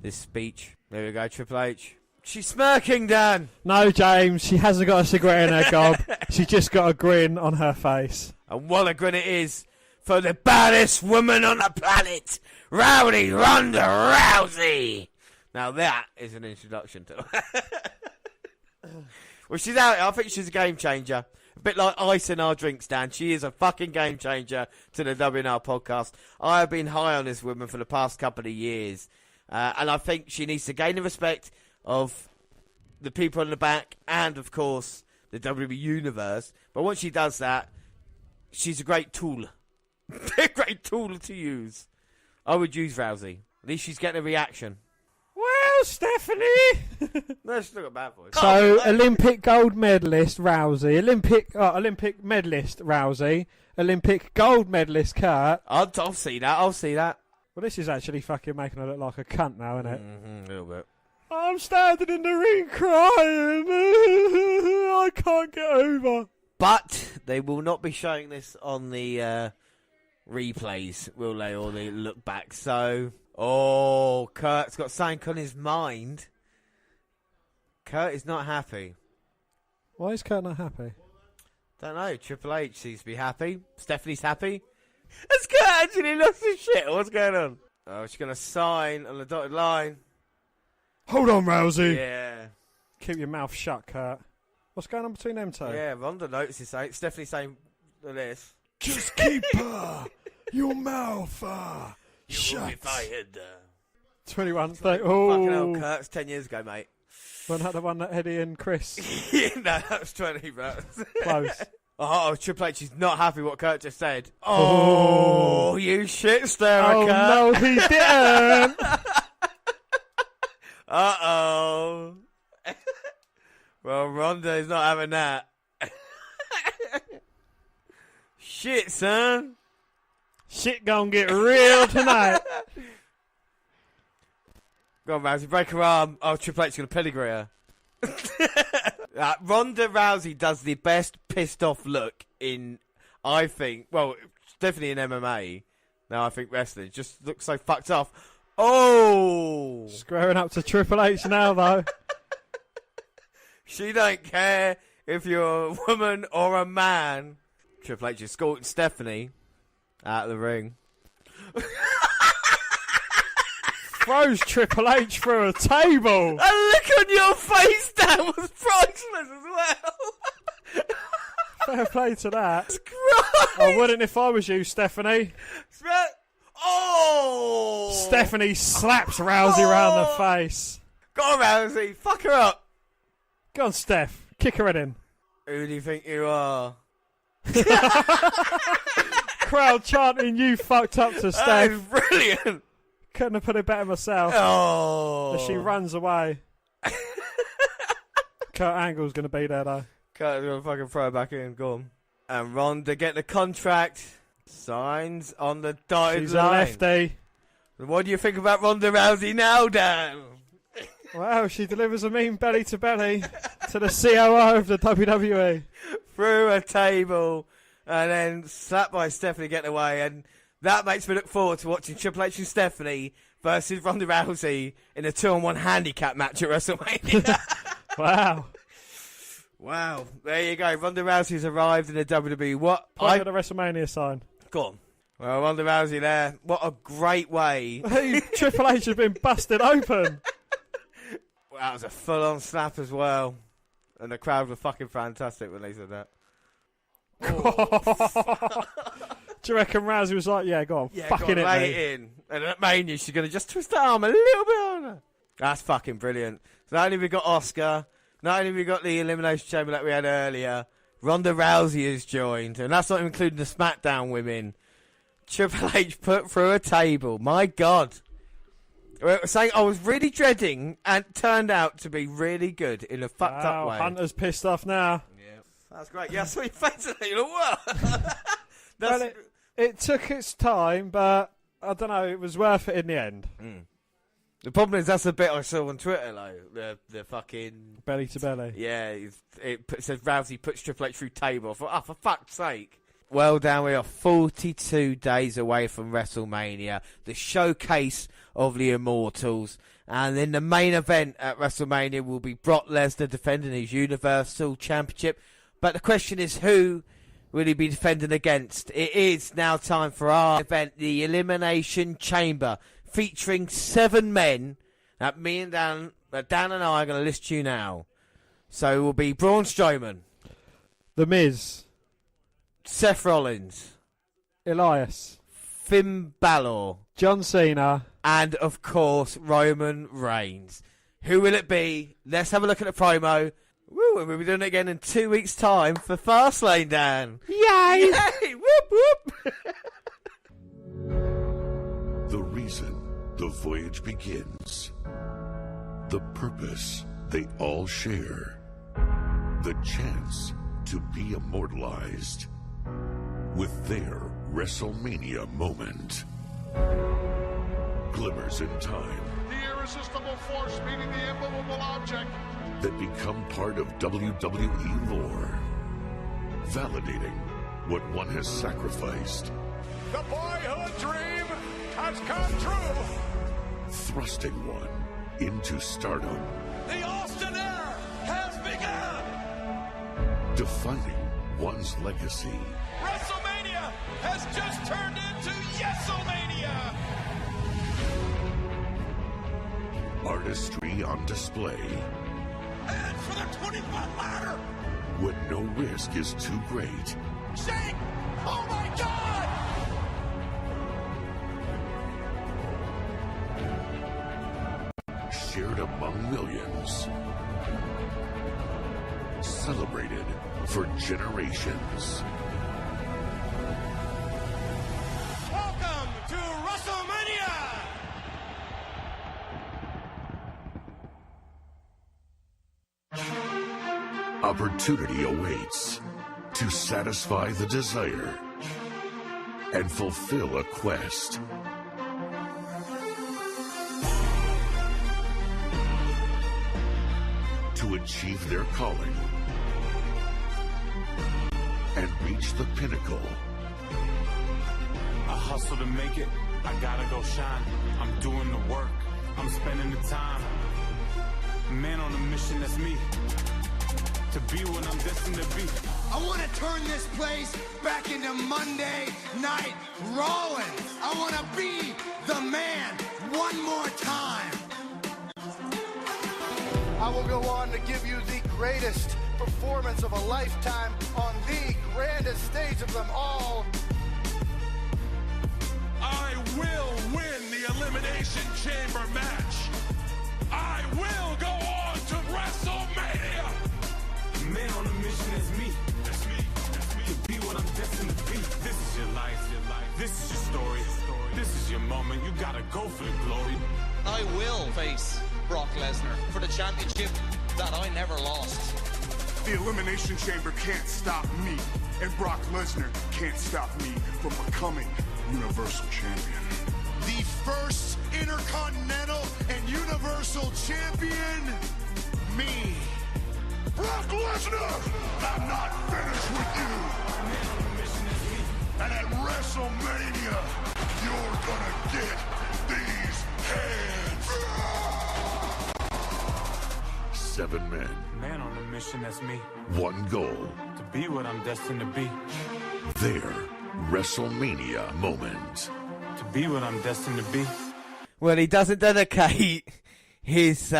this speech. There we go, Triple H. She's smirking, Dan. No, James, she hasn't got a cigarette in her gob. She's just got a grin on her face. And what a grin it is for the baddest woman on the planet, Rowdy Ronda Rousey. Now that is an introduction to her. Well, she's out. I think she's a game changer. A bit like ice in our drinks, Dan. She is a fucking game changer to the WNR podcast. I have been high on this woman for the past couple of years. And I think she needs to gain the respect of the people in the back and, of course, the WWE Universe. But once she does that, she's a great tool. A great tool to use. I would use Rousey. At least she's getting a reaction. Well, Stephanie. No, she's not got a bad voice. So, Olympic gold medalist Rousey, Olympic medalist Rousey, Olympic gold medalist Kurt. I'll see that. I'll see that. Well, this is actually fucking making her look like a cunt now, isn't it? Mm-hmm, a little bit. I'm standing in the ring crying. I can't get over. But they will not be showing this on the replays, will they? Or the look back. So, Kurt's got something on his mind. Kurt is not happy. Why is Kurt not happy? Don't know. Triple H seems to be happy. Stephanie's happy. Has Kurt actually lost his shit? What's going on? Oh, she's going to sign on the dotted line. Hold on, Rousey. Yeah. Keep your mouth shut, Kurt. What's going on between them two? Yeah, Ronda notices something. Stephanie saying this. Just keep your mouth shut. You will be fired. 21. Fucking hell, Kurt's 10 years ago, mate. Wasn't that the one that Eddie and Chris? No, that was 20, bro. Close. Oh, Triple H is not happy what Kurt just said. Oh, you shit stirrer, Oh, Kurt. no, he didn't. Uh-oh. Well, Ronda is not having that. Shit, son. Shit gonna get real tonight. Go on, Rousey, break her arm. Oh, Triple H is going to pedigree her. Ronda Rousey does the best pissed off look in, I think, well, definitely in MMA. Now I think wrestling just looks so fucked off. Oh! Squaring up to Triple H now, though. She don't care if you're a woman or a man. Triple H is escorting Stephanie out of the ring. Throws Triple H through a table. And look on your face, that was priceless as well. Fair play to that. Christ. I wouldn't if I was you, Stephanie. Oh! Stephanie slaps Rousey round the face. Go on, Rousey. Fuck her up. Go on, Steph. Kick her head in. Who do you think you are? Crowd chanting, you fucked up to Steph. That is brilliant. Couldn't have put it better myself. Oh. As she runs away. Kurt Angle's going to be there, though. Kurt's going to fucking throw her back in. Go on. And Ronda get the contract. Signs on the dotted She's line. a lefty. What do you think about Ronda Rousey now, Dan? Wow, she delivers a mean belly to belly to the COO of the WWE. Through a table and then slapped by Stephanie getting away. And that makes me look forward to watching Triple H and Stephanie versus Ronda Rousey in a 2-on-1 handicap match at WrestleMania. Wow. Wow. There you go. Ronda Rousey's arrived in the WWE. What? Point of the WrestleMania sign. Go on. Well, Ronda Rousey there. What a great way. Hey, Triple H has been busted open. Well, that was a full-on slap as well. And the crowd were fucking fantastic when they said that. Oh. Do you reckon Rousey was like, yeah, go on, fucking it, lay mate. it in. And at Mania, she's going to just twist her arm a little bit on her. That's fucking brilliant. So not only have we got Asuka, not only have we got the Elimination Chamber that we had earlier, Ronda Rousey has joined, and that's not including the SmackDown women. Triple H put through a table. My God. Saying I was really dreading and turned out to be really good in a fucked up way. Hunter's pissed off now. Yeah, that's great. Yeah, so he fancied it. Well, it took its time, but I don't know, it was worth it in the end. The problem is that's the bit I saw on Twitter, though. The fucking belly to belly. Yeah, it says Rousey puts Triple H through table. I thought, oh, for fuck's sake. Well, Dan, we are 42 days away from WrestleMania, the showcase of the Immortals. And then the main event at WrestleMania will be Brock Lesnar defending his Universal Championship. But the question is, who will he be defending against? It is now time for our event, the Elimination Chamber, featuring 7 men that me and Dan and I are going to list you now. So it will be Braun Strowman, The Miz, Seth Rollins, Elias, Finn Balor, John Cena, and of course Roman Reigns. Who will it be? Let's have a look at the promo. Woo, and we'll be doing it again in 2 weeks' time for Fastlane, Dan. Yay! Yay! Whoop whoop! The reason the voyage begins. The purpose they all share. The chance to be immortalized with their WrestleMania moment. Glimmers in time The irresistible force meeting the immovable object. that become part of WWE lore. Validating what one has sacrificed. The boyhood dream has come true. Thrusting one into stardom. The Austin era has begun. Defining one's legacy. WrestleMania has just turned into YesOmania. Artistry on display. And for the 20-foot ladder. When no risk is too great. Shake! Oh my God! Shared among millions. Celebrated for generations. Welcome to WrestleMania! Opportunity awaits to satisfy the desire and fulfill a quest. To achieve their calling and reach the pinnacle. I hustle to make it, I gotta go shine. I'm doing the work, I'm spending the time. Man on a mission, that's me. To be what I'm destined to be. I want to turn this place back into Monday Night Rawing. I want to be the man one more time. I will go on to give you the greatest performance of a lifetime on the grandest stage of them all. I will win the Elimination Chamber match. I will go on to WrestleMania. Man on a mission, that's me. That's me. That's me. To be what I'm destined to be. This is your life. This is your story. This is your moment. You gotta go for the glory. I will face Brock Lesnar for the championship that I never lost. The Elimination Chamber can't stop me, and Brock Lesnar can't stop me from becoming Universal Champion. The first Intercontinental and Universal Champion, me. Brock Lesnar! I'm not finished with you! And at WrestleMania, you're gonna get these hands! 7 men. Man on a mission, that's me. One goal. To be what I'm destined to be. Their WrestleMania moment. To be what I'm destined to be. Well, he doesn't dedicate his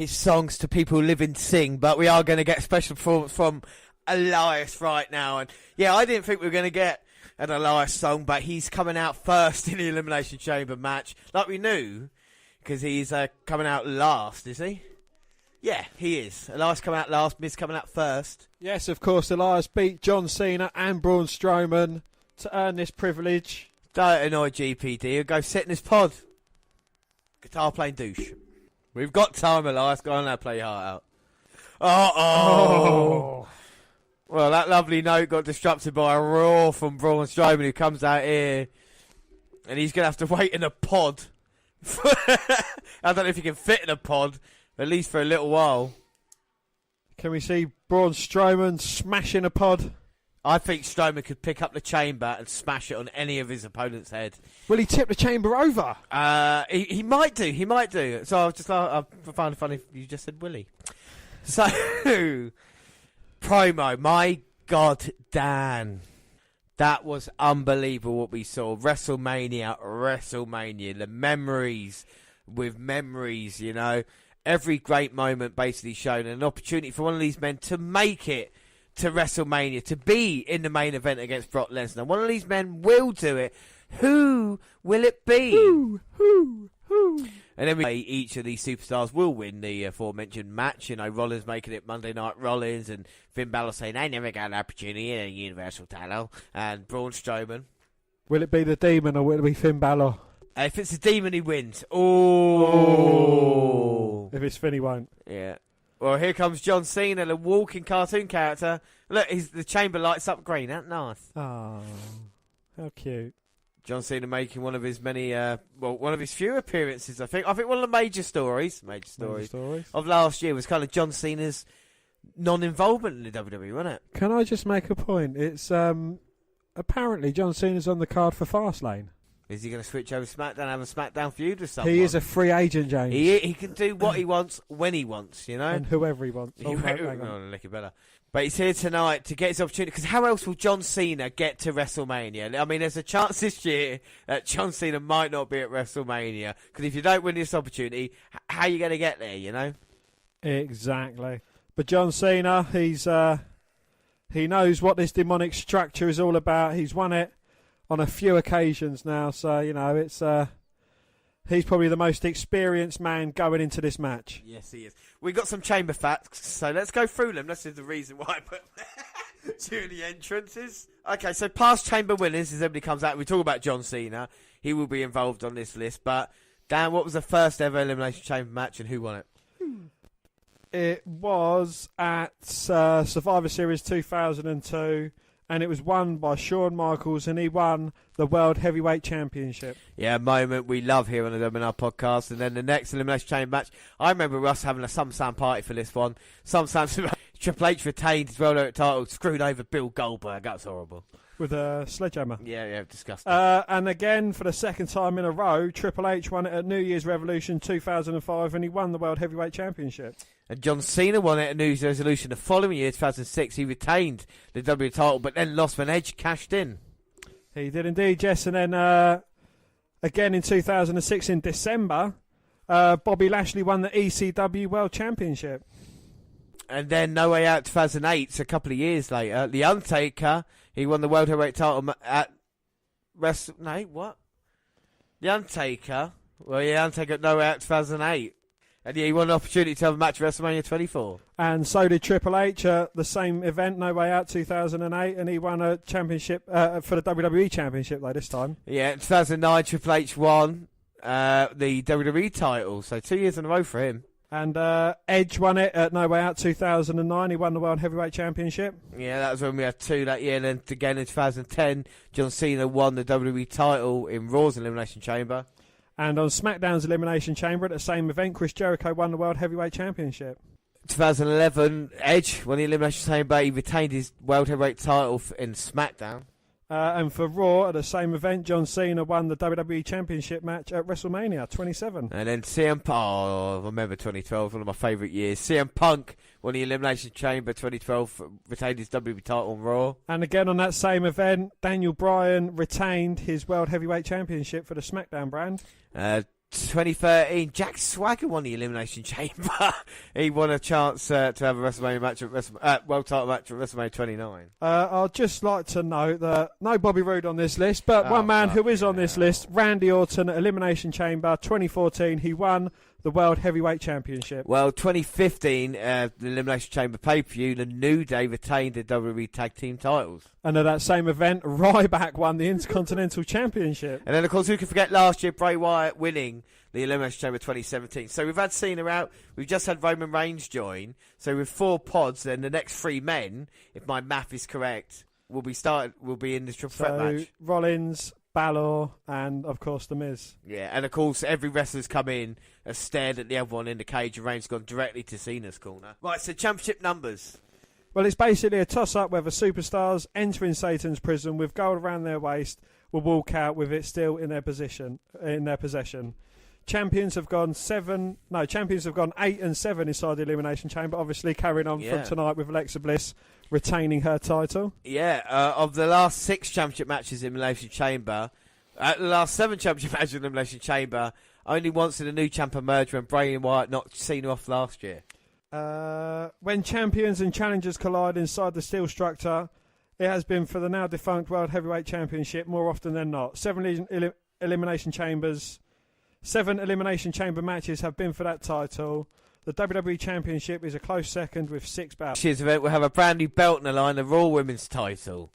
songs to people who live and sing, but we are going to get a special performance from Elias right now. And yeah, I didn't think we were going to get an Elias song, but he's coming out first in the Elimination Chamber match, like we knew, because he's coming out last, is he? Yeah, he is. Elias coming out last, Miz coming out first. Yes, of course, Elias beat John Cena and Braun Strowman to earn this privilege. Don't annoy GPD, he'll go sit in his pod. Guitar playing douche. We've got time, Elias. Go on now, play your heart out. Oh. Well, that lovely note got disrupted by a roar from Braun Strowman, who comes out here, and he's going to have to wait in a pod. I don't know if he can fit in a pod, at least for a little while. Can we see Braun Strowman smashing a pod? I think Strowman could pick up the chamber and smash it on any of his opponent's head. Will he tip the chamber over? He might do. He might do. So I find it funny if you just said Willie. So, promo. My God, Dan. That was unbelievable what we saw. WrestleMania. The memories with memories, you know. Every great moment basically shown. An opportunity for one of these men to make it to WrestleMania, to be in the main event against Brock Lesnar. One of these men will do it. Who will it be? Who? And then each of these superstars will win the aforementioned match. You know, Rollins making it Monday Night Rollins, and Finn Balor saying, I never got an opportunity in a Universal title, and Braun Strowman. Will it be the Demon or will it be Finn Balor? If it's the Demon, he wins. Oh. If it's Finn, he won't. Yeah. Well, here comes John Cena, the walking cartoon character. Look, the chamber lights up green. That's nice. Oh, how cute. John Cena making one of his many, one of his few appearances, I think. I think one of the major stories of last year was kind of John Cena's non-involvement in the WWE, wasn't it? Can I just make a point? It's apparently John Cena's on the card for Fastlane. Is he going to switch over SmackDown and have a SmackDown feud with someone? He is a free agent, James. He can do what he wants when he wants, you know? And whoever he wants. Oh, hang on. Look, better. But he's here tonight to get his opportunity, because how else will John Cena get to WrestleMania? I mean, there's a chance this year that John Cena might not be at WrestleMania, because if you don't win this opportunity, how are you going to get there, you know? Exactly. But John Cena, he knows what this demonic structure is all about. He's won it on a few occasions now, so, you know, it's he's probably the most experienced man going into this match. Yes, he is. We got some chamber facts, so let's go through them. This is the reason why I put during the entrances. Okay, so past chamber winners, as everybody comes out, we talk about John Cena. He will be involved on this list, but Dan, what was the first ever Elimination Chamber match and who won it? It was at Survivor Series 2002. And it was won by Shawn Michaels, and he won the World Heavyweight Championship. Yeah, a moment we love here on the WNR podcast. And then the next Elimination Chamber match, I remember us having a SumSam party for this one. Triple H retained his World Heavyweight title, screwed over Bill Goldberg. That was horrible. With a sledgehammer. Yeah, disgusting. And again, for the second time in a row, Triple H won it at New Year's Revolution 2005, and he won the World Heavyweight Championship. And John Cena won it at New Year's Resolution the following year, 2006. He retained the WWE title, but then lost when Edge cashed in. He did indeed, Jess. And then again in 2006, in December, Bobby Lashley won the ECW World Championship. And then No Way Out 2008, so a couple of years later, The Undertaker, he won the World Heavyweight title at The Undertaker? Well, yeah, Undertaker at No Way Out 2008. And yeah, he won an opportunity to have a match at WrestleMania 24. And so did Triple H at the same event, No Way Out 2008, and he won a championship for the WWE Championship, though, this time. Yeah, in 2009, Triple H won the WWE title, so 2 years in a row for him. And Edge won it at No Way Out 2009. He won the World Heavyweight Championship. Yeah, that was when we had two that year. And then again in 2010, John Cena won the WWE title in Raw's Elimination Chamber. And on SmackDown's Elimination Chamber at the same event, Chris Jericho won the World Heavyweight Championship. 2011, Edge won the Elimination Chamber. He retained his World Heavyweight title in SmackDown. And for Raw, at the same event, John Cena won the WWE Championship match at WrestleMania 27. And then CM Punk, I remember 2012, one of my favourite years. CM Punk won the Elimination Chamber 2012, retained his WWE title on Raw. And again on that same event, Daniel Bryan retained his World Heavyweight Championship for the SmackDown brand. 2013, Jack Swagger won the Elimination Chamber. He won a chance to have a WrestleMania match at world title match at WrestleMania 29. I'd just like to note that no Bobby Roode on this list, but one man who is on this list, Randy Orton at Elimination Chamber 2014. He won the World Heavyweight Championship. Well, 2015, the Elimination Chamber pay-per-view, the New Day retained the WWE Tag Team titles. And at that same event, Ryback won the Intercontinental Championship. And then, of course, who can forget last year, Bray Wyatt winning the Elimination Chamber 2017. So we've had Cena out. We've just had Roman Reigns join. So with 4 pods, then the next 3 men, if my math is correct, will be in this triple threat match. Rollins, Balor, and of course The Miz. Yeah, and of course every wrestler's come in, has stared at the other one in the cage, and Reigns gone directly to Cena's corner. Right, so championship numbers. Well, it's basically a toss-up whether superstars entering Satan's prison with gold around their waist will walk out with it still in their possession. Champions have gone 8 and 7 inside the Elimination Chamber, obviously carrying on from tonight with Alexa Bliss retaining her title. Yeah, of the last 6 championship matches in Elimination Chamber, the last 7 championship matches in Elimination Chamber, only once did a new champ emerge when Bray and Wyatt knocked Cena off last year. When champions and challengers collide inside the steel structure, it has been for the now defunct World Heavyweight Championship more often than not. 7 Elimination Chamber matches have been for that title. The WWE Championship is a close second with 6 bouts. This event will have a brand new belt in the line, the Raw Women's title.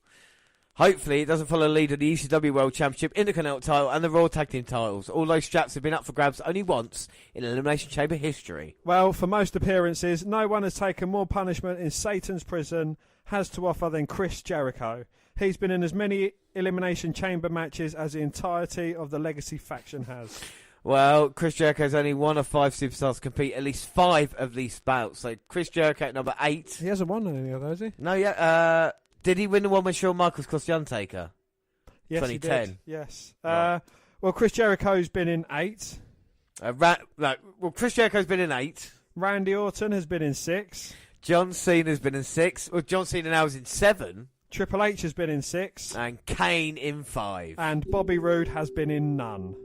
Hopefully it doesn't follow the lead of the ECW World Championship, Intercontinental title and the Raw Tag Team titles. All those straps have been up for grabs only once in Elimination Chamber history. Well, for most appearances, no one has taken more punishment in Satan's prison has to offer than Chris Jericho. He's been in as many Elimination Chamber matches as the entirety of the Legacy faction has. Well, Chris Jericho's only one of 5 superstars to compete at least 5 of these bouts. So Chris Jericho at number 8. He hasn't won any of those, has he? No, yeah. Did he win the one with Shawn Michaels cost The Undertaker? Yes, 2010. he did. Yes. Right. Well, Chris Jericho's been in 8. Chris Jericho's been in 8. Randy Orton has been in 6. John Cena's been in 6. Well, John Cena now is in 7. Triple H has been in 6. And Kane in 5. And Bobby Roode has been in none.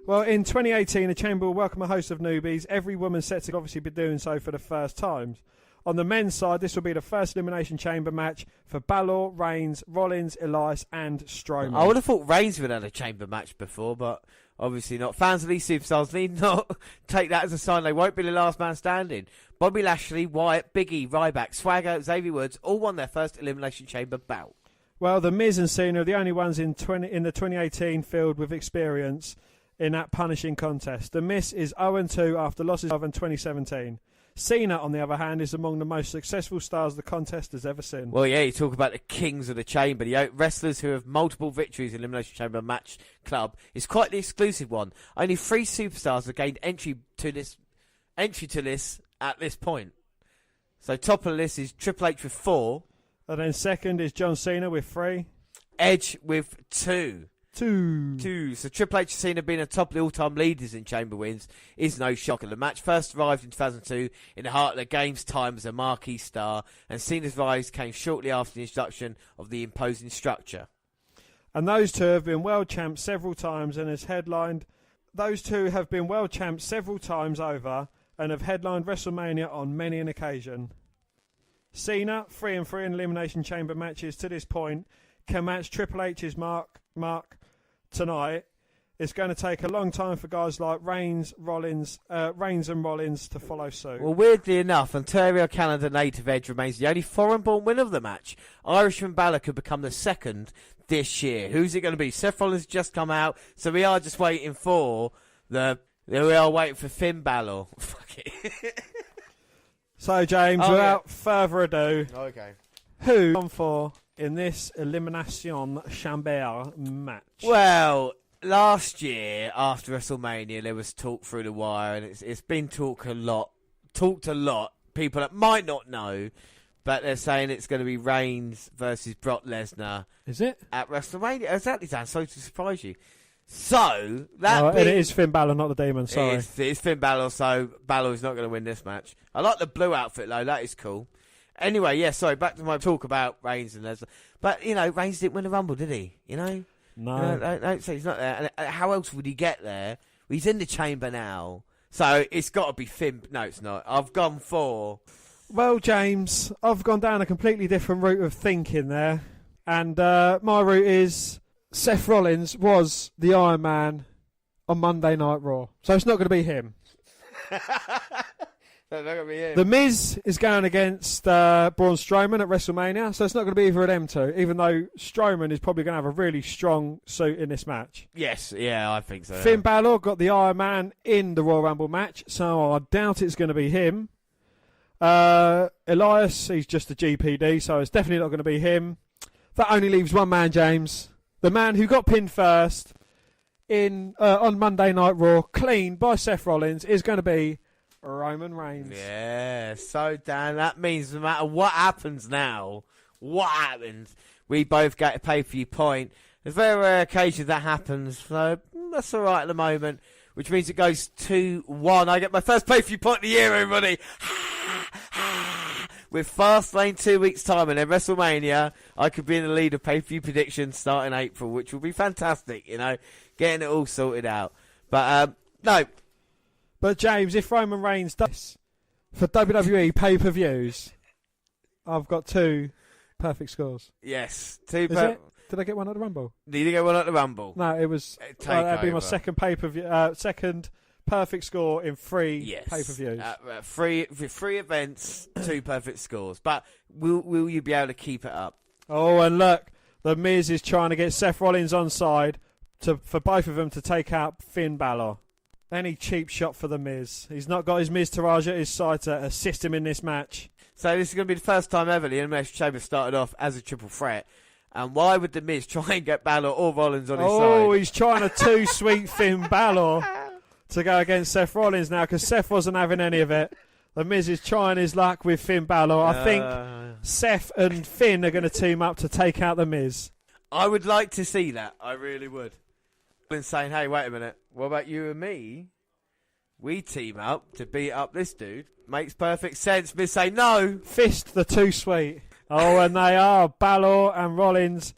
Well, in 2018, the Chamber will welcome a host of newbies. Every woman set to obviously be doing so for the first time. On the men's side, this will be the first Elimination Chamber match for Balor, Reigns, Rollins, Elias, and Strowman. I would have thought Reigns would have had a Chamber match before, but obviously not. Fans of these superstars need not take that as a sign they won't be the last man standing. Bobby Lashley, Wyatt, Big E, Ryback, Swagger, Xavier Woods all won their first Elimination Chamber bout. Well, the Miz and Cena are the only ones in the 2018 field with experience in that punishing contest. The Miz is 0-2 after losses of in 2017. Cena, on the other hand, is among the most successful stars the contest has ever seen. Well, yeah, you talk about the kings of the chamber, the wrestlers who have multiple victories in Elimination Chamber match club. It's quite the exclusive one. Only 3 superstars have gained entry to this at this point. So top of the list is Triple H with 4. And then second is John Cena with 3. Edge with 2. So Triple H and Cena being atop the all-time leaders in Chamber wins is no shocker. The match first arrived in 2002 in the heart of the game's time as a marquee star, and Cena's rise came shortly after the introduction of the imposing structure. And those two have been world champs several times and has headlined. Those two have been world champs several times over and have headlined WrestleMania on many an occasion. Cena, 3-3 in Elimination Chamber matches to this point, can match Triple H's mark tonight. It's going to take a long time for guys like Reigns and Rollins to follow suit. Well, weirdly enough, Ontario, Canada native Edge remains the only foreign-born winner of the match. Irishman Balor could become the second this year. Who's it going to be? Seth Rollins has just come out, so we are just waiting for Finn Balor. Fuck it. So, James, without further ado, who on for in this Elimination Chamber match? Well, last year after WrestleMania, there was talk through the wire, and it's been talked a lot. People that might not know, but they're saying it's going to be Reigns versus Brock Lesnar. Is it at WrestleMania? Exactly, Dan. Sorry to surprise you. So it is Finn Balor, not the Demon. Sorry, it's Finn Balor. So Balor is not going to win this match. I like the blue outfit though. That is cool. Anyway, back to my talk about Reigns and Lesnar. But, Reigns didn't win the Rumble, did he? No. Don't say he's not there. And how else would he get there He's in the chamber now. So it's got to be Finn. No, it's not. I've gone for... Well, James, I've gone down a completely different route of thinking there. And my route is Seth Rollins was the Iron Man on Monday Night Raw. So it's not going to be him. Not going to be him. The Miz is going against Braun Strowman at WrestleMania. So it's not going to be either of them two, even though Strowman is probably going to have a really strong suit in this match. Yes, yeah, I think so. Finn Balor got the Iron Man in the Royal Rumble match, so I doubt it's going to be him. Elias, he's just a GPD, so it's definitely not going to be him. That only leaves one man, James. The man who got pinned first on Monday Night Raw, clean by Seth Rollins, is going to be Roman Reigns. Yeah, so Dan, that means no matter what happens now, we both get a pay-per-view point. There's very rare occasions that happens, so that's all right at the moment, which means it goes 2-1. I get my first pay-per-view point of the year, everybody. With Fastlane 2 weeks' time and then WrestleMania, I could be in the lead of pay-per-view predictions starting April, which will be fantastic, getting it all sorted out. But, no. But, James, if Roman Reigns does this for WWE pay-per-views, I've got 2 perfect scores. Yes. 2 Did I get one at the Rumble? Did you get one at the Rumble? No, it was... that'd be my second pay-per-view... second perfect score in 3 pay-per-views. 3 events, 2 perfect scores. But will you be able to keep it up? Oh, and look, The Miz is trying to get Seth Rollins on side for both of them to take out Finn Balor. Any cheap shot for The Miz. He's not got his Miz-Taraj at his side to assist him in this match. So this is going to be the first time ever the Elimination Chamber started off as a triple threat. And why would The Miz try and get Balor or Rollins on his side? Oh, he's trying to two-sweet Finn Balor to go against Seth Rollins now because Seth wasn't having any of it. The Miz is trying his luck with Finn Balor. I think Seth and Finn are going to team up to take out The Miz. I would like to see that. I really would. And saying, hey, wait a minute. What about you and me? We team up to beat up this dude. Makes perfect sense. Miz say no. Fist the two-sweet. Oh, and they are. Balor and Rollins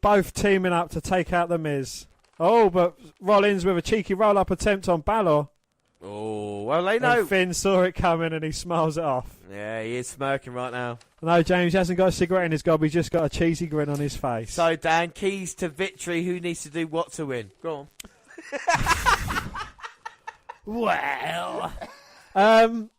both teaming up to take out The Miz. Oh, but Rollins with a cheeky roll-up attempt on Balor. Oh, well, they know. And Finn saw it coming and he smiles it off. Yeah, he is smirking right now. No, James hasn't got a cigarette in his gob. He's just got a cheesy grin on his face. So, Dan, keys to victory. Who needs to do what to win? Go on.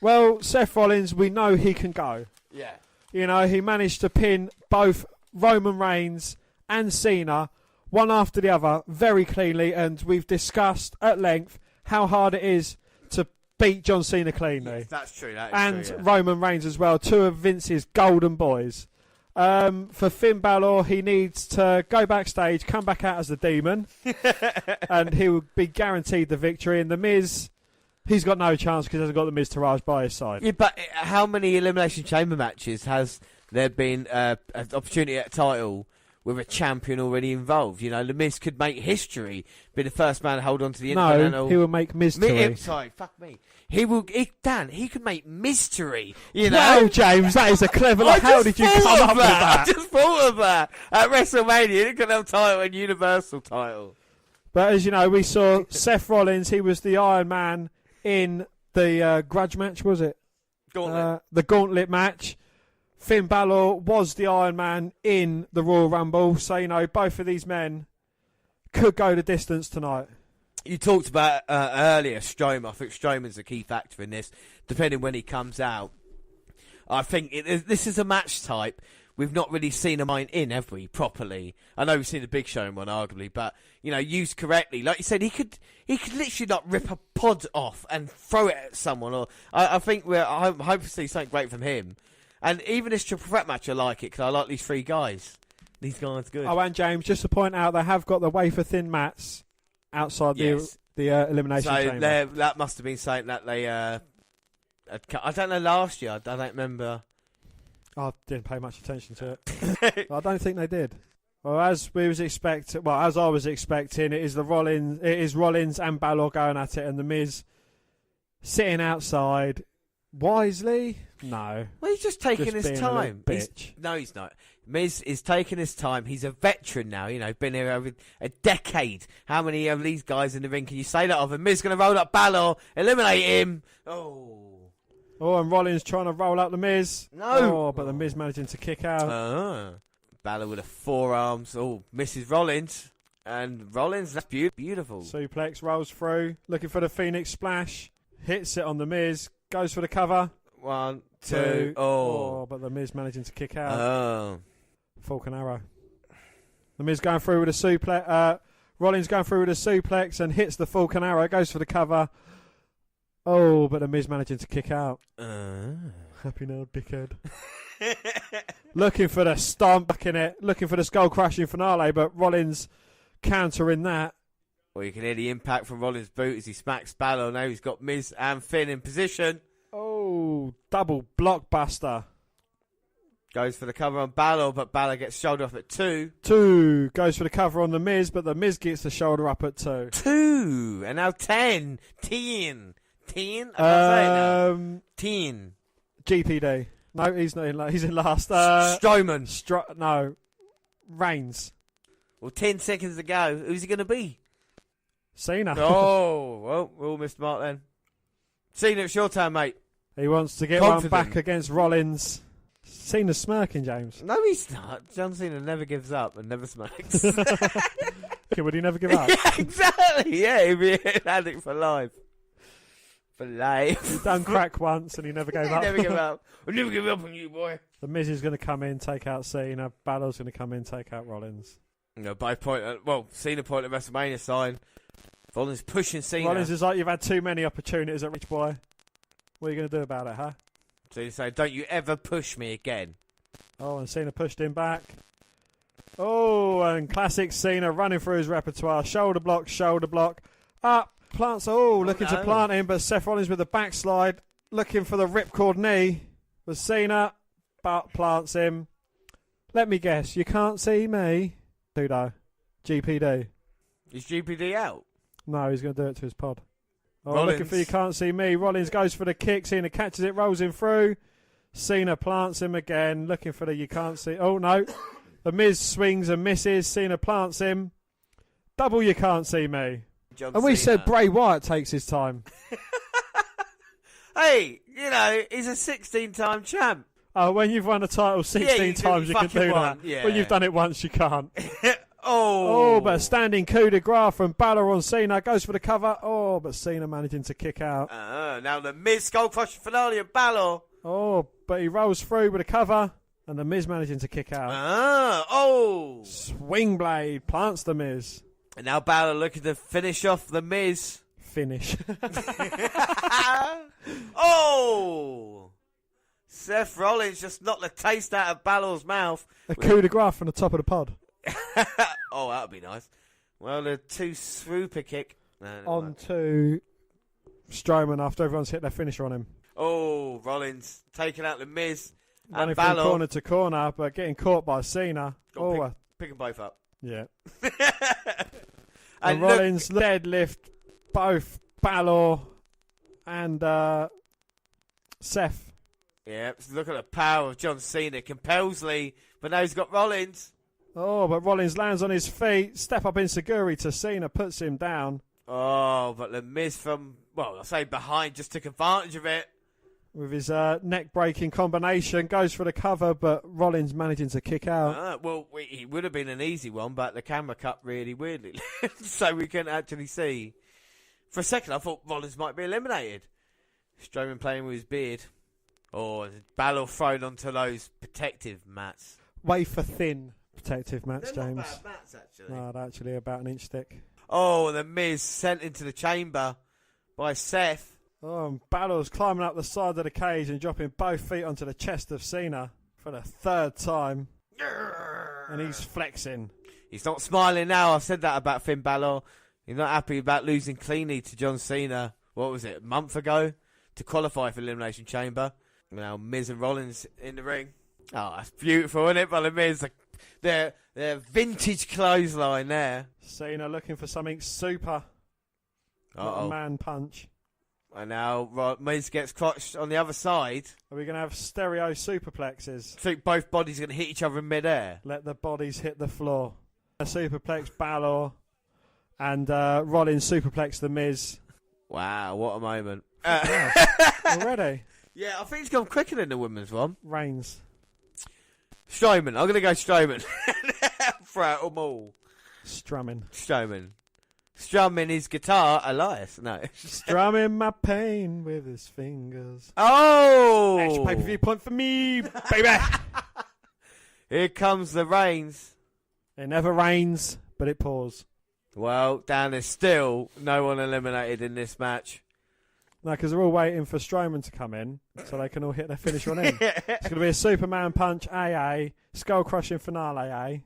Well, Seth Rollins, we know he can go. Yeah. He managed to pin both Roman Reigns and Cena, one after the other, very cleanly, and we've discussed at length how hard it is to beat John Cena cleanly. Yes, that's true. And true, yeah. Roman Reigns as well, 2 of Vince's golden boys. For Finn Balor, he needs to go backstage, come back out as the demon, and he will be guaranteed the victory. And The Miz, he's got no chance because he hasn't got The Miz-Taraj by his side. Yeah, but how many Elimination Chamber matches has there been an opportunity at a title with a champion already involved? The Miz could make history, be the first man to hold on to the Intercontinental. No, he will make mystery. Sorry, fuck me. He could make mystery. Well, James, that is a clever. How did you come up with that? I just thought of that at WrestleMania. Intercontinental title and Universal title. But as you know, we saw Seth Rollins. He was the Iron Man in the grudge match, was it? Gauntlet. The gauntlet match. Finn Balor was the Iron Man in the Royal Rumble. So, both of these men could go the distance tonight. You talked about earlier Strowman. I think Strowman's a key factor in this, depending when he comes out. I think this is a match type we've not really seen a mine in, have we, properly? I know we've seen the Big Show one, arguably, but, used correctly. Like you said, he could literally not rip a pod off and throw it at someone. Or I think I'm hoping to see something great from him. And even this triple threat match, I like it, because I like these 3 guys. These guys are good. Oh, and James, just to point out, they have got the wafer-thin mats outside the Elimination Chamber. That must have been something that they... I don't know, last year. I don't remember. I didn't pay much attention to it. I don't think they did. Well, as I was expecting, it is Rollins and Balor going at it, and The Miz sitting outside, Wisely? No. Well, he's just taking his being time. A little bitch. No, he's not. Miz is taking his time. He's a veteran now. You know, been here over a decade. How many of these guys in the ring can you say that of? And Miz going to roll up Balor, eliminate him. Oh, and Rollins trying to roll up the Miz. No. But the Miz managing to kick out. Balor with the forearms. Oh, misses Rollins. And Rollins, that's beautiful. Suplex rolls through, looking for the Phoenix Splash. Hits it on the Miz. Goes for the cover. 1, 2. Oh, but the Miz managing to kick out. Falcon Arrow. The Miz going through with a suplex. Rollins going through with a suplex and hits the Falcon Arrow. Goes for the cover. Oh, but the Miz managing to kick out. Happy now, dickhead. Looking for the stomp back in it. Looking for the skull crushing finale, but Rollins countering that. Well, you can hear the impact from Rollins' boot as he smacks Balor. Now he's got Miz and Finn in position. Oh, double blockbuster. Goes for the cover on Balor, but Balor gets shoulder up at 2. 2. Goes for the cover on the Miz, but the Miz gets the shoulder up at 2. 2. And now 10. 10. 10? I can't say it now. 10. GPD. No, he's not in. He's in last. Strowman. No. Reigns. Well, 10 seconds to go. Who's he going to be? Cena. Oh, well, we all missed Mark then. Cena, it's your turn, mate. He wants to get one back against Rollins. Cena's smirking, James. No, he's not. John Cena never gives up and never smirks. Okay, would he never give up? Yeah, exactly. Yeah, he'd be an addict for life. For life. He's done crack once and he never gave up. Never give up. I'll never give up on you, boy. The Miz is going to come in, take out Cena. Balor's going to come in, take out Rollins. No, by point. Cena point at WrestleMania sign. Rollins pushing Cena. Rollins is like, you've had too many opportunities at Rich Boy. What are you going to do about it, huh? So you say, don't you ever push me again. Oh, and Cena pushed him back. Oh, and classic Cena running through his repertoire. Shoulder block. Up. Plants. Looking to plant him, but Seth Rollins with the backslide. Looking for the ripcord knee. But Cena plants him. Let me guess, you can't see me. Dudo. GPD. Is GPD out? No, he's going to do it to his pod. Oh, Rollins. Looking for you can't see me. Rollins goes for the kick. Cena catches it, rolls him through. Cena plants him again. Looking for the you can't see. Oh, no. The Miz swings and misses. Cena plants him. Double you can't see me. And we said Bray Wyatt takes his time. Hey, he's a 16-time champ. Oh, when you've won a title 16 times, you can do that. Yeah. When you've done it once, you can't. Oh, but a standing coup de grace from Balor on Cena. Goes for the cover. Oh, but Cena managing to kick out. Now the Miz skull crushing finale of Balor. Oh, but he rolls through with a cover. And the Miz managing to kick out. Swing blade plants the Miz. And now Balor looking to finish off the Miz. Finish. Seth Rollins just knocked the taste out of Balor's mouth. A coup de grace from the top of the pod. Oh, that would be nice. Well, the 2 swooper kick. On to Strowman after everyone's hit their finisher on him. Oh, Rollins taking out the Miz. Running and from Balor. corner to corner, but getting caught by Cena. Pick them both up. Yeah. and Rollins deadlift both Balor and Seth. Yeah, look at the power of John Cena. Compels Lee, but now he's got Rollins. Oh, but Rollins lands on his feet. Step up enziguri to Cena, puts him down. Oh, but the Miz from, I say behind, just took advantage of it. With his neck-breaking combination, goes for the cover, but Rollins managing to kick out. It would have been an easy one, but the camera cut really weirdly, so we couldn't actually see. For a second, I thought Rollins might be eliminated. Strowman playing with his beard. Oh, Balor thrown onto those protective mats. Wafer thin protective mats, They're James. not bad mats, actually. No, they're actually about an inch thick. Oh, the Miz sent into the chamber by Seth. Oh, and Balor's climbing up the side of the cage and dropping both feet onto the chest of Cena for the 3rd time. And he's flexing. He's not smiling now. I've said that about Finn Balor. He's not happy about losing cleanly to John Cena. What was it, a month ago? To qualify for Elimination Chamber. Now Miz and Rollins in the ring. Oh, that's beautiful, isn't it? By the Miz. Their vintage clothesline there. Cena looking for something super. Not a man punch. And now Miz gets crotched on the other side. Are we going to have stereo superplexes? I think both bodies are going to hit each other in midair. Let the bodies hit the floor. A superplex Balor and Rollins superplex the Miz. Wow, what a moment. Already? Yeah, I think it's gone quicker than the women's one. Reigns. Strowman. I'm going to go Strowman. Throughout them all. Strowman. Strumming his guitar, Elias. No. Strumming my pain with his fingers. Oh! Extra pay-per-view point for me, baby. Here comes the Reigns. It never rains, but it pours. Well, Dan, there's still no one eliminated in this match. No, because they're all waiting for Strowman to come in so they can all hit their finisher on him. It's going to be a Superman punch, AA, skull-crushing finale, A.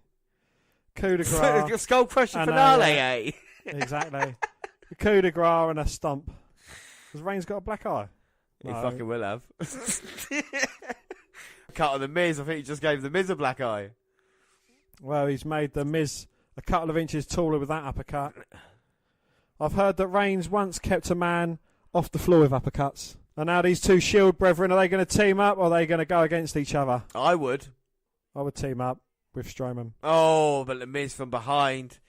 Coup de grace. Skull-crushing finale, A. Exactly. A coup de grace and a stomp. Has Reigns got a black eye? He fucking will have. Cut on the Miz. I think he just gave the Miz a black eye. Well, he's made the Miz a couple of inches taller with that uppercut. I've heard that Reigns once kept a man off the floor with uppercuts. And now these two Shield brethren, are they going to team up or are they going to go against each other? I would team up with Strowman. Oh, but the Miz from behind.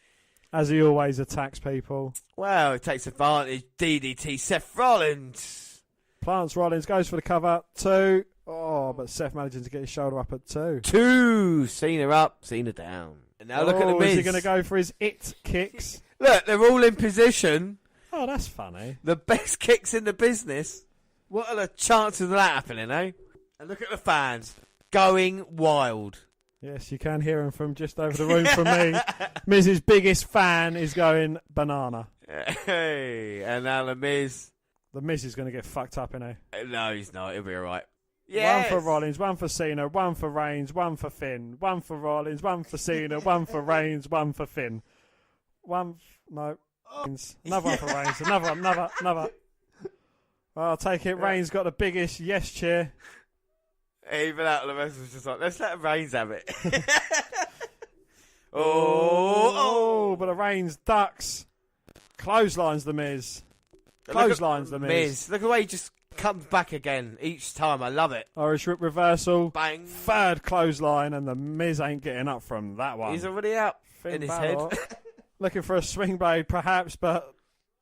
As he always attacks people. Well, he takes advantage. DDT Seth Rollins. Plants Rollins, goes for the cover. 2. Oh, but Seth managing to get his shoulder up at 2. 2. Cena up, Cena down. And now look at the Miz. Is he going to go for his it kicks? Look, they're all in position. Oh, that's funny. The best kicks in the business. What are the chances of that happening, eh? And look at the fans going wild. Yes, you can hear him from just over the room from me. Miz's biggest fan is going banana. Hey, and now the Miz. The Miz is going to get fucked up, innit? No, he's not. He'll be all right. Yes. 1 for Rollins, 1 for Cena, 1 for Reigns, 1 for Finn, 1 for Rollins, 1 for Cena, 1 for Reigns, 1 for Finn. Another one for Reigns, another. Well, I'll take it. Reigns got the biggest yes cheer. Even out of the rest was just like, let's let Reigns have it. Oh, but the Reigns ducks. Clotheslines the Miz. Clotheslines the Miz. Look at the way he just comes back again each time. I love it. Irish whip reversal. Bang. 3rd clothesline, and the Miz ain't getting up from that one. He's already up in his head. Looking for a swing blade, perhaps, but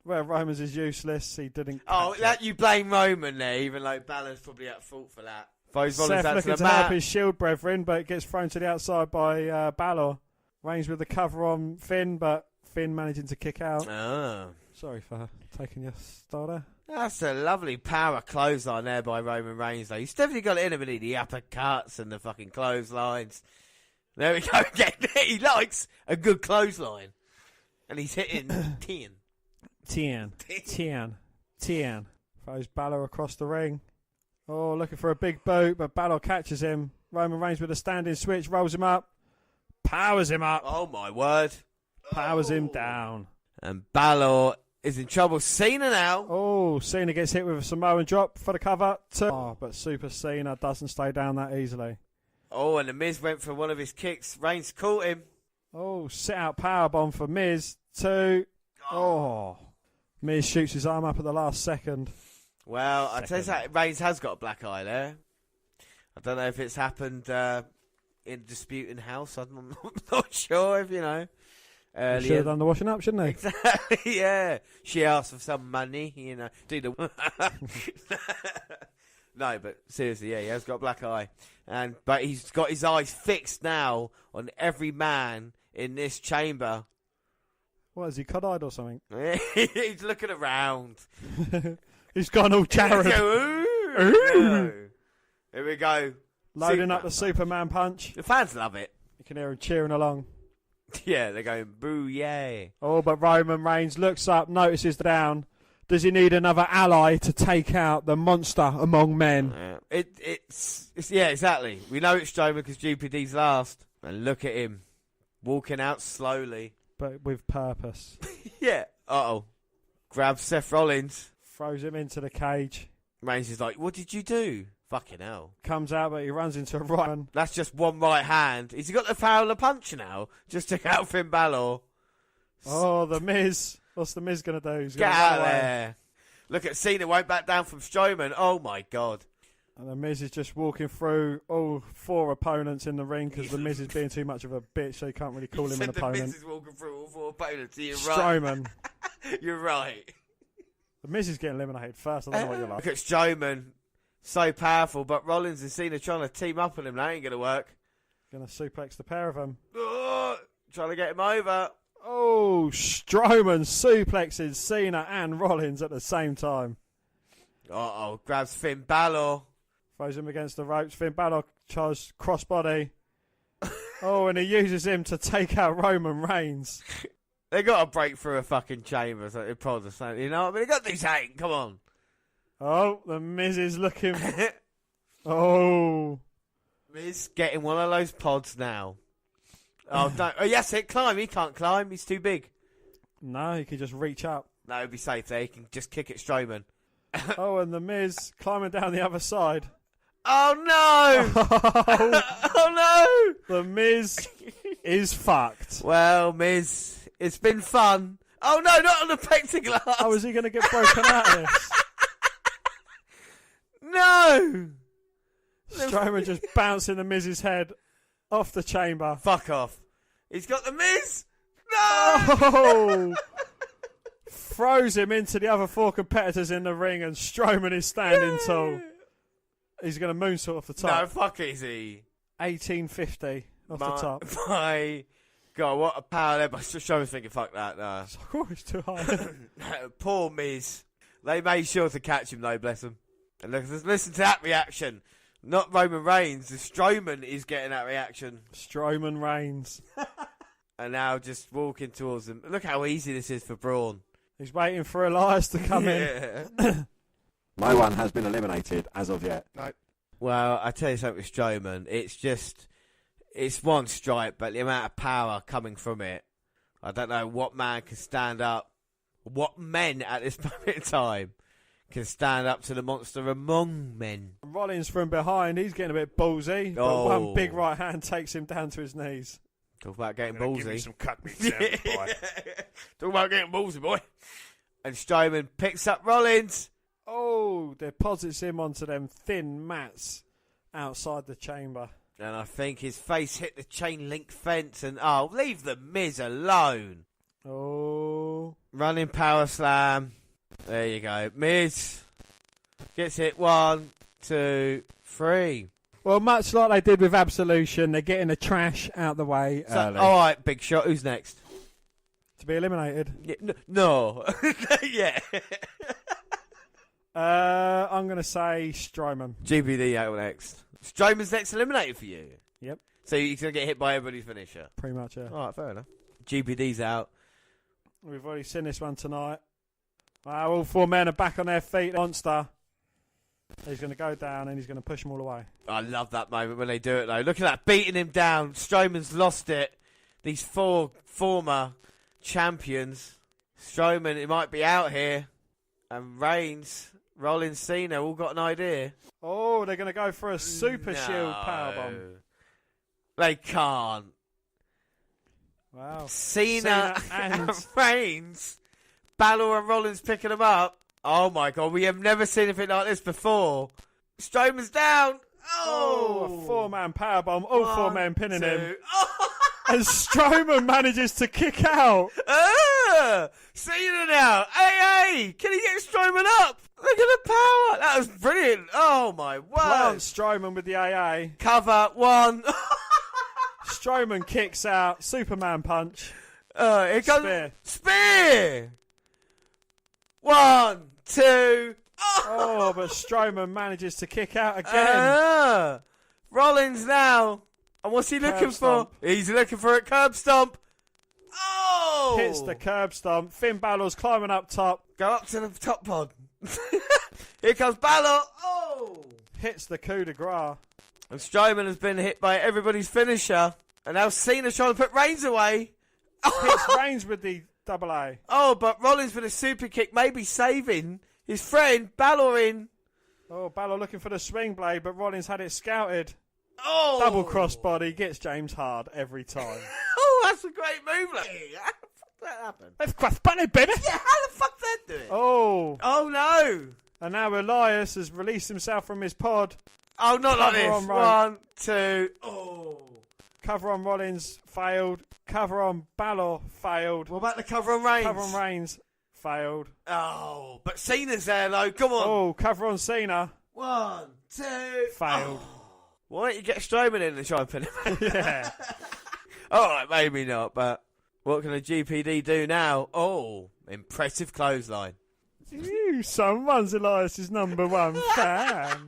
where Roman's is useless, he didn't. Oh, that you blame Roman there, even though Balor's probably at fault for that. Seth looking to help his Shield brethren, but it gets thrown to the outside by Balor. Reigns with the cover on Finn, but Finn managing to kick out. Oh. Sorry for taking your starter. That's a lovely power clothesline there by Roman Reigns, though. He's definitely got it in him, the uppercuts and the fucking clotheslines. There we go again. He likes a good clothesline. And he's hitting 10. 10. Throws Balor across the ring. Oh, looking for a big boot, but Balor catches him. Roman Reigns with a standing switch, rolls him up, powers him up. Oh, my word. Powers him down. And Balor is in trouble. Cena now. Oh, Cena gets hit with a Samoan drop for the cover. 2. Oh, but Super Cena doesn't stay down that easily. Oh, and the Miz went for one of his kicks. Reigns caught him. Oh, sit out powerbomb for Miz. 2. Oh. Miz shoots his arm up at the last second. Well, I tell you that Reigns has got a black eye there. I don't know if it's happened in Disputing House. I'm not sure if, you know. Should have done the washing up, shouldn't he? Exactly, yeah. She asked for some money, you know. No, but seriously, yeah, he has got a black eye. But he's got his eyes fixed now on every man in this chamber. What, is he cut-eyed or something? He's looking around. He's gone all Jared. Here we go. Loading up the Superman punch. The fans love it. You can hear them cheering along. Yeah, they're going, boo, yay. Oh, but Roman Reigns looks up, notices the down. Does he need another ally to take out the monster among men? Yeah. It's yeah, exactly. We know it's Strowman because GPD's last. And look at him. Walking out slowly. But with purpose. Yeah. Uh-oh. Grabs Seth Rollins. Throws him into the cage. Reigns is like, what did you do? Fucking hell. Comes out, but he runs into a right hand. That's just one right hand. Has he got the Fowler punch now? Just took out Finn Balor. Oh, the Miz. What's the Miz going to do? He's Get out of there. Look at Cena, won't back down from Strowman. Oh, my God. And the Miz is just walking through all 4 opponents in the ring because the Miz is being too much of a bitch, so you can't really call him an opponent. The Miz is walking through all 4 opponents. You're Strowman. Right. You're right. The Miz is getting eliminated first. I don't know what you're like. Look at Strowman. So powerful, but Rollins and Cena trying to team up on him. That ain't going to work. Going to suplex the pair of them. Trying to get him over. Oh, Strowman suplexes Cena and Rollins at the same time. Uh-oh, grabs Finn Balor. Throws him against the ropes. Finn Balor tries crossbody. Oh, and he uses him to take out Roman Reigns. They got to break through a fucking chamber. So they probably saying, you know what I mean? They got to do something. Come on. Oh, the Miz is looking. Oh. Miz getting one of those pods now. Oh, no. Oh, yes, it climb. He can't climb. He's too big. No, he can just reach up. No, he'll be safe there. He can just kick at Strowman. Oh, and the Miz climbing down the other side. Oh, no! Oh, no! The Miz is fucked. Well, Miz, it's been fun. Oh, no, not on the plexiglass. How is he going to get broken out of this? No! Strowman just bouncing the Miz's head off the chamber. Fuck off. He's got the Miz. No! Oh! Throws him into the other 4 competitors in the ring, and Strowman is standing tall. He's going to moonsault off the top. No, fuck is he? 1850 off the top. My God, what a power there. But Strowman's thinking, fuck that. No. Oh, it's too high. Poor Miz. They made sure to catch him, though, bless him. And listen to that reaction. Not Roman Reigns. The Strowman is getting that reaction. Strowman Reigns. And now just walking towards him. Look how easy this is for Braun. He's waiting for Elias to come in. No one has been eliminated as of yet. No. Well, I tell you something with Strowman. It's one stripe, but the amount of power coming from it. I don't know what man can stand up. What men at this moment in time can stand up to the monster among men. Rollins from behind, he's getting a bit ballsy. But one big right hand takes him down to his knees. Talk about getting ballsy. Give me some cut meat sandwich, boy. Talk about getting ballsy, boy. And Strowman picks up Rollins. Oh, deposits him onto them thin mats outside the chamber. And I think his face hit the chain link fence. And leave the Miz alone. Oh. Running power slam. There you go. Miz gets it 1, 2, 3. Well, much like they did with Absolution, they're getting the trash out the way early. All right, Big Shot. Who's next? To be eliminated? Yeah, no. Yeah. I'm going to say Strowman. GBD out next. Strowman's next eliminated for you? Yep. So he's going to get hit by everybody's finisher? Pretty much, yeah. All right, fair enough. GBD's out. We've already seen this one tonight. All 4 men are back on their feet. Monster. He's going to go down and he's going to push them all away. I love that moment when they do it, though. Look at that, beating him down. Strowman's lost it. These 4 former champions. Strowman, he might be out here. And Reigns, Rollins, Cena, all got an idea. Oh, they're going to go for a super shield powerbomb. They can't. Wow. Cena and Reigns. Balor and Rollins picking them up. Oh, my God. We have never seen anything like this before. Strowman's down. Oh, a 4-man powerbomb. All 4 men pinning him. Oh. And Strowman manages to kick out. Cena now. Hey, can he get Strowman up? Look at the power. That was brilliant. Oh, my word. Plant Strowman with the AA. Cover 1. Strowman kicks out. Superman punch. Here comes Spear. 1, 2. Oh, but Strowman manages to kick out again. Rollins now. And what's he looking for? He's looking for a curb stomp. Oh! Hits the curb stomp. Finn Balor's climbing up top. Go up to the top pod. Here comes Balor. Oh! Hits the coup de grace. And Strowman has been hit by everybody's finisher. And now Cena's trying to put Reigns away. Hits Reigns with the double A. Oh, but Rollins with a super kick, maybe saving his friend Balor in. Oh, Balor looking for the swing blade, but Rollins had it scouted. Oh! Double crossbody, gets James hard every time. Oh, that's a great move. that happen? Let's cross bunny, baby. Yeah, how the fuck did that do it? Oh. Oh, no. And now Elias has released himself from his pod. Oh, not like this. On 1, 2. Oh. Cover on Rollins, failed. Cover on Balor, failed. What about the cover on Reigns? Cover on Reigns, failed. Oh, but Cena's there, though. Come on. Oh, cover on Cena. 1, 2. Failed. Oh. Why don't you get Strowman in and try and pin him? Yeah. All right, maybe not, but what can a GPD do now? Oh, impressive clothesline. Someone's Elias's number one fan.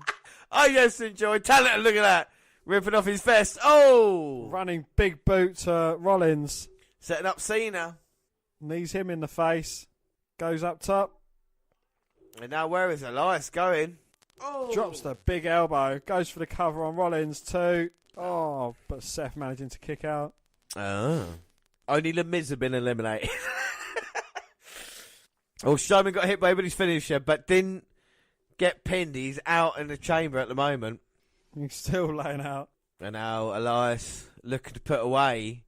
I just enjoy talent. Look at that. Ripping off his vest. Oh. Running big boot to Rollins. Setting up Cena. Knees him in the face. Goes up top. And now where is Elias going? Oh. Drops the big elbow. Goes for the cover on Rollins too. Oh, but Seth managing to kick out. Oh. Only The Miz have been eliminated. Oh, Strowman got hit by everybody's finisher, but didn't get pinned. He's out in the chamber at the moment. He's still laying out. And now Elias looking to put away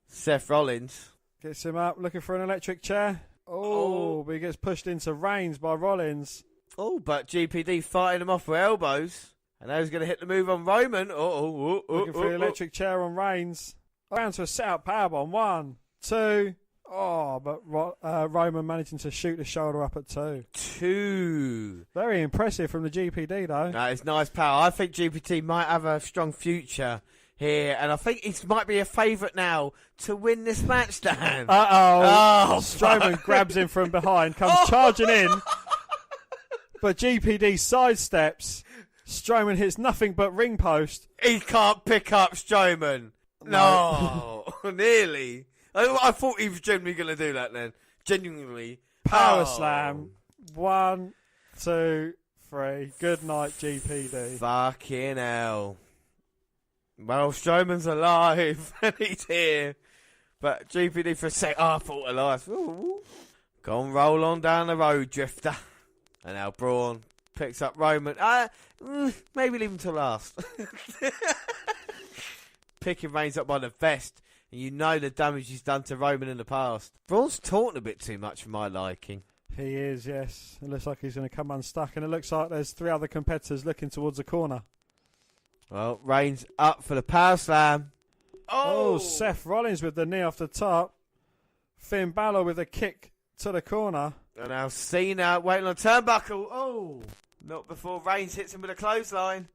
Seth Rollins. Gets him up, looking for an electric chair. Oh, but he gets pushed into Reigns by Rollins. Oh, but GPD fighting him off with elbows. And now he's going to hit the move on Roman. Looking for the electric chair on Reigns. Down to a set-up powerbomb. 1, 2. Oh, but Roman managing to shoot the shoulder up at 2. 2. Very impressive from the GPD, though. That is nice power. I think GPT might have a strong future here, and I think he might be a favourite now to win this match, Dan. Uh-oh. Oh, Strowman grabs him from behind, comes charging in, but GPD sidesteps. Strowman hits nothing but ring post. He can't pick up Strowman. No, nearly. I thought he was genuinely going to do that then. Genuinely. Power slam. 1, 2, 3. Good night, GPD. Fucking hell. Well, Strowman's alive and he's here. But GPD for a sec. Oh, I thought alive. Go and roll on down the road, Drifter. And now Braun picks up Roman. Maybe leave him till last. Picking Reigns up by the vest. And you know the damage he's done to Roman in the past. Braun's taunting a bit too much for my liking. He is, yes. It looks like he's going to come unstuck. And it looks like there's 3 other competitors looking towards the corner. Well, Reigns up for the power slam. Oh, Seth Rollins with the knee off the top. Finn Balor with a kick to the corner. And now Cena waiting on turnbuckle. Oh, not before Reigns hits him with a clothesline.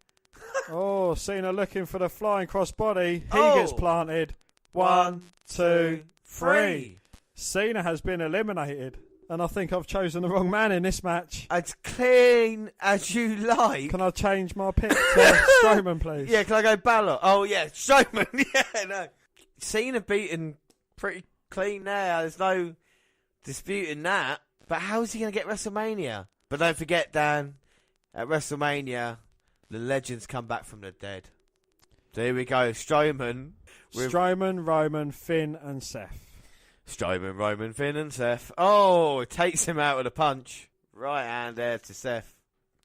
Oh, Cena looking for the flying crossbody. He gets planted. 1, 2, 3. Cena has been eliminated. And I think I've chosen the wrong man in this match. As clean as you like. Can I change my pick to Strowman, please? Yeah, can I go Balor? Oh, yeah, Strowman. Yeah, no. Cena beaten pretty clean there. There's no disputing that. But how is he going to get WrestleMania? But don't forget, Dan, at WrestleMania, the legends come back from the dead. So here we go. Strowman, Roman, Finn, and Seth. Strowman, Roman, Finn, and Seth. Oh, it takes him out with a punch. Right hand there to Seth.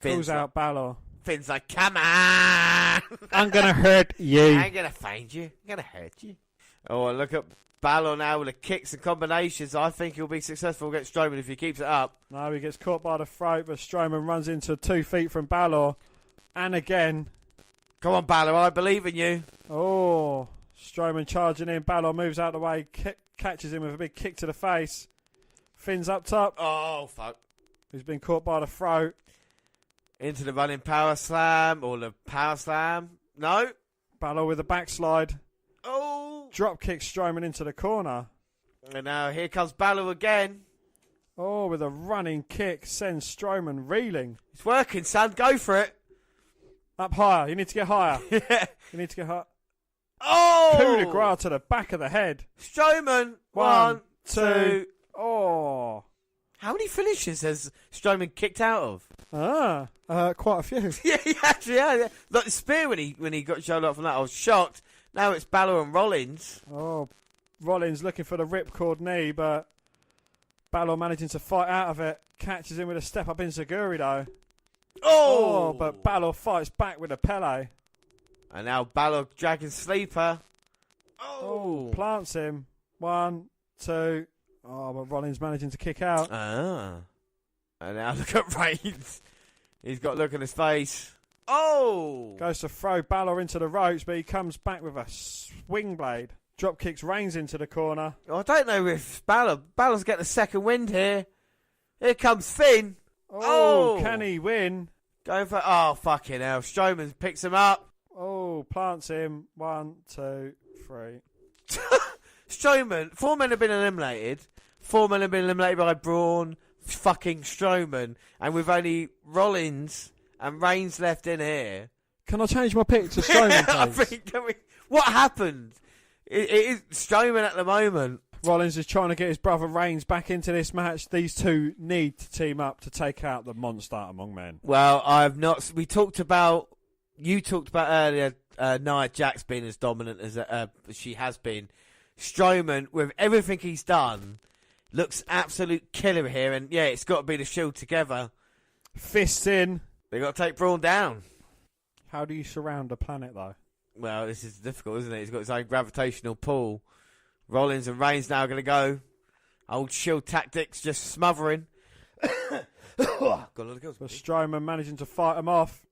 Pulls out Balor. Finn's like, come on. I'm going to hurt you. I'm going to find you. I'm going to hurt you. Oh, and look at Balor now with the kicks and combinations. I think he'll be successful against Strowman if he keeps it up. No, he gets caught by the throat, but Strowman runs into 2 feet from Balor. And again. Come on, Balor, I believe in you. Oh, Strowman charging in. Balor moves out of the way, catches him with a big kick to the face. Finn's up top. Oh, fuck. He's been caught by the throat. Into the running power slam, or the power slam. No. Balor with a backslide. Oh. Drop kick Strowman into the corner. And now here comes Balor again. Oh, with a running kick sends Strowman reeling. It's working, son. Go for it. Up higher. You need to get higher. Yeah. You need to get higher. Oh! Coup de grace to the back of the head. Strowman. 1, 2. Oh. How many finishes has Strowman kicked out of? Quite a few. Yeah, he actually has. Like the spear when he got showed up from that, I was shocked. Now it's Balor and Rollins. Oh, Rollins looking for the ripcord knee, but Balor managing to fight out of it. Catches him with a step up enziguri though. Oh, but Balor fights back with a Pele. And now Balor Dragon Sleeper. Oh, plants him. 1, 2, Oh, but Rollins managing to kick out. And now look at Reigns. He's got a look on his face. Oh! Goes to throw Balor into the ropes, but he comes back with a swing blade. Drop kicks Reigns into the corner. I don't know if Balor's getting a second wind here. Here comes Finn. Oh, can he win? Going for... Oh, fucking hell. Strowman picks him up. Oh, plants him. 1, 2, 3. Strowman. 4 men have been eliminated. 4 men have been eliminated by Braun, fucking Strowman. And with only Rollins and Reigns left in here. Can I change my pick to Strowman, please? I think, what happened? It is Strowman at the moment. Rollins is trying to get his brother Reigns back into this match. These two need to team up to take out the monster among men. Well, I've not. We talked about. You talked about earlier. Nia Jax being as dominant as she has been. Strowman, with everything he's done, looks absolute killer here. And yeah, it's got to be the Shield together. Fists in. They got to take Braun down. How do you surround a planet, though? Well, this is difficult, isn't it? He's got his own gravitational pull. Rollins and Reigns now going to go. Old Shield tactics, just smothering. But Strowman managing to fight him off.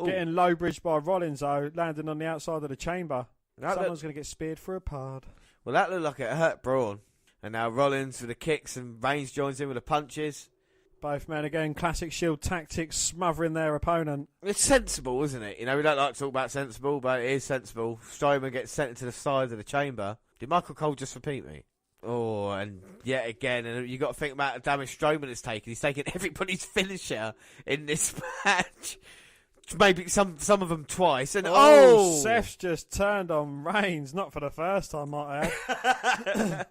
Ooh. Getting low bridged by Rollins, though, landing on the outside of the chamber. Someone's going to get speared for a pod. Well, that looked like it hurt Braun. And now Rollins with the kicks and Reigns joins in with the punches. Both men again, classic Shield tactics, smothering their opponent. It's sensible, isn't it? You know, we don't like to talk about sensible, but it is sensible. Strowman gets sent into the side of the chamber. Did Michael Cole just repeat me? Oh, and yet again, and you got to think about the damage Strowman has taken. He's taken everybody's finisher in this match. Maybe some of them twice. And Seth's just turned on Reigns, not for the first time, might I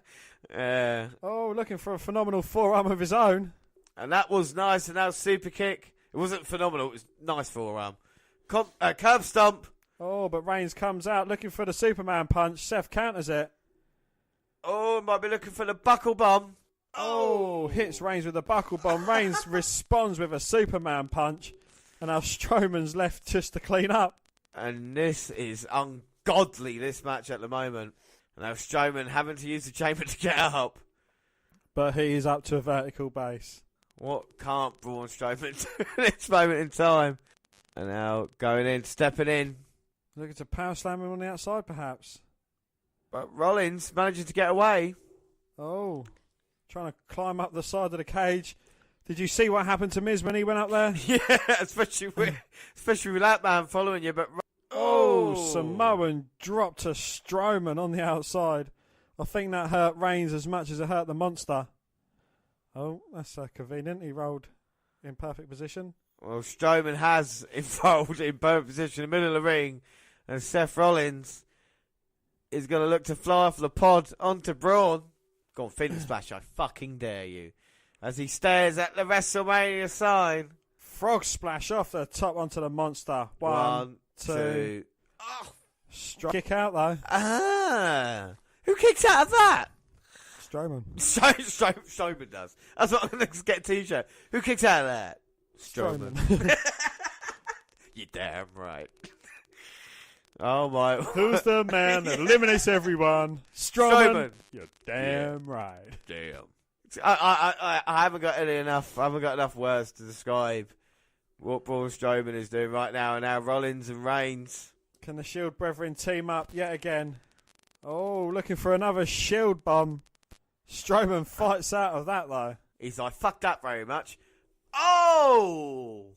add. Looking for a phenomenal forearm of his own. And that was nice, and that was super kick. It wasn't phenomenal, it was nice forearm. Curb stomp. Oh, but Reigns comes out looking for the Superman punch. Seth counters it. Oh, might be looking for the buckle bomb. Oh, hits Reigns with a buckle bomb. Reigns responds with a Superman punch. And now Strowman's left just to clean up. And this is ungodly, this match at the moment. And now Strowman having to use the chamber to get up. But he is up to a vertical base. What can't Braun Strowman do at this moment in time? And now going in, stepping in. Looking to power slam him on the outside, perhaps. But Rollins manages to get away. Oh, trying to climb up the side of the cage. Did you see what happened to Miz when he went up there? Yeah, especially with that man following you. But Samoan drop to Strowman on the outside. I think that hurt Reigns as much as it hurt the monster. Oh, that's convenient. He rolled in perfect position. Well, Strowman has rolled in perfect position in the middle of the ring. And Seth Rollins is going to look to fly off the pod onto Braun. Go on, Finn Splash, I fucking dare you. As he stares at the WrestleMania sign. Frog splash off the top onto the monster. One, two. Oh. Kick out, though. Who kicks out of that? Strowman. Strowman does. That's what I'm going to get a t-shirt. Who kicks out of that? Strowman. You're damn right. Oh my. Who's the man that eliminates everyone? Strowman. You're damn right. Damn. I haven't got enough words to describe what Braun Strowman is doing right now. And now Rollins and Reigns. Can the Shield brethren team up yet again? Oh, looking for another Shield bomb. Strowman fights out of that, though. He's like, fuck that very much. Oh!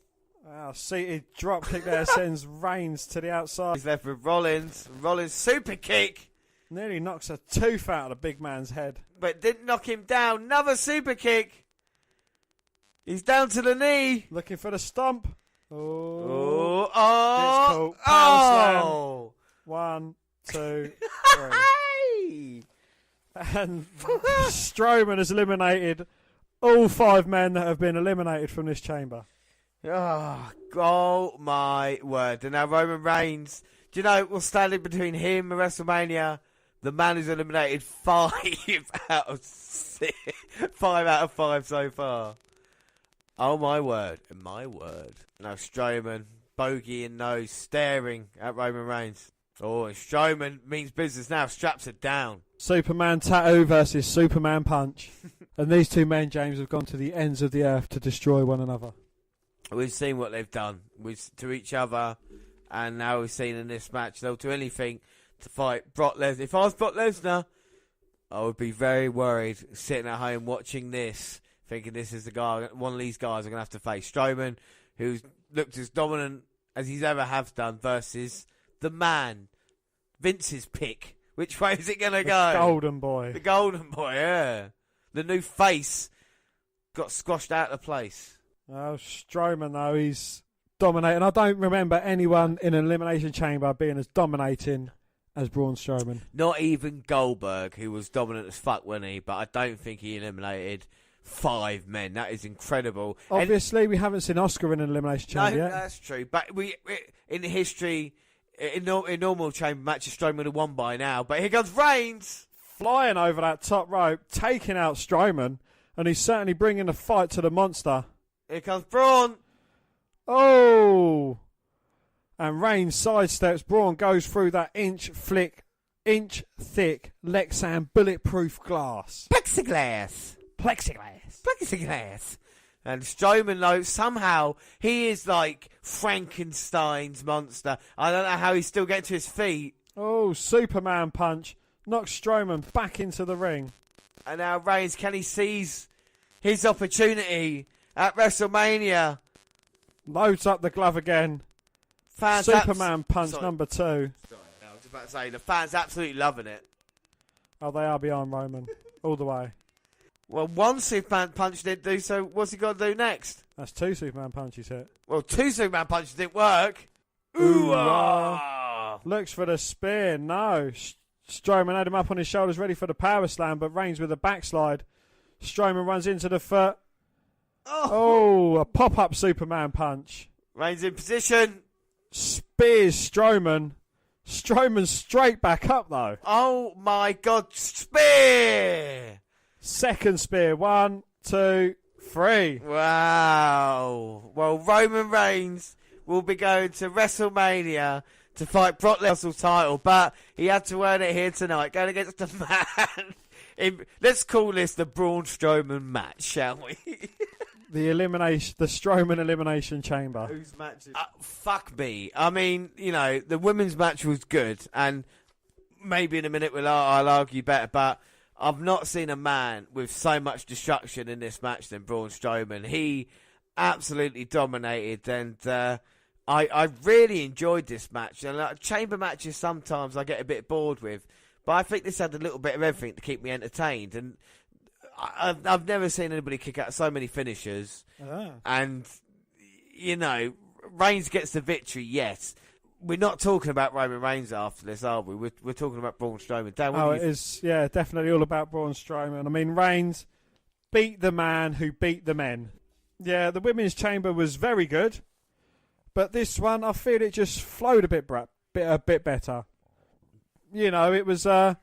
Wow, seated drop kick there sends Reigns to the outside. He's left with Rollins. Rollins super kick. Nearly knocks a tooth out of the big man's head. But didn't knock him down. Another super kick. He's down to the knee. Looking for the stomp. Oh. Gets caught. Power slam. 1, 2, 3. And Strowman has eliminated all 5 men that have been eliminated from this chamber. Oh my word. And now Roman Reigns, do you know what's standing between him and WrestleMania? The man who's eliminated 5 out of 6. 5 out of 5 so far. Oh my word. My word. Now Strowman, bogey in nose, staring at Roman Reigns. Oh, and Strowman means business now. Straps it down. Superman Tattoo versus Superman Punch. And these two men, James, have gone to the ends of the earth to destroy one another. We've seen what they've done to each other, and now we've seen in this match they'll do anything to fight Brock Lesnar. If I was Brock Lesnar, I would be very worried sitting at home watching this, thinking this is the guy, one of these guys I'm going to have to face. Strowman, who's looked as dominant as he's ever have done, versus the man, Vince's pick. Which way is it going to go? The Golden Boy. The Golden Boy, yeah. The new face got squashed out of place. Oh, Strowman, though, he's dominating. I don't remember anyone in an Elimination Chamber being as dominating as Braun Strowman. Not even Goldberg, who was dominant as fuck, wasn't he? But I don't think he eliminated 5 men. That is incredible. Obviously, we haven't seen Asuka in an Elimination Chamber yet. No, that's true. But we in history, in normal chamber matches, Strowman would have won by now. But here comes Reigns. Flying over that top rope, taking out Strowman, and he's certainly bringing the fight to the monster. Here comes Braun. Oh! And Reigns sidesteps. Braun goes through that inch thick Lexan bulletproof glass. Plexiglass. And Strowman, though, somehow, he is like Frankenstein's monster. I don't know how he's still getting to his feet. Oh, Superman punch. Knocks Strowman back into the ring. And now Reigns, can he seize his opportunity at WrestleMania? Loads up the glove again. Superman punch number 2. Sorry, I was about to say, the fans absolutely loving it. Oh, they are behind Roman. All the way. Well, one Superman punch didn't do, so what's he got to do next? That's 2 Superman punches hit. Well, 2 Superman punches didn't work. Ooh-ah! Looks for the spear. No. Strowman had him up on his shoulders, ready for the power slam, but Reigns with a backslide. Strowman runs into the foot. Oh, a pop-up Superman punch. Reigns in position. Spears Strowman. Strowman straight back up, though. Oh, my God. Spear! Second spear. 1, 2, 3. Wow. Well, Roman Reigns will be going to WrestleMania to fight Brock Lesnar's title, but he had to earn it here tonight, going against the man. Let's call this the Braun Strowman match, shall we? The Strowman Elimination Chamber. Whose match is... fuck me. I mean, you know, the women's match was good, and maybe in a minute I'll argue better, but I've not seen a man with so much destruction in this match than Braun Strowman. He absolutely dominated, and I really enjoyed this match. And chamber matches sometimes I get a bit bored with, but I think this had a little bit of everything to keep me entertained. And I've never seen anybody kick out so many finishers. And, you know, Reigns gets the victory, yes. We're not talking about Roman Reigns after this, are we? We're talking about Braun Strowman. Dan, it is, yeah, definitely all about Braun Strowman. I mean, Reigns beat the man who beat the men. Yeah, the women's chamber was very good. But this one, I feel it just flowed a bit better. You know, it was... I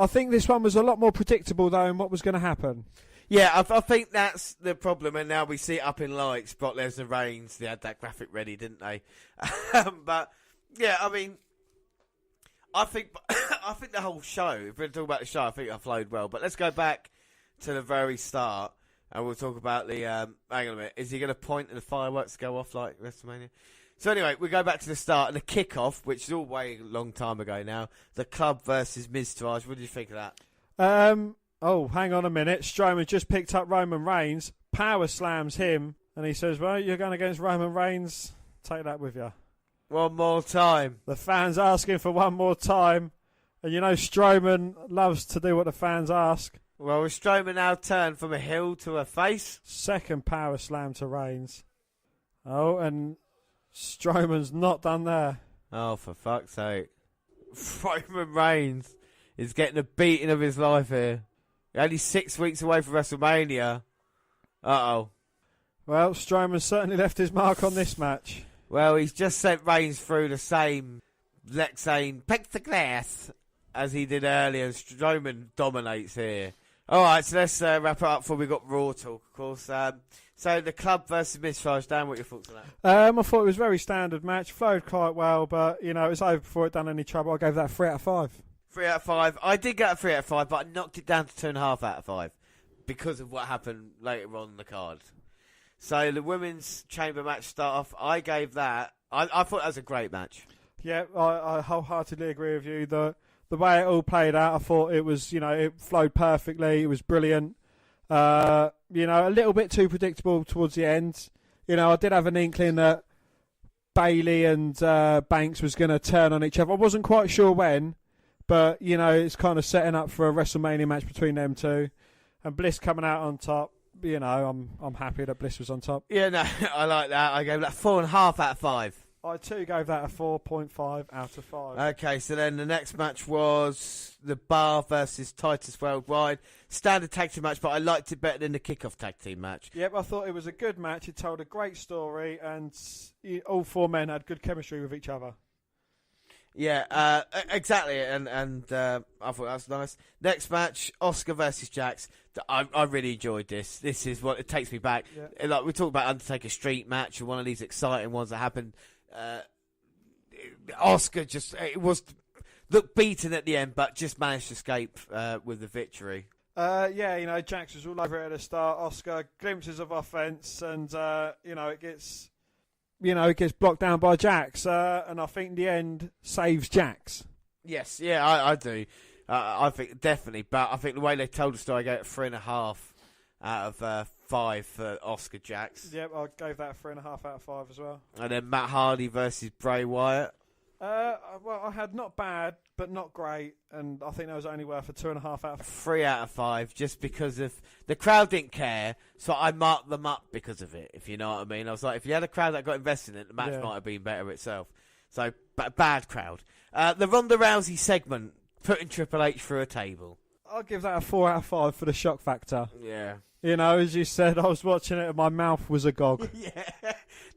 think this one was a lot more predictable, though, in what was going to happen. Yeah, I think that's the problem, and now we see it up in lights. Brock Lesnar, Reigns, they had that graphic ready, didn't they? But, yeah, I mean, I think the whole show, if we're talking about the show, I think it flowed well. But let's go back to the very start. And we'll talk about the... hang on a minute. Is he going to point and the fireworks go off like WrestleMania? So anyway, we go back to the start and the kickoff, which is all way a long time ago now. The Club versus Miztourage. What did you think of that? Oh, hang on a minute. Strowman just picked up Roman Reigns, power slams him, and he says, well, you're going against Roman Reigns. Take that with you. One more time. The fans asking for one more time. And you know Strowman loves to do what the fans ask. Well, Strowman now turned from a heel to a face. Second power slam to Reigns. Oh, and Strowman's not done there. Oh, for fuck's sake. Roman Reigns is getting a beating of his life here. Only 6 weeks away from WrestleMania. Uh-oh. Well, Strowman certainly left his mark on this match. Well, he's just sent Reigns through the same Lexane plexiglass as he did earlier. Strowman dominates here. All right, so let's wrap it up before we got Raw talk, of course. So the Club versus Miztourage. Dan, what are your thoughts on that? I thought it was a very standard match. Flowed quite well, but, you know, it was over before it done any trouble. I gave that 3 out of 5. 3 out of 5. I did get a 3 out of 5, but I knocked it down to 2.5 out of 5 because of what happened later on in the card. So the women's chamber match start off. I gave that. I thought that was a great match. Yeah, I wholeheartedly agree with you. The way it all played out, I thought it was, it flowed perfectly. It was brilliant. A little bit too predictable towards the end. I did have an inkling that Bayley and Banks was going to turn on each other. I wasn't quite sure when, but it's kind of setting up for a WrestleMania match between them two, and Bliss coming out on top. I'm happy that Bliss was on top. Yeah, no, I like that. I gave that 4.5 out of 5. I too gave that a 4.5 out of 5. Okay, so then the next match was the Bar versus Titus Worldwide. Standard tag team match, but I liked it better than the kickoff tag team match. Yep, I thought it was a good match. It told a great story, and all four men had good chemistry with each other. Yeah, exactly, and I thought that was nice. Next match, Asuka versus Jax. I really enjoyed this. This is what it takes me back. Yeah. Like we talked about Undertaker Street match, or one of these exciting ones that happened. Asuka just looked beaten at the end, but just managed to escape with the victory. Jax was all over it at the start. Asuka glimpses of offense, and it gets blocked down by Jax, and I think the end saves Jax. Yes, yeah, I do. I think definitely, but I think the way they told the story, I gave it 3.5 out of 5 for Asuka Jax. Yep, I gave that a 3.5 out of 5 as well. And then Matt Hardy versus Bray Wyatt. Well, I had not bad, but not great, and I think that was only worth a 2.5 out of 5. 3 out of 5, just because of the crowd didn't care, so I marked them up because of it, if you know what I mean. I was like, if you had a crowd that got invested in it, the match might have been better itself. So, bad crowd. The Ronda Rousey segment, putting Triple H through a table. I'll give that a 4 out of 5 for the shock factor. Yeah. As you said, I was watching it and my mouth was agog. Yeah.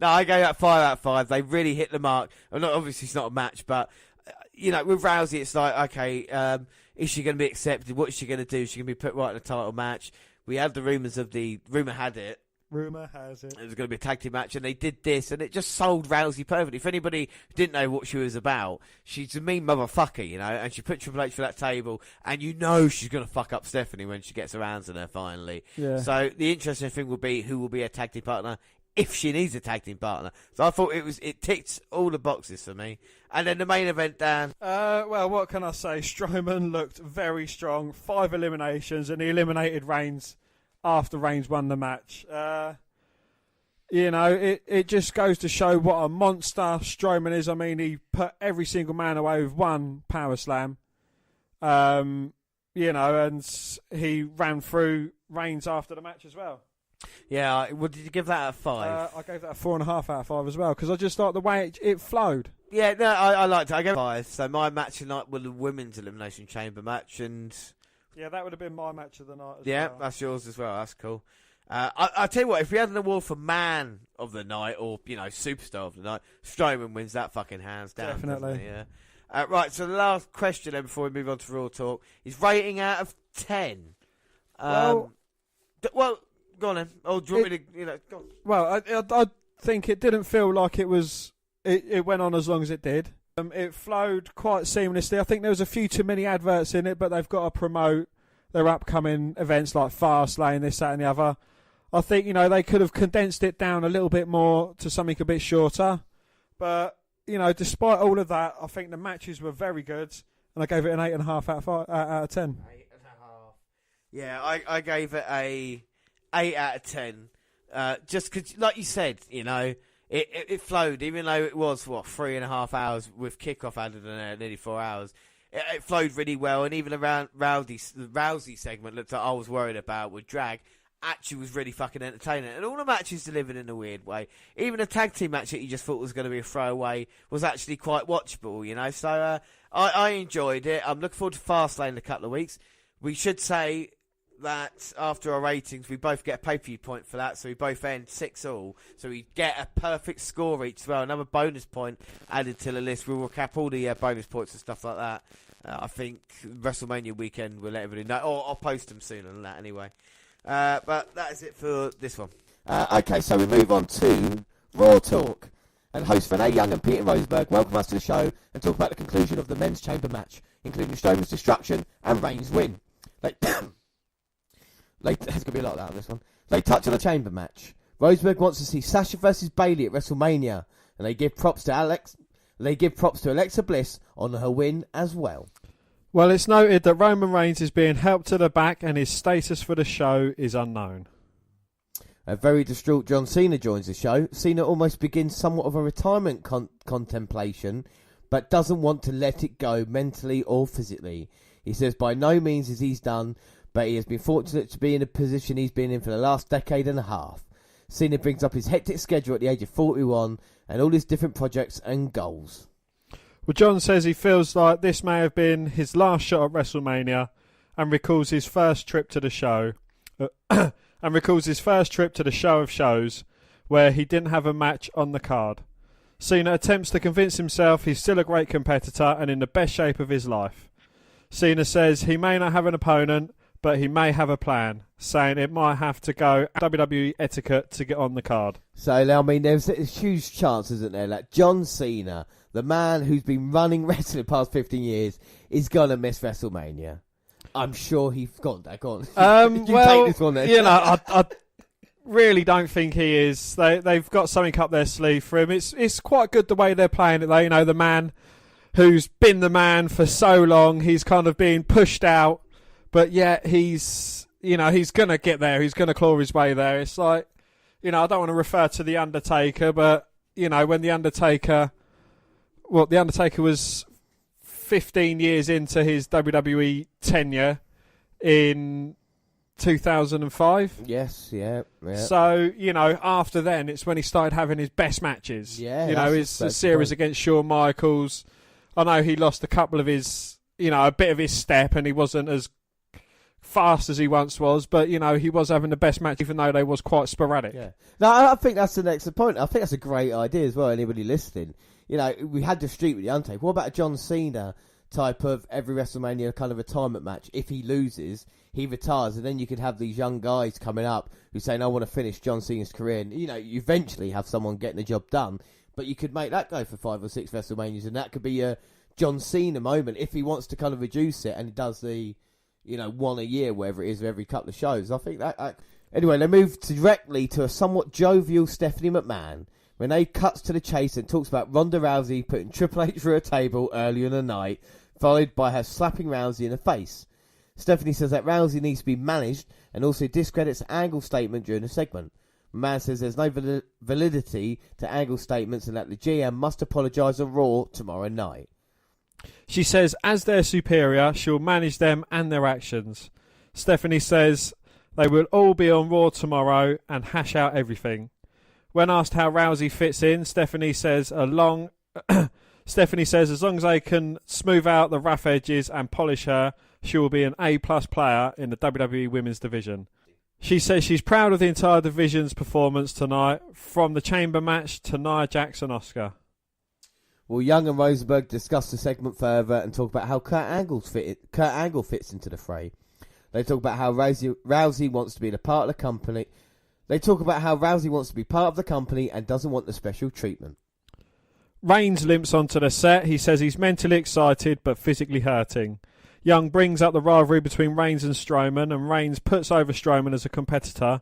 No, I gave that 5 out of 5. They really hit the mark. Well, obviously, it's not a match, but, with Rousey, it's like, okay, is she going to be accepted? What is she going to do? Is she going to be put right in a title match? We had the rumour had it. Rumour has it. It was going to be a tag team match, and they did this, and it just sold Rousey perfectly. If anybody didn't know what she was about, she's a mean motherfucker, and she put Triple H for that table, and she's going to fuck up Stephanie when she gets her hands on her finally. Yeah. So the interesting thing will be who will be a tag team partner if she needs a tag team partner. So I thought it ticked all the boxes for me. And then the main event, Dan. Well, what can I say? Strowman looked very strong. 5 eliminations, and he eliminated Reigns after Reigns won the match. It just goes to show what a monster Strowman is. I mean, he put every single man away with one power slam. And he ran through Reigns after the match as well. Yeah, what did you give that a 5? I gave that a 4.5 out of 5 as well, because I just thought the way it flowed. Yeah, no, I liked it. I gave it 5. So my match tonight was the women's Elimination Chamber match, and yeah, that would have been my match of the night as well. Yeah, that's yours as well. That's cool. I'll tell you what, if we had an award for man of the night or, superstar of the night, Strowman wins that fucking hands down. Definitely. Yeah. Right, so the last question then before we move on to Raw Talk is rating out of 10. Well, go on then. Oh, do you want me to, go on. Well, I think it didn't feel like it was, it went on as long as it did. It flowed quite seamlessly. I think there was a few too many adverts in it, but they've got to promote their upcoming events like Fastlane, this, that and the other. I think, they could have condensed it down a little bit more to something a bit shorter. But, despite all of that, I think the matches were very good. And I gave it an 8.5 out of 10. 8.5. Yeah, I gave it a 8 out of 10. Just because, like you said, it flowed, even though it was, 3.5 hours with kickoff added in there, nearly 4 hours. It flowed really well, and even around the Rousey segment looked like I was worried about with drag, actually was really fucking entertaining. And all the matches delivered in a weird way. Even a tag team match that you just thought was going to be a throwaway was actually quite watchable, So I enjoyed it. I'm looking forward to Fastlane in a couple of weeks. We should say that after our ratings, we both get a pay-per-view point for that, so we both end 6-all. So we get a perfect score each as well. Another bonus point added to the list. We'll recap all the bonus points and stuff like that. I think WrestleMania weekend we'll let everybody know. Or I'll post them sooner than that anyway. But that is it for this one. Okay, so we move on to Raw Talk. and hosts Renee Young and Peter Roseberg welcome us to the show and talk about the conclusion of the men's chamber match, including Strowman's destruction and Reigns' win. There's going to be a lot of that on this one. They touch on the chamber match. Roseberg wants to see Sasha versus Bayley at WrestleMania, and they give props to Alexa Bliss on her win as well. Well, it's noted that Roman Reigns is being helped to the back and his status for the show is unknown. A very distraught John Cena joins the show. Cena almost begins somewhat of a retirement contemplation, but doesn't want to let it go mentally or physically. He says by no means is he done, but he has been fortunate to be in a position he's been in for the last decade and a half. Cena brings up his hectic schedule at the age of 41 and all his different projects and goals. Well, John says he feels like this may have been his last shot at WrestleMania and recalls his first trip to the show. Show of shows where he didn't have a match on the card. Cena attempts to convince himself he's still a great competitor and in the best shape of his life. Cena says he may not have an opponent, but he may have a plan, saying it might have to go WWE etiquette to get on the card. So, I mean, there's a huge chance, isn't there, that John Cena, the man who's been running wrestling the past 15 years, is going to miss WrestleMania. I'm sure he's gone. Take this one then. I really don't think he is. They've got something up their sleeve for him. It's quite good the way they're playing it, though. The man who's been the man for so long, he's kind of being pushed out, but yet he's going to get there. He's going to claw his way there. It's like, I don't want to refer to The Undertaker, but, when The Undertaker was 15 years into his WWE tenure in 2005. Yes, yeah. So, after then, it's when he started having his best matches. Yeah. His series against Shawn Michaels. I know he lost a couple of his, a bit of his step and he wasn't as fast as he once was, but, he was having the best match, even though they was quite sporadic. Yeah. No, I think that's the next point. I think that's a great idea as well, anybody listening. We had the streak with the Undertaker. What about a John Cena type of every WrestleMania kind of retirement match? If he loses, he retires, and then you could have these young guys coming up who saying, I want to finish John Cena's career. And, you eventually have someone getting the job done, but you could make that go for 5 or 6 WrestleManias, and that could be a John Cena moment if he wants to kind of reduce it, and he does the, one a year, wherever it is, every couple of shows. I think that... Anyway, they move directly to a somewhat jovial Stephanie McMahon. Renee cuts to the chase and talks about Ronda Rousey putting Triple H through a table earlier in the night, followed by her slapping Rousey in the face. Stephanie says that Rousey needs to be managed and also discredits Angle's statement during the segment. McMahon says there's no validity to Angle's statements and that the GM must apologise on Raw tomorrow night. She says as their superior, she'll manage them and their actions. Stephanie says they will all be on Raw tomorrow and hash out everything. When asked how Rousey fits in, Stephanie says as long as they can smooth out the rough edges and polish her, she will be an A+ player in the WWE Women's Division. She says she's proud of the entire division's performance tonight, from the chamber match to Nia Jax and Asuka. Well, Young and Rosenberg discuss the segment further and talk about how Kurt Angle fits into the fray. They talk about how Rousey wants to be a part of the company. They talk about how Rousey wants to be part of the company and doesn't want the special treatment. Reigns limps onto the set. He says he's mentally excited but physically hurting. Young brings up the rivalry between Reigns and Strowman, and Reigns puts over Strowman as a competitor.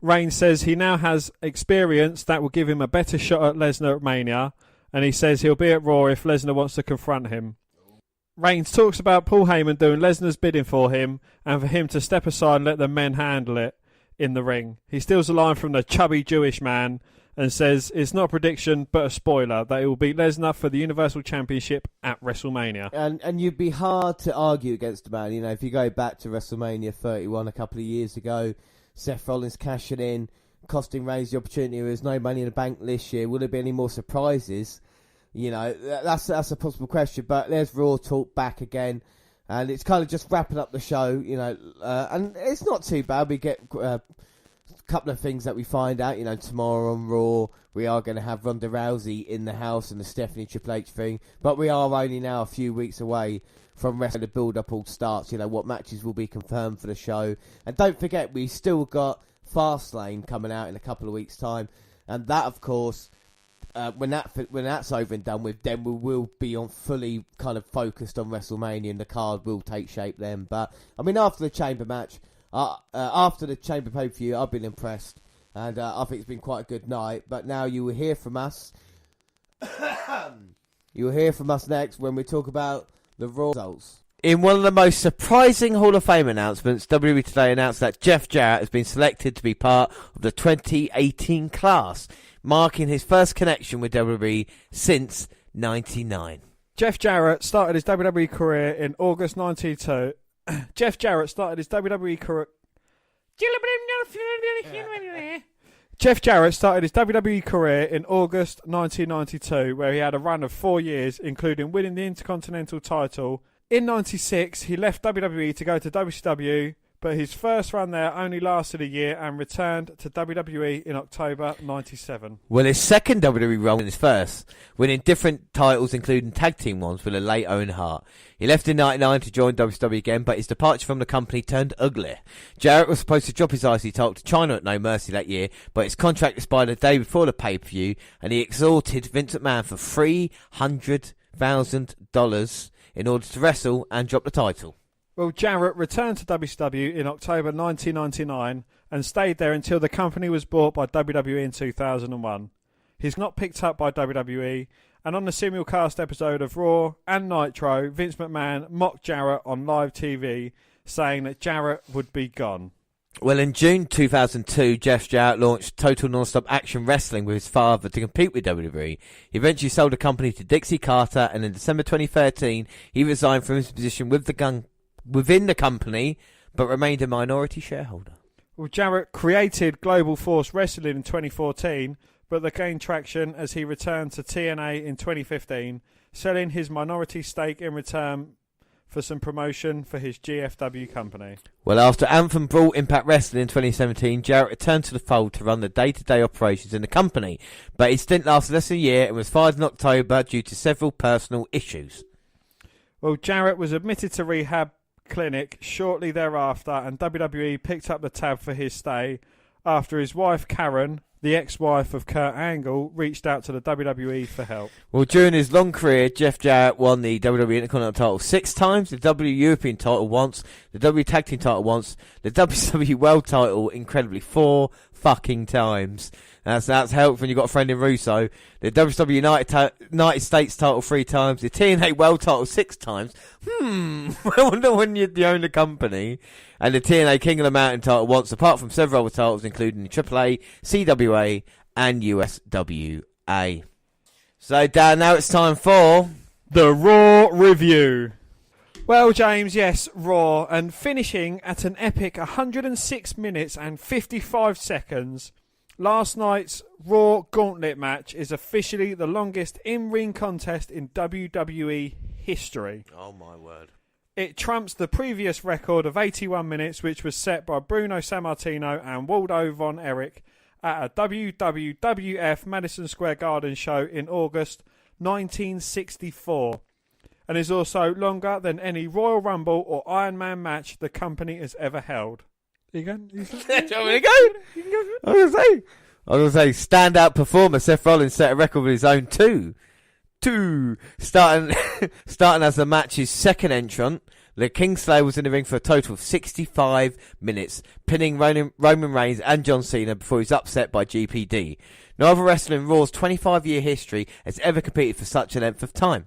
Reigns says he now has experience that will give him a better shot at Lesnar at Mania, and he says he'll be at Raw if Lesnar wants to confront him. Reigns talks about Paul Heyman doing Lesnar's bidding for him and for him to step aside and let the men handle it in the ring. He steals a line from the chubby Jewish man and says it's not a prediction but a spoiler that he will beat Lesnar for the Universal Championship at WrestleMania. And you'd be hard to argue against the man. If you go back to WrestleMania 31 a couple of years ago, Seth Rollins cashing in, costing Reigns the opportunity. There was no Money in the Bank this year. Will there be any more surprises? That's a possible question. But there's Raw talk back again. And it's kind of just wrapping up the show, and it's not too bad. We get a couple of things that we find out, tomorrow on Raw. We are going to have Ronda Rousey in the house and the Stephanie Triple H thing. But we are only now a few weeks away from wrestling. The build-up all starts, what matches will be confirmed for the show. And don't forget, we still got Fastlane coming out in a couple of weeks' time. And that, of course, when that's over and done with, then we will be on fully kind of focused on WrestleMania, and the card will take shape then. But I mean, after the Chamber match, after the Chamber pay-per-view, I've been impressed, and I think it's been quite a good night. But now you will hear from us. You will hear from us next when we talk about the Raw results. In one of the most surprising Hall of Fame announcements, WWE Today announced that Jeff Jarrett has been selected to be part of the 2018 class, marking his first connection with WWE since '99. Jeff Jarrett started his WWE career in August 1992. Jeff Jarrett started his WWE career. Jeff Jarrett started his WWE career in August 1992, where he had a run of 4 years, including winning the Intercontinental title. In '96, he left WWE to go to WCW, but his first run there only lasted a year and returned to WWE in October '97. Well, his second WWE run was his first, winning different titles, including tag team ones with the late Owen Hart. He left in '99 to join WCW again, but his departure from the company turned ugly. Jarrett was supposed to drop his IC title to China at No Mercy that year, but his contract expired the day before the pay-per-view, and he extorted Vince McMahon for $300,000 in order to wrestle and drop the title. Well, Jarrett returned to WCW in October 1999 and stayed there until the company was bought by WWE in 2001. He's not picked up by WWE, and on the simulcast episode of Raw and Nitro, Vince McMahon mocked Jarrett on live TV, saying that Jarrett would be gone. Well, in June 2002, Jeff Jarrett launched Total Nonstop Action Wrestling with his father to compete with WWE. He eventually sold the company to Dixie Carter, and in December 2013, he resigned from his position within the company, but remained a minority shareholder. Well, Jarrett created Global Force Wrestling in 2014, but they gained traction as he returned to TNA in 2015, selling his minority stake in return for some promotion for his GFW company. Well, after Anthem brought Impact Wrestling in 2017, Jarrett returned to the fold to run the day-to-day operations in the company, but his stint lasted less than a year and was fired in October due to several personal issues. Well, Jarrett was admitted to rehab clinic shortly thereafter, and WWE picked up the tab for his stay after his wife Karen, the ex-wife of Kurt Angle, reached out to the WWE for help. Well, during his long career, Jeff Jarrett won the WWE Intercontinental title 6 times, the WWE European title once, the WWE Tag Team title once, the WWE World title, incredibly, 4 fucking times. That's help when you've got a friend in Russo. The WWE United States title 3 times, the TNA World title 6 times. I wonder when you own the company. And the TNA King of the Mountain title once, apart from several other titles, including AAA, CWA, and USWA. So, Dan, now it's time for the Raw review. Well, James, yes, Raw, and finishing at an epic 106 minutes and 55 seconds. Last night's Raw Gauntlet match is officially the longest in-ring contest in WWE history. Oh, my word. It trumps the previous record of 81 minutes, which was set by Bruno Sammartino and Waldo Von Erich at a WWF Madison Square Garden show in August 1964, and is also longer than any Royal Rumble or Iron Man match the company has ever held. You going? I was going to say, standout performer Seth Rollins set a record with his own too. Starting as the match's second entrant, the Kingslayer was in the ring for a total of 65 minutes, pinning Roman Reigns and John Cena before he was upset by GPD. No other wrestler in Raw's 25-year history has ever competed for such a length of time.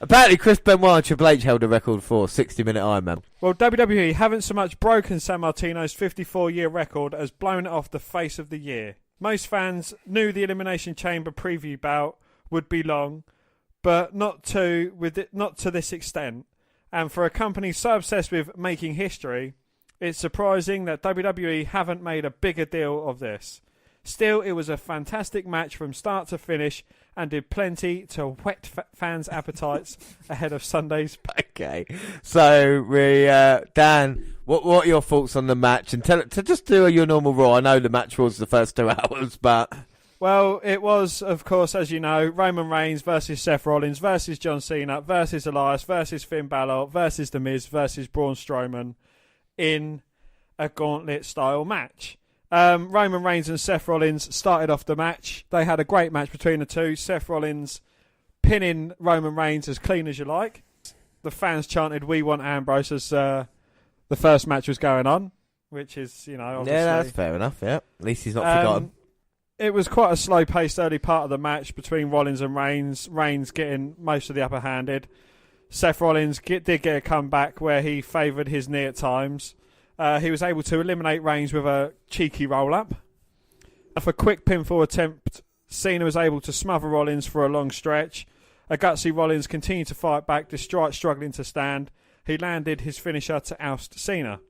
Apparently, Chris Benoit and Triple H held a record for 60-minute Iron Man. Well, WWE haven't so much broken Sammartino's 54-year record as blown it off the face of the year. Most fans knew the Elimination Chamber preview bout would be long, but not to this extent. And for a company so obsessed with making history, it's surprising that WWE haven't made a bigger deal of this. Still, it was a fantastic match from start to finish and did plenty to whet fans' appetites ahead of Sunday's. Okay, so Dan, what are your thoughts on the match? And just do your normal Raw. I know the match was the first 2 hours, but... Well, it was, of course, as you know, Roman Reigns versus Seth Rollins versus John Cena versus Elias versus Finn Balor versus The Miz versus Braun Strowman in a gauntlet-style match. Roman Reigns and Seth Rollins started off the match. They had a great match between the two. Seth Rollins pinning Roman Reigns as clean as you like. The fans chanted, "We want Ambrose," as the first match was going on, which is, obviously... Yeah, that's fair enough, yeah. At least he's not forgotten. It was quite a slow-paced early part of the match between Rollins and Reigns. Reigns getting most of the upper-handed. Seth Rollins did get a comeback where he favoured his knee at times. He was able to eliminate Reigns with a cheeky roll-up. For a quick pinfall attempt, Cena was able to smother Rollins for a long stretch. A gutsy Rollins continued to fight back despite struggling to stand. He landed his finisher to oust Cena.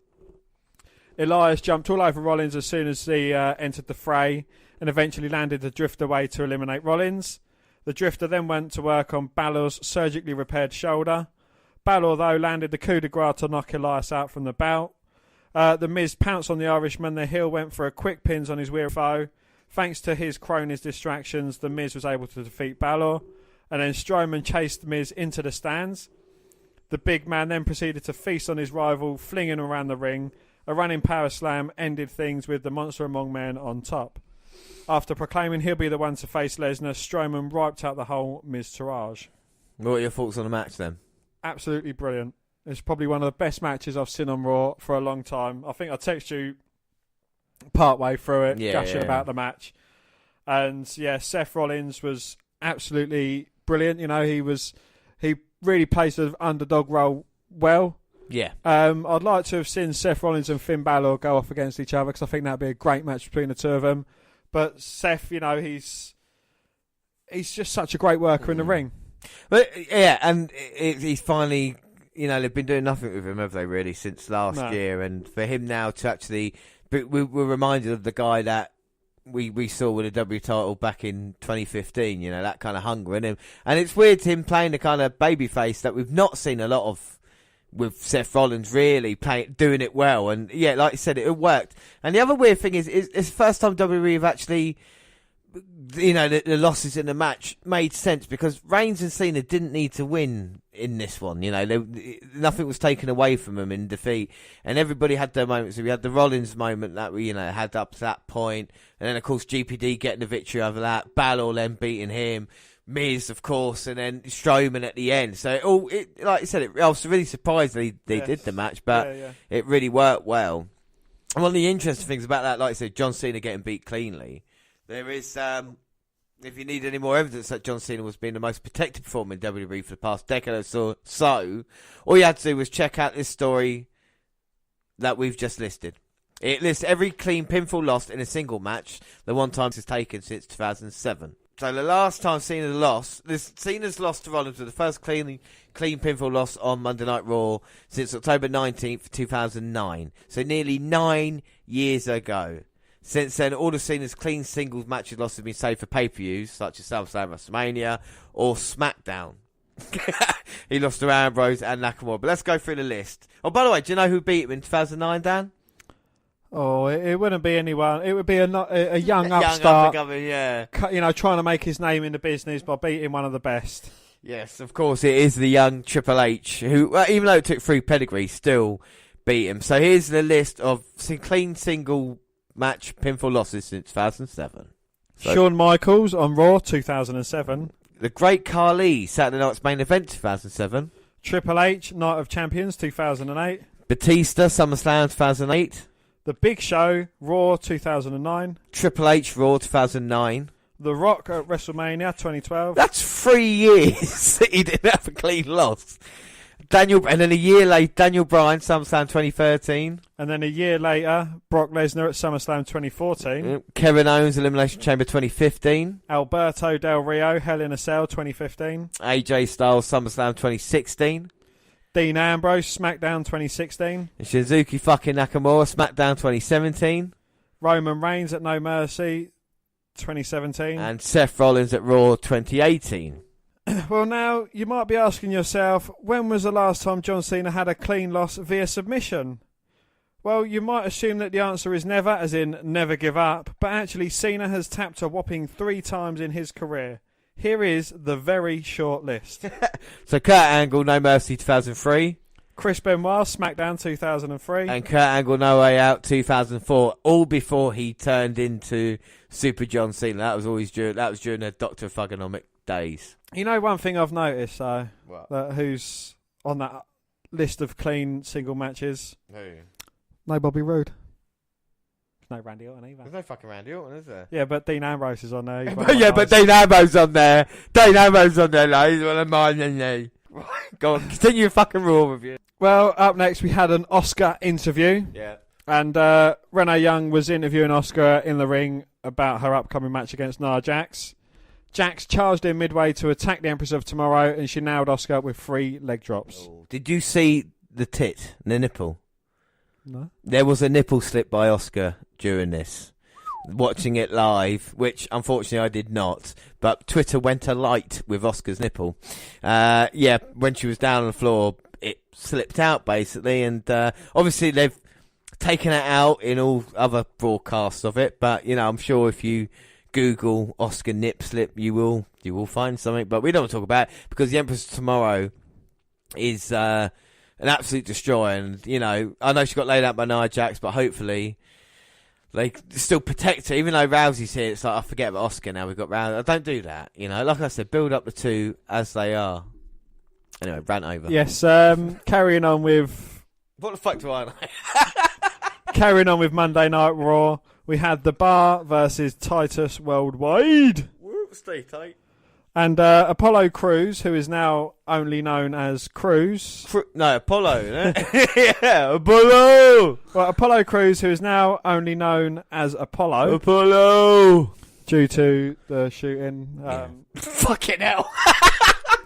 Elias jumped all over Rollins as soon as he entered the fray and eventually landed the drifter way to eliminate Rollins. The drifter then went to work on Balor's surgically repaired shoulder. Balor, though, landed the coup de grace to knock Elias out from the bout. The Miz pounced on the Irishman. The heel went for a quick pins on his weary foe. Thanks to his cronies' distractions, the Miz was able to defeat Balor. And then Strowman chased Miz into the stands. The big man then proceeded to feast on his rival, flinging around the ring. A running power slam ended things with the Monster Among Men on top. After proclaiming he'll be the one to face Lesnar, Strowman wiped out the whole Miz-tourage. What are your thoughts on the match then? Absolutely brilliant. It's probably one of the best matches I've seen on Raw for a long time. I think I texted you partway through it, gushing about the match. And yeah, Seth Rollins was absolutely brilliant. He really plays the underdog role well. Yeah. I'd like to have seen Seth Rollins and Finn Balor go off against each other because I think that'd be a great match between the two of them. But Seth, he's just such a great worker in the ring. But yeah, and he's finally, they've been doing nothing with him, have they, really, since last year? And for him now to actually, we're reminded of the guy that we saw with a W title back in 2015, that kind of hunger in him. And it's weird him playing the kind of babyface that we've not seen a lot of with Seth Rollins, really doing it well. And yeah, like you said, it worked. And the other weird thing is it's the first time WWE have actually, the losses in the match made sense, because Reigns and Cena didn't need to win in this one. Nothing was taken away from them in defeat, and everybody had their moments. We had the Rollins moment that we had up to that point, and then of course GPD getting the victory over that, Balor then beating him, Miz of course, and then Strowman at the end. So like I said, I was really surprised they did the match, but it really worked well. And one of the interesting things about that, like I said, John Cena getting beat cleanly. There is, if you need any more evidence that John Cena was being the most protected performer in WWE for the past decade or so, all you had to do was check out this story that we've just listed. It lists every clean pinfall lost in a single match the one time it's taken since 2007. So the last time Cena's lost to Rollins with the first clean pinfall loss on Monday Night Raw since October 19th, 2009. So nearly 9 years ago. Since then, all of Cena's clean singles matches lost have been saved for pay-per-views, such as SummerSlam, WrestleMania, or SmackDown. He lost to Ambrose and Nakamura. But let's go through the list. Oh, by the way, do you know who beat him in 2009, Dan? Oh, it wouldn't be anyone. It would be a young upstart, trying to make his name in the business by beating one of the best. Yes, of course, it is the young Triple H, who, even though it took 3 pedigrees, still beat him. So here's the list of clean single match pinfall losses since 2007. Shawn Michaels on Raw 2007. The Great Khali, Saturday Night's Main Event 2007. Triple H, Night of Champions 2008. Batista, SummerSlam 2008. The Big Show, Raw 2009. Triple H, Raw 2009. The Rock at WrestleMania 2012. That's 3 years that he didn't have a clean loss. And then a year later, Daniel Bryan, SummerSlam 2013. And then a year later, Brock Lesnar at SummerSlam 2014. Kevin Owens, Elimination Chamber 2015. Alberto Del Rio, Hell in a Cell 2015. AJ Styles, SummerSlam 2016. Dean Ambrose, SmackDown 2016. And Shinsuke fucking Nakamura, SmackDown 2017. Roman Reigns at No Mercy 2017. And Seth Rollins at Raw 2018. Well, now, you might be asking yourself, when was the last time John Cena had a clean loss via submission? Well, you might assume that the answer is never, as in never give up, but actually Cena has tapped a whopping 3 times in his career. Here is the very short list. So Kurt Angle, No Mercy 2003. Chris Benoit, SmackDown 2003. And Kurt Angle, No Way Out 2004. All before he turned into Super John Cena. That was during the Dr. Thugonomic days. You know, one thing I've noticed, though, What? that who's on that list of clean single matches? Who? No Bobby Roode. There's no Randy Orton either. There's no fucking Randy Orton, is there? Yeah, but Dean Ambrose is on there. But Dean Ambrose on there. Dean Ambrose on there, like, he's one of mine, isn't he? Go on, continue your fucking Raw review. Well, up next we had an Asuka interview. Yeah. And Renee Young was interviewing Asuka in the ring about her upcoming match against Nia Jax. Jax charged in midway to attack the Empress of Tomorrow, and she nailed Asuka with 3 leg drops. Oh. Did you see the tit, the nipple? No. There was a nipple slip by Asuka during this. Watching it live, which unfortunately I did not, but Twitter went alight with Asuka's nipple. Yeah, when she was down on the floor, it slipped out basically, and obviously they've taken it out in all other broadcasts of it. But you know, I'm sure if you Google Asuka nip slip, you will find something. But we don't want to talk about it because the Empress of Tomorrow is an absolute destroyer, and you know, I know she got laid out by Nia Jax, but hopefully they still protect her. Even though Rousey's here, it's like I forget about Asuka now. We've got Rousey. I don't do that, you know. Like I said, build up the two as they are. Anyway, rant over. Yes, carrying on with... What the fuck do I know? Carrying on with Monday Night Raw, we had The Bar versus Titus Worldwide. Whoops, stay tight. And Apollo Crews, who is now only known as Crews. No, Apollo, isn't it? Yeah, Apollo! Well, Apollo Crews, who is now only known as Apollo. Apollo! Due to the shooting. Fucking hell.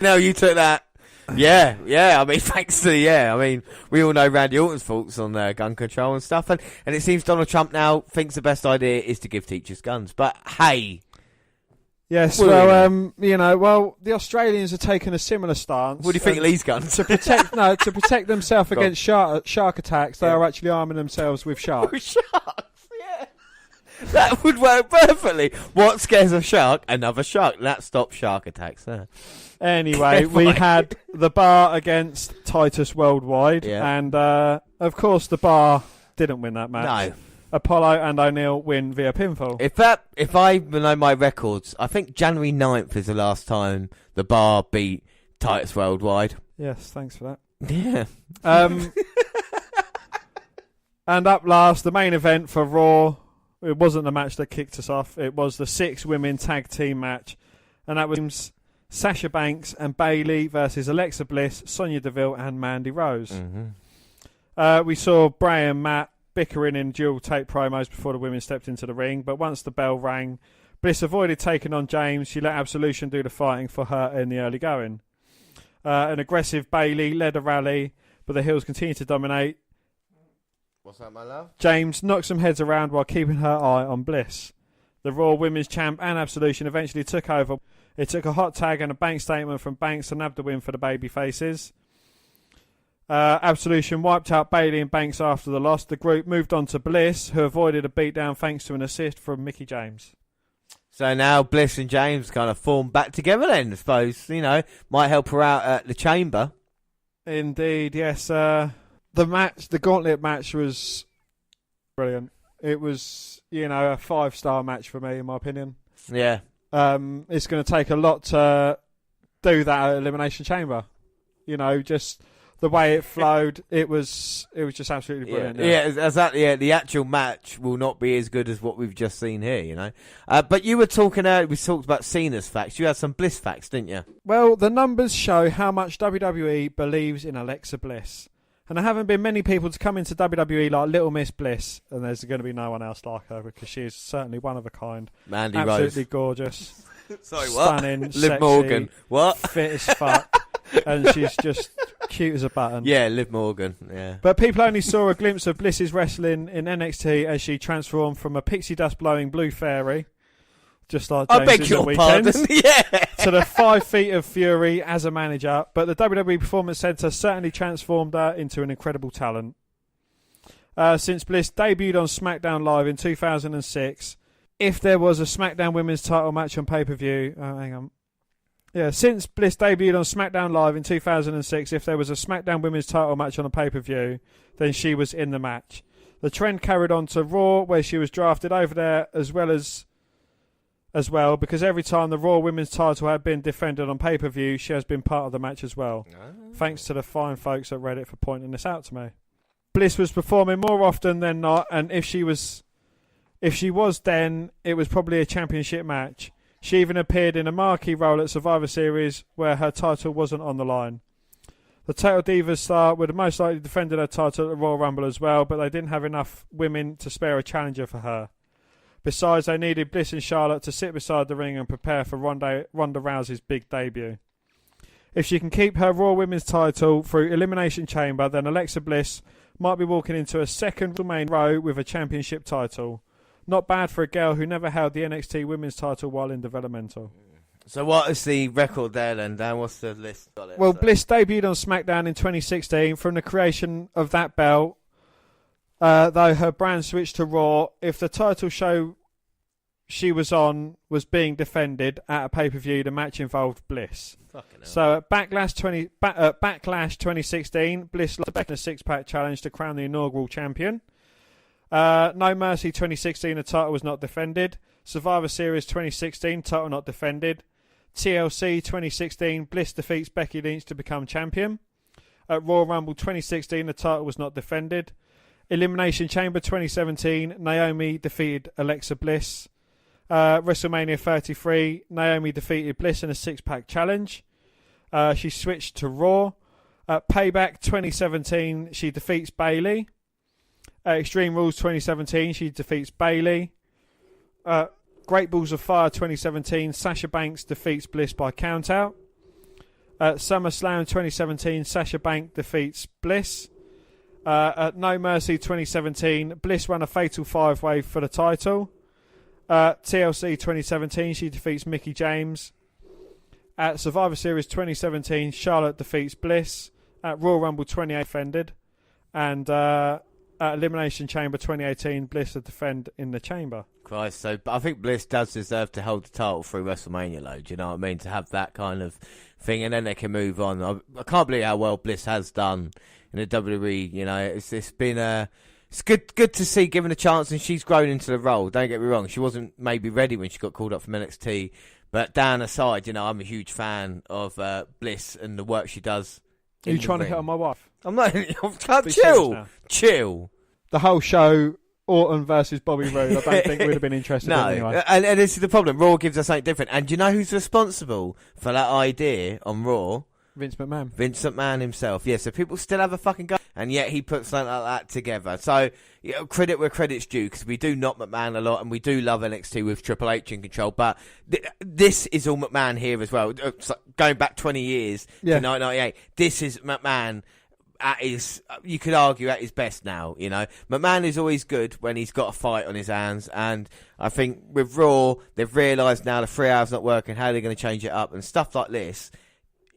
No, you took that. Yeah, I mean, thanks to I mean, we all know Randy Orton's thoughts on gun control and stuff, and it seems Donald Trump now thinks the best idea is to give teachers guns. But hey, yes, well, you know, well, the Australians are taking a similar stance. What do you think of these guns? To protect themselves against shark attacks, they are actually arming themselves with sharks. With sharks, yeah. That would work perfectly. What scares a shark? Another shark. That stops shark attacks. Anyway, we had The Bar against Titus Worldwide, and of course The Bar didn't win that match. No. Apollo and O'Neil win via pinfall. If I know my records, I think January 9th is the last time The Bar beat Titus Worldwide. Yes, thanks for that. Yeah. And up last, the main event for Raw. It wasn't the match that kicked us off. It was the 6-women tag team match, and that was Sasha Banks and Bayley versus Alexa Bliss, Sonya Deville, and Mandy Rose. Mm-hmm. We saw Bray and Matt bickering in dual tape promos before the women stepped into the ring, but once the bell rang, Bliss avoided taking on James. She let Absolution do the fighting for her in the early going. An aggressive Bayley led a rally, but the heels continued to dominate. What's that, my love? James knocked some heads around while keeping her eye on Bliss. The Raw Women's Champ and Absolution eventually took over. It took a hot tag and a bank statement from Banks to nab the win for the baby faces. Absolution wiped out Bayley and Banks after the loss. The group moved on to Bliss, who avoided a beatdown thanks to an assist from Mickie James. So now Bliss and James kind of formed back together then, I suppose. You know, might help her out at the Chamber. Indeed, yes. The gauntlet match was brilliant. It was, you know, a 5-star match for me, in my opinion. Yeah. It's going to take a lot to do that at Elimination Chamber. You know, just the way it flowed, it was just absolutely brilliant. Yeah, exactly. Yeah, the actual match will not be as good as what we've just seen here, you know. But you were talking, we talked about Cena's facts. You had some Bliss facts, didn't you? Well, the numbers show how much WWE believes in Alexa Bliss. And there haven't been many people to come into WWE like Little Miss Bliss, and there's going to be no one else like her because she is certainly one of a kind. Mandy absolutely Rose. Gorgeous. Sorry, what? Stunning, Liv sexy, Morgan. What? Fit as fuck. And she's just cute as a button. Yeah, Liv Morgan. Yeah. But people only saw a glimpse of Bliss's wrestling in NXT as she transformed from a pixie dust blowing blue fairy, just like James I beg your pardon. Yeah. to the 5 feet of fury as a manager. But the WWE Performance Center certainly transformed her into an incredible talent. Since Bliss debuted on SmackDown Live in 2006, if there was a SmackDown Women's title match on pay-per-view, hang on. Yeah, since Bliss debuted on SmackDown Live in 2006, if there was a SmackDown Women's title match on a pay-per-view, then she was in the match. The trend carried on to Raw, where she was drafted over there as well, because every time the Raw Women's title had been defended on pay-per-view, she has been part of the match as well. Oh. Thanks to the fine folks at Reddit for pointing this out to me. Bliss was performing more often than not, and if she was then, it was probably a championship match. She even appeared in a marquee role at Survivor Series where her title wasn't on the line. The Total Divas star would have most likely defended her title at the Royal Rumble as well, but they didn't have enough women to spare a challenger for her. Besides, they needed Bliss and Charlotte to sit beside the ring and prepare for Ronda Rousey's big debut. If she can keep her Raw Women's title through Elimination Chamber, then Alexa Bliss might be walking into a second WrestleMania row with a championship title. Not bad for a girl who never held the NXT Women's title while in developmental. So what is the record there then, Dan? What's the list? Well, Bliss debuted on SmackDown in 2016. From the creation of that belt, though her brand switched to Raw, if the title show she was on was being defended at a pay-per-view, the match involved Bliss. So at Backlash 2016, Bliss lost back in a six-pack challenge to crown the inaugural champion. No Mercy 2016, the title was not defended. Survivor Series 2016, title not defended. TLC 2016, Bliss defeats Becky Lynch to become champion. At Royal Rumble 2016, the title was not defended. Elimination Chamber 2017, Naomi defeated Alexa Bliss. WrestleMania 33, Naomi defeated Bliss in a six-pack challenge. She switched to Raw. Payback 2017, she defeats Bayley. Extreme Rules 2017, she defeats Bayley. Great Balls of Fire 2017, Sasha Banks defeats Bliss by countout. SummerSlam 2017, Sasha Banks defeats Bliss. At No Mercy 2017, Bliss won a fatal five-way for the title. TLC 2017, she defeats Mickie James. At Survivor Series 2017, Charlotte defeats Bliss. At Royal Rumble 28, defended. And at Elimination Chamber 2018, Bliss to defend in the chamber. Christ, so I think Bliss does deserve to hold the title through WrestleMania, though. Do you know what I mean? To have that kind of thing, and then they can move on. I can't believe how well Bliss has done in the WWE. You know, it's been it's good to see given a chance, and she's grown into the role. Don't get me wrong, she wasn't maybe ready when she got called up from NXT. But down aside, you know, I'm a huge fan of Bliss and the work she does. Are you trying to hit on my wife? I'm not. Chill. The whole show, Orton versus Bobby Roode, I don't think we'd have been interested in anyway. And this is the problem. Raw gives us something different. And do you know who's responsible for that idea on Raw? Vince McMahon. Vince McMahon himself. Yeah, so people still have a fucking go. And yet he puts something like that together. So, you know, credit where credit's due, because we do knock McMahon a lot, and we do love NXT with Triple H in control. But this is all McMahon here as well. So going back 20 years to 1998, this is McMahon at his, you could argue, at his best now. You know, McMahon is always good when he's got a fight on his hands. And I think with Raw, they've realised now the 3 hours not working, how they're going to change it up. And stuff like this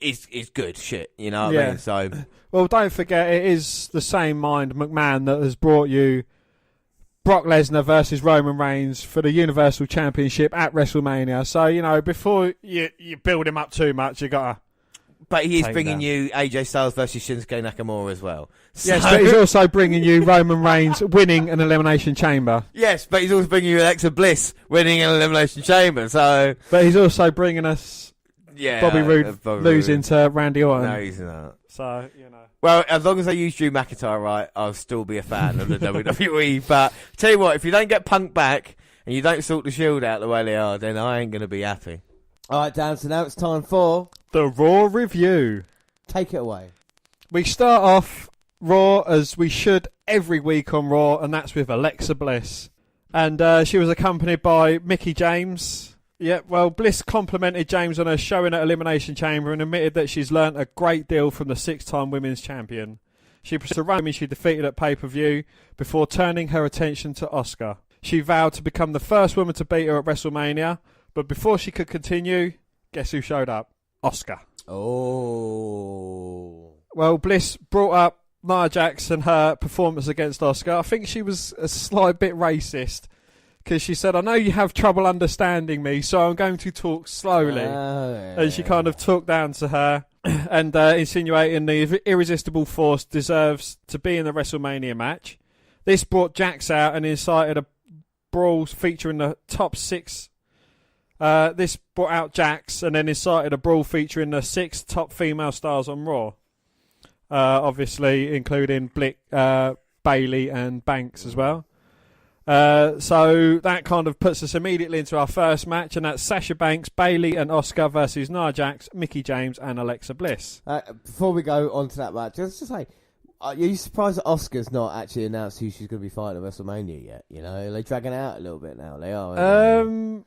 is good shit, you know what I mean? So, well, don't forget, it is the same mind, McMahon, that has brought you Brock Lesnar versus Roman Reigns for the Universal Championship at WrestleMania. So, you know, before you build him up too much, you got to... But he is bringing you AJ Styles versus Shinsuke Nakamura as well. So... Yes, but he's also bringing you Roman Reigns winning an Elimination Chamber. Yes, but he's also bringing you Alexa Bliss winning an Elimination Chamber, so... But he's also bringing us... Bobby Roode losing to Randy Orton. No, he's not. So, you know. Well, as long as they use Drew McIntyre right, I'll still be a fan of the WWE. But tell you what, if you don't get Punk back and you don't sort the Shield out the way they are, then I ain't going to be happy. All right, Dan, so now it's time for... the Raw Review. Take it away. We start off Raw as we should every week on Raw, and that's with Alexa Bliss. And she was accompanied by Mickie James... Yeah, well, Bliss complimented James on her showing at Elimination Chamber and admitted that she's learnt a great deal from the 6-time women's champion. She proceeded to run she defeated at pay-per-view before turning her attention to Asuka. She vowed to become the first woman to beat her at WrestleMania, but before she could continue, guess who showed up? Asuka. Oh. Well, Bliss brought up Nia Jax and her performance against Asuka. I think she was a slight bit racist, because she said, I know you have trouble understanding me, so I'm going to talk slowly. And she kind of talked down to her and insinuating the irresistible force deserves to be in the WrestleMania match. This brought Jax out and incited a brawl featuring the top 6. This brought out Jax and then incited a brawl featuring the 6 top female stars on Raw. Obviously, including Bayley and Banks as well. So that kind of puts us immediately into our first match, and that's Sasha Banks, Bayley and Asuka versus Nia Jax, Mickie James and Alexa Bliss. Before we go on to that match, let's just say, are you surprised that Asuka's not actually announced who she's going to be fighting at WrestleMania yet? You know, are they dragging it out a little bit now? They are.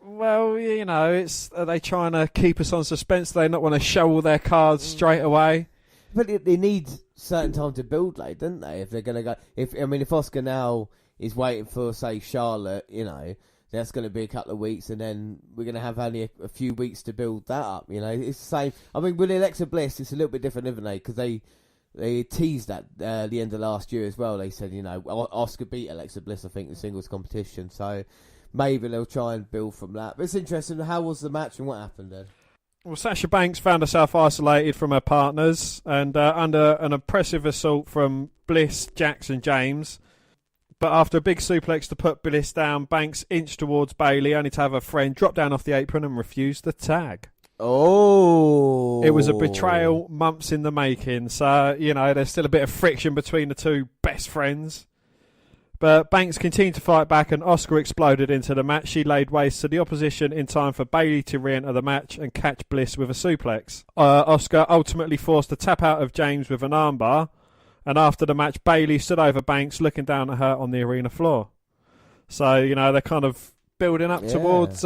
Well, you know, are they trying to keep us on suspense? Do they not want to show all their cards straight away? But they need certain time to build, like, don't they? If they're going to go, if Asuka now is waiting for, say, Charlotte, you know, that's going to be a couple of weeks, and then we're going to have only a few weeks to build that up. You know, it's the same. I mean, with Alexa Bliss, it's a little bit different, isn't they? Because they teased that the end of last year as well. They said, you know, Asuka beat Alexa Bliss, I think, in singles competition. So maybe they'll try and build from that. But it's interesting. How was the match and what happened then? Well, Sasha Banks found herself isolated from her partners and under an impressive assault from Bliss, Jax and James. But after a big suplex to put Bliss down, Banks inched towards Bayley, only to have her friend drop down off the apron and refuse the tag. Oh! It was a betrayal months in the making, so, you know, there's still a bit of friction between the two best friends. But Banks continued to fight back and Asuka exploded into the match. She laid waste to the opposition in time for Bayley to re-enter the match and catch Bliss with a suplex. Asuka ultimately forced a tap out of James with an armbar. And after the match, Bayley stood over Banks, looking down at her on the arena floor. So, you know, they're kind of building up towards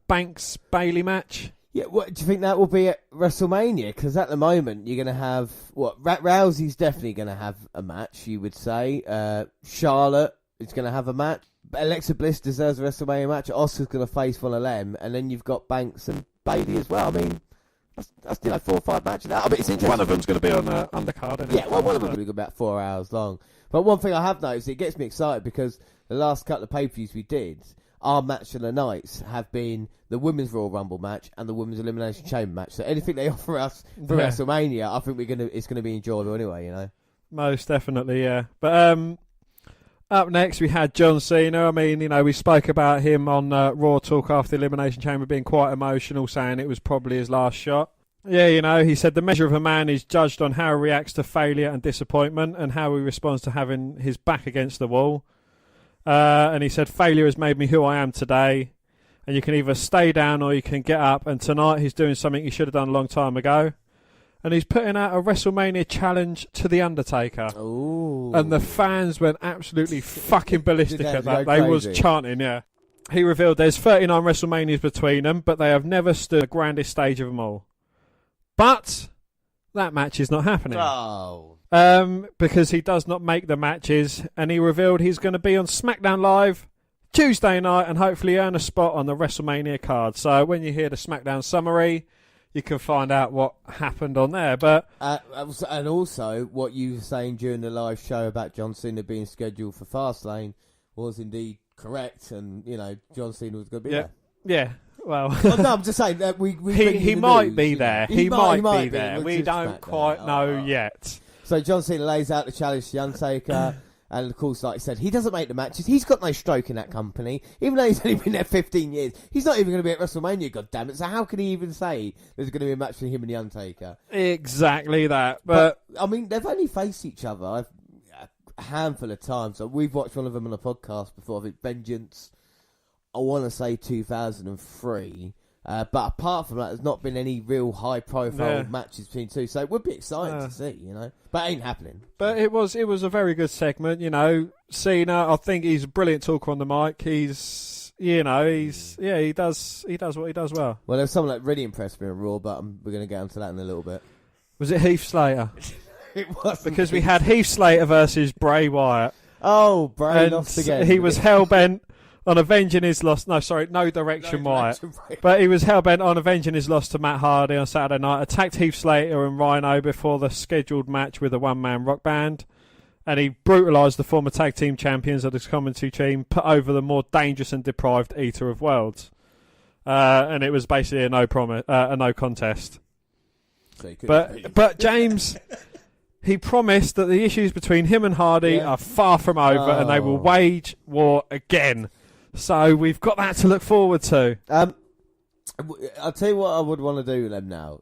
Banks-Bayley match. Yeah, what do you think that will be at WrestleMania? Because at the moment, you're going to have... Rousey's definitely going to have a match, you would say. Charlotte is going to have a match. Alexa Bliss deserves a WrestleMania match. Asuka's going to face one of them. And then you've got Banks and Bayley as well. I mean... That's 4 or 5 matches. I mean, it's interesting. One of them's going to be on the undercard, isn't it? Yeah, well, one of them will be about 4 hours long. But one thing I have noticed, it gets me excited because the last couple of pay-per-views we did, our match of the nights have been the Women's Royal Rumble match and the Women's Elimination Chamber match. So anything they offer us for WrestleMania, I think it's going to be enjoyable anyway, you know? Most definitely, yeah. But up next, we had John Cena. I mean, you know, we spoke about him on Raw Talk after the Elimination Chamber being quite emotional, saying it was probably his last shot. Yeah, you know, he said the measure of a man is judged on how he reacts to failure and disappointment and how he responds to having his back against the wall. And he said, failure has made me who I am today. And you can either stay down or you can get up. And tonight he's doing something he should have done a long time ago. And he's putting out a WrestleMania challenge to The Undertaker. Ooh. And the fans went absolutely fucking ballistic at that. They was chanting, yeah. He revealed there's 39 WrestleManias between them, but they have never stood the grandest stage of them all. But that match is not happening. Oh. Because he does not make the matches, and he revealed he's going to be on SmackDown Live Tuesday night and hopefully earn a spot on the WrestleMania card. So when you hear the SmackDown summary, you can find out what happened on there. But and also, what you were saying during the live show about John Cena being scheduled for Fastlane was indeed correct, and, you know, John Cena was going to be there. Yeah. Well, no, I'm just saying that he might be there. He might be there. We don't quite know yet. So John Cena lays out the challenge to The Undertaker, and of course, like I said, he doesn't make the matches. He's got no stroke in that company, even though he's only been there 15 years. He's not even going to be at WrestleMania, goddammit. So how can he even say there's going to be a match for him and The Undertaker? Exactly that. But I mean, they've only faced each other a handful of times. So we've watched one of them on a podcast before. I think Vengeance. I want to say 2003, but apart from that, there's not been any real high-profile matches between two. So it would be exciting to see, you know. But it ain't happening. But it was a very good segment, you know. Cena, I think he's a brilliant talker on the mic. He's, you know, he does what he does well. Well, there's someone that really impressed me on Raw, but we're going to get onto that in a little bit. Was it Heath Slater? It was because we had Heath Slater versus Bray Wyatt. Oh, Bray lost again. He was hell-bent on avenging his loss. No direction Wyatt. But he was hell-bent on avenging his loss to Matt Hardy on Saturday night. Attacked Heath Slater and Rhino before the scheduled match with a one-man rock band. and he brutalised the former tag team champions of his commentary team, put over the more dangerous and deprived Eater of Worlds. And it was basically a no contest. So but James, he promised that the issues between him and Hardy are far from over, and they will wage war again. So we've got that to look forward to. I'll tell you what I would want to do with them now.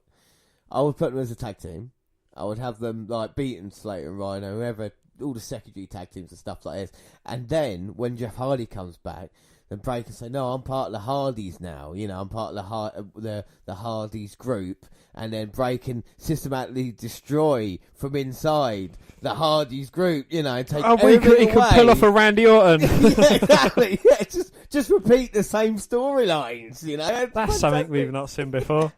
I would put them as a tag team. I would have them like beating Slater and Rhino, whoever, all the secondary tag teams and stuff like this. And then when Jeff Hardy comes back, then Bray can say, "No, I'm part of the Hardys now. You know, I'm part of the Hardys group." And then Bray can systematically destroy from inside the Hardys group. You know, and take everything away. He could pull off a Randy Orton. Yeah, exactly. Yeah, just repeat the same storylines. You know, that's something we've not seen before.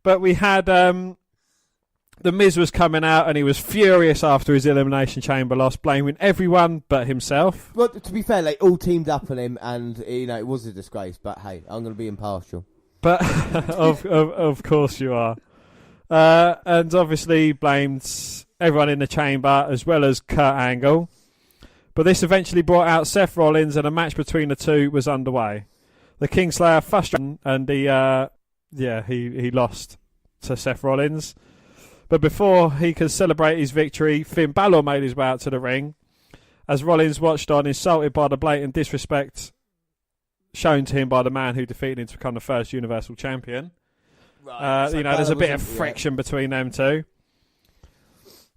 But we had The Miz was coming out, and he was furious after his Elimination Chamber loss, blaming everyone but himself. Well, to be fair, they all teamed up on him, and you know it was a disgrace. But hey, I'm going to be impartial. But of course you are, and obviously blamed everyone in the chamber as well as Kurt Angle. But this eventually brought out Seth Rollins, and a match between the two was underway. The Kingslayer frustrated, and he lost to Seth Rollins. But before he could celebrate his victory, Finn Balor made his way out to the ring. As Rollins watched on, insulted by the blatant disrespect shown to him by the man who defeated him to become the first Universal Champion. Right, so there's a bit of friction between them two.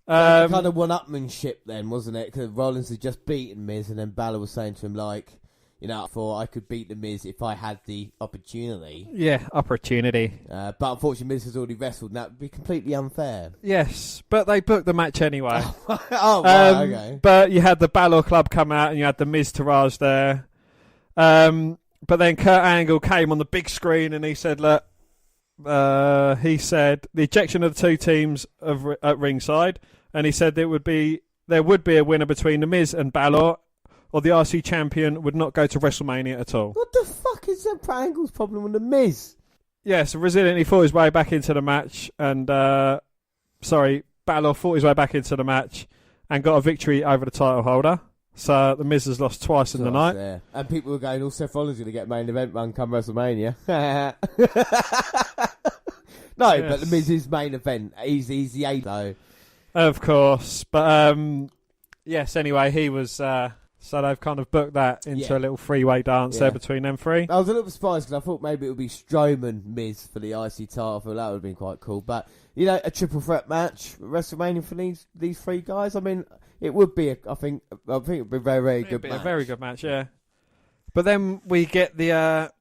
Kind of one-upmanship then, wasn't it? Because Rollins had just beaten Miz, and then Balor was saying to him, like, you know, I could beat the Miz if I had the opportunity. Yeah, opportunity. But unfortunately, Miz has already wrestled, and that would be completely unfair. Yes, but they booked the match anyway. Okay. But you had the Balor Club come out, and you had the Miz Taraj there. But then Kurt Angle came on the big screen, and he said, look, the ejection of the two teams at ringside, and he said there would be a winner between the Miz and Balor, or the RC champion would not go to WrestleMania at all. What the fuck is that Angle's problem with the Miz? Yeah, so resiliently fought his way back into the match, and Balor fought his way back into the match and got a victory over the title holder. So the Miz has lost twice in the night. Yeah. And people were going, Seth Rollins going to get main event run come WrestleMania. No, yes. But the Miz's main event. He's the A though. Of course. But yes, anyway, he was... So they've kind of booked that into a little three-way dance there between them three. I was a little surprised because I thought maybe it would be Strowman Miz for the IC title. I thought that would have been quite cool. But, you know, a triple threat match, WrestleMania for these three guys, I mean, it would be, I think it would be a very, very good match. A very good match, yeah. But then we get the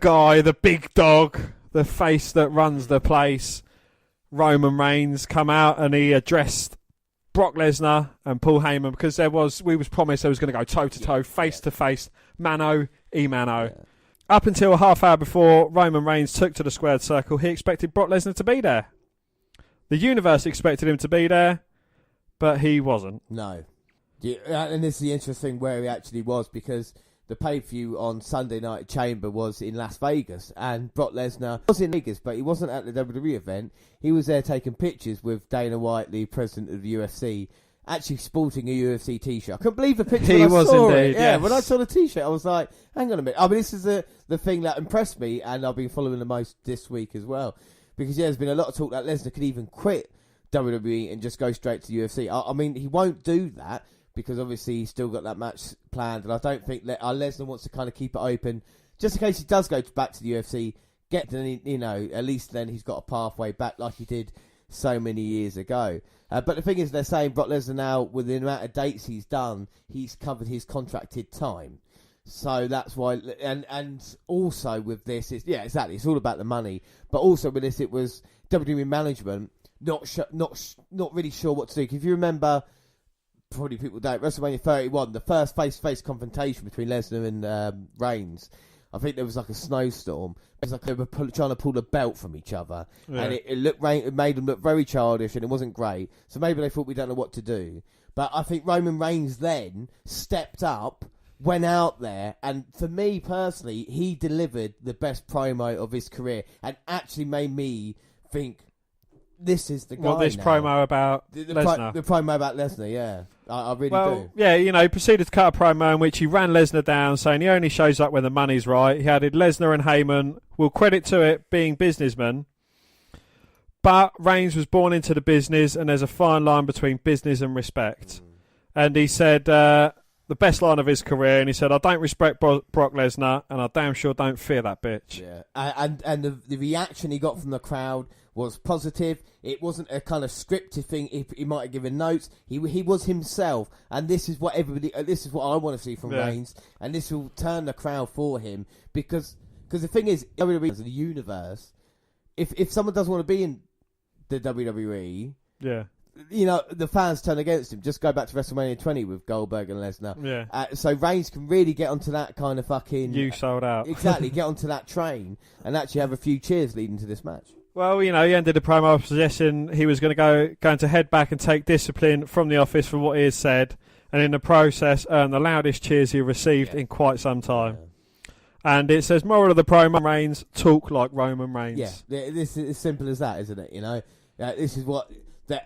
guy, the big dog, the face that runs the place, Roman Reigns, come out, and he addressed Brock Lesnar and Paul Heyman, because we was promised there was going to go toe-to-toe, face-to-face, mano-e-mano. Yeah. Up until a half hour before Roman Reigns took to the squared circle, he expected Brock Lesnar to be there. The universe expected him to be there, but he wasn't. No. And this is the interesting where he actually was, because the pay-per-view on Sunday Night Chamber was in Las Vegas, and Brock Lesnar was in Vegas, but he wasn't at the WWE event. He was there taking pictures with Dana White, the president of the UFC, actually sporting a UFC T-shirt. I couldn't believe the picture when I saw it. Yeah, yes. When I saw the T-shirt, I was like, hang on a minute. I mean, this is the thing that impressed me, and I've been following the most this week as well. Because, there's been a lot of talk that Lesnar could even quit WWE and just go straight to the UFC. I mean, he won't do that, because obviously he's still got that match planned, and I don't think Lesnar wants to kind of keep it open, just in case he does go back to the UFC, at least then he's got a pathway back like he did so many years ago. But the thing is, they're saying Brock Lesnar now, with the amount of dates he's done, he's covered his contracted time. So that's why, and also with this, exactly, it's all about the money. But also with this, it was WWE management not really sure what to do. If you remember, probably people don't, WrestleMania 31, the first face-to-face confrontation between Lesnar and Reigns, I think there was like a snowstorm. It was like they were trying to pull the belt from each other, and it made them look very childish, and it wasn't great. So maybe they thought, we don't know what to do. But I think Roman Reigns then stepped up, went out there, and for me personally, he delivered the best promo of his career, and actually made me think, this is the guy. What, this now. promo about Lesnar? The promo about Lesnar, yeah. I really do. Yeah, you know, he proceeded to cut a promo in which he ran Lesnar down, saying he only shows up when the money's right. He added Lesnar and Heyman will credit to it being businessmen, but Reigns was born into the business, and there's a fine line between business and respect. And he said the best line of his career, and he said, I don't respect Brock Lesnar, and I damn sure don't fear that bitch. Yeah, and the reaction he got from the crowd was positive. It wasn't a kind of scripted thing. He might have given notes. He was himself, and this is what everybody. This is what I want to see from Reigns, and this will turn the crowd for him because the thing is, WWE is the universe. If someone doesn't want to be in the WWE, yeah, you know, the fans turn against him. Just go back to WrestleMania 20 with Goldberg and Lesnar. Yeah. So Reigns can really get onto that kind of fucking. You sold out. Exactly, get onto that train and actually have a few cheers leading to this match. Well, you know, he ended the promo suggesting he was going to head back and take discipline from the office for what he has said, and in the process earn the loudest cheers he received in quite some time. And it says, moral of the promo, Reigns, talk like Roman Reigns. Yeah, this is as simple as that, isn't it? You know, this is what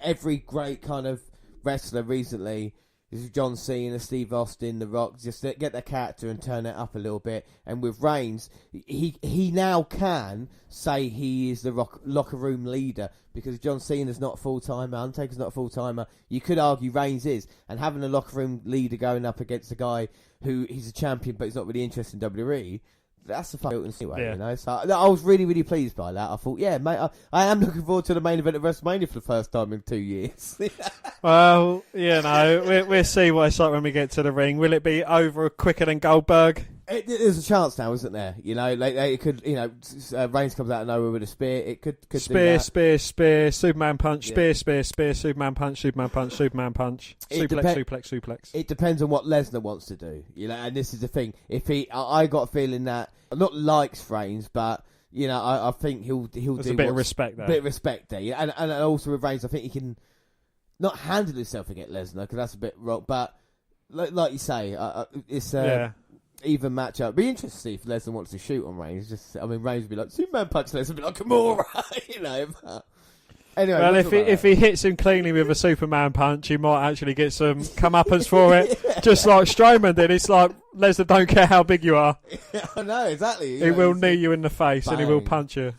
every great kind of wrestler recently. This is John Cena, Steve Austin, The Rock. Just get their character and turn it up a little bit. And with Reigns, he now can say he is the locker room leader because John Cena's not full-timer, Undertaker's not full-timer. You could argue Reigns is. And having a locker room leader going up against a guy who he's a champion but he's not really interested in WWE, that's the fucking anyway, you know. So I was really, really pleased by that. I thought, yeah, mate, I am looking forward to the main event of WrestleMania for the first time in 2 years. Well, you know, we'll see what it's like when we get to the ring. Will it be over quicker than Goldberg? There's a chance now, isn't there? You know, it could. You know, Reigns comes out of nowhere with a spear. It could spear, do that. spear, Superman punch, spear, Superman punch, Superman punch, Superman punch, suplex. It depends on what Lesnar wants to do. You know, and this is the thing. If I got a feeling that not likes Reigns, but you know, I think he'll There's do a bit of respect there. A bit of respect there, yeah? And also with Reigns, I think he can not handle himself against Lesnar because that's a bit wrong. But like you say, it's even match up. Be interesting to see if Lesnar wants to shoot on Reigns. Reigns would be like Superman punch, Lesnar would be like Kimura, you know. But anyway, well, if he hits him cleanly with a Superman punch, he might actually get some comeuppance for it, just like Strowman did. It's like Lesnar don't care how big you are. I know exactly. He will knee you in the face and he will punch you.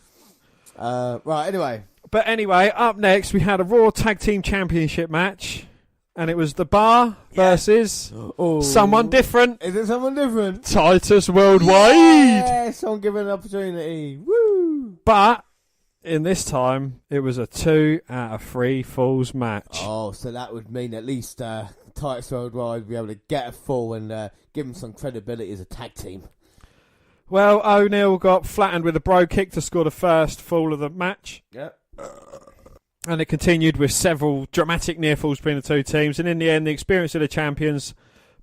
Right. Anyway. But anyway, up next we had a Raw Tag Team Championship match. And it was The Bar versus someone different. Is it someone different? Titus Worldwide. Yes, someone given an opportunity. Woo! But in this time, it was a 2 out of 3 falls match. Oh, so that would mean at least Titus Worldwide would be able to get a fall and give him some credibility as a tag team. Well, O'Neil got flattened with a bro kick to score the first fall of the match. Yep. And it continued with several dramatic near falls between the two teams. And in the end, the experience of the champions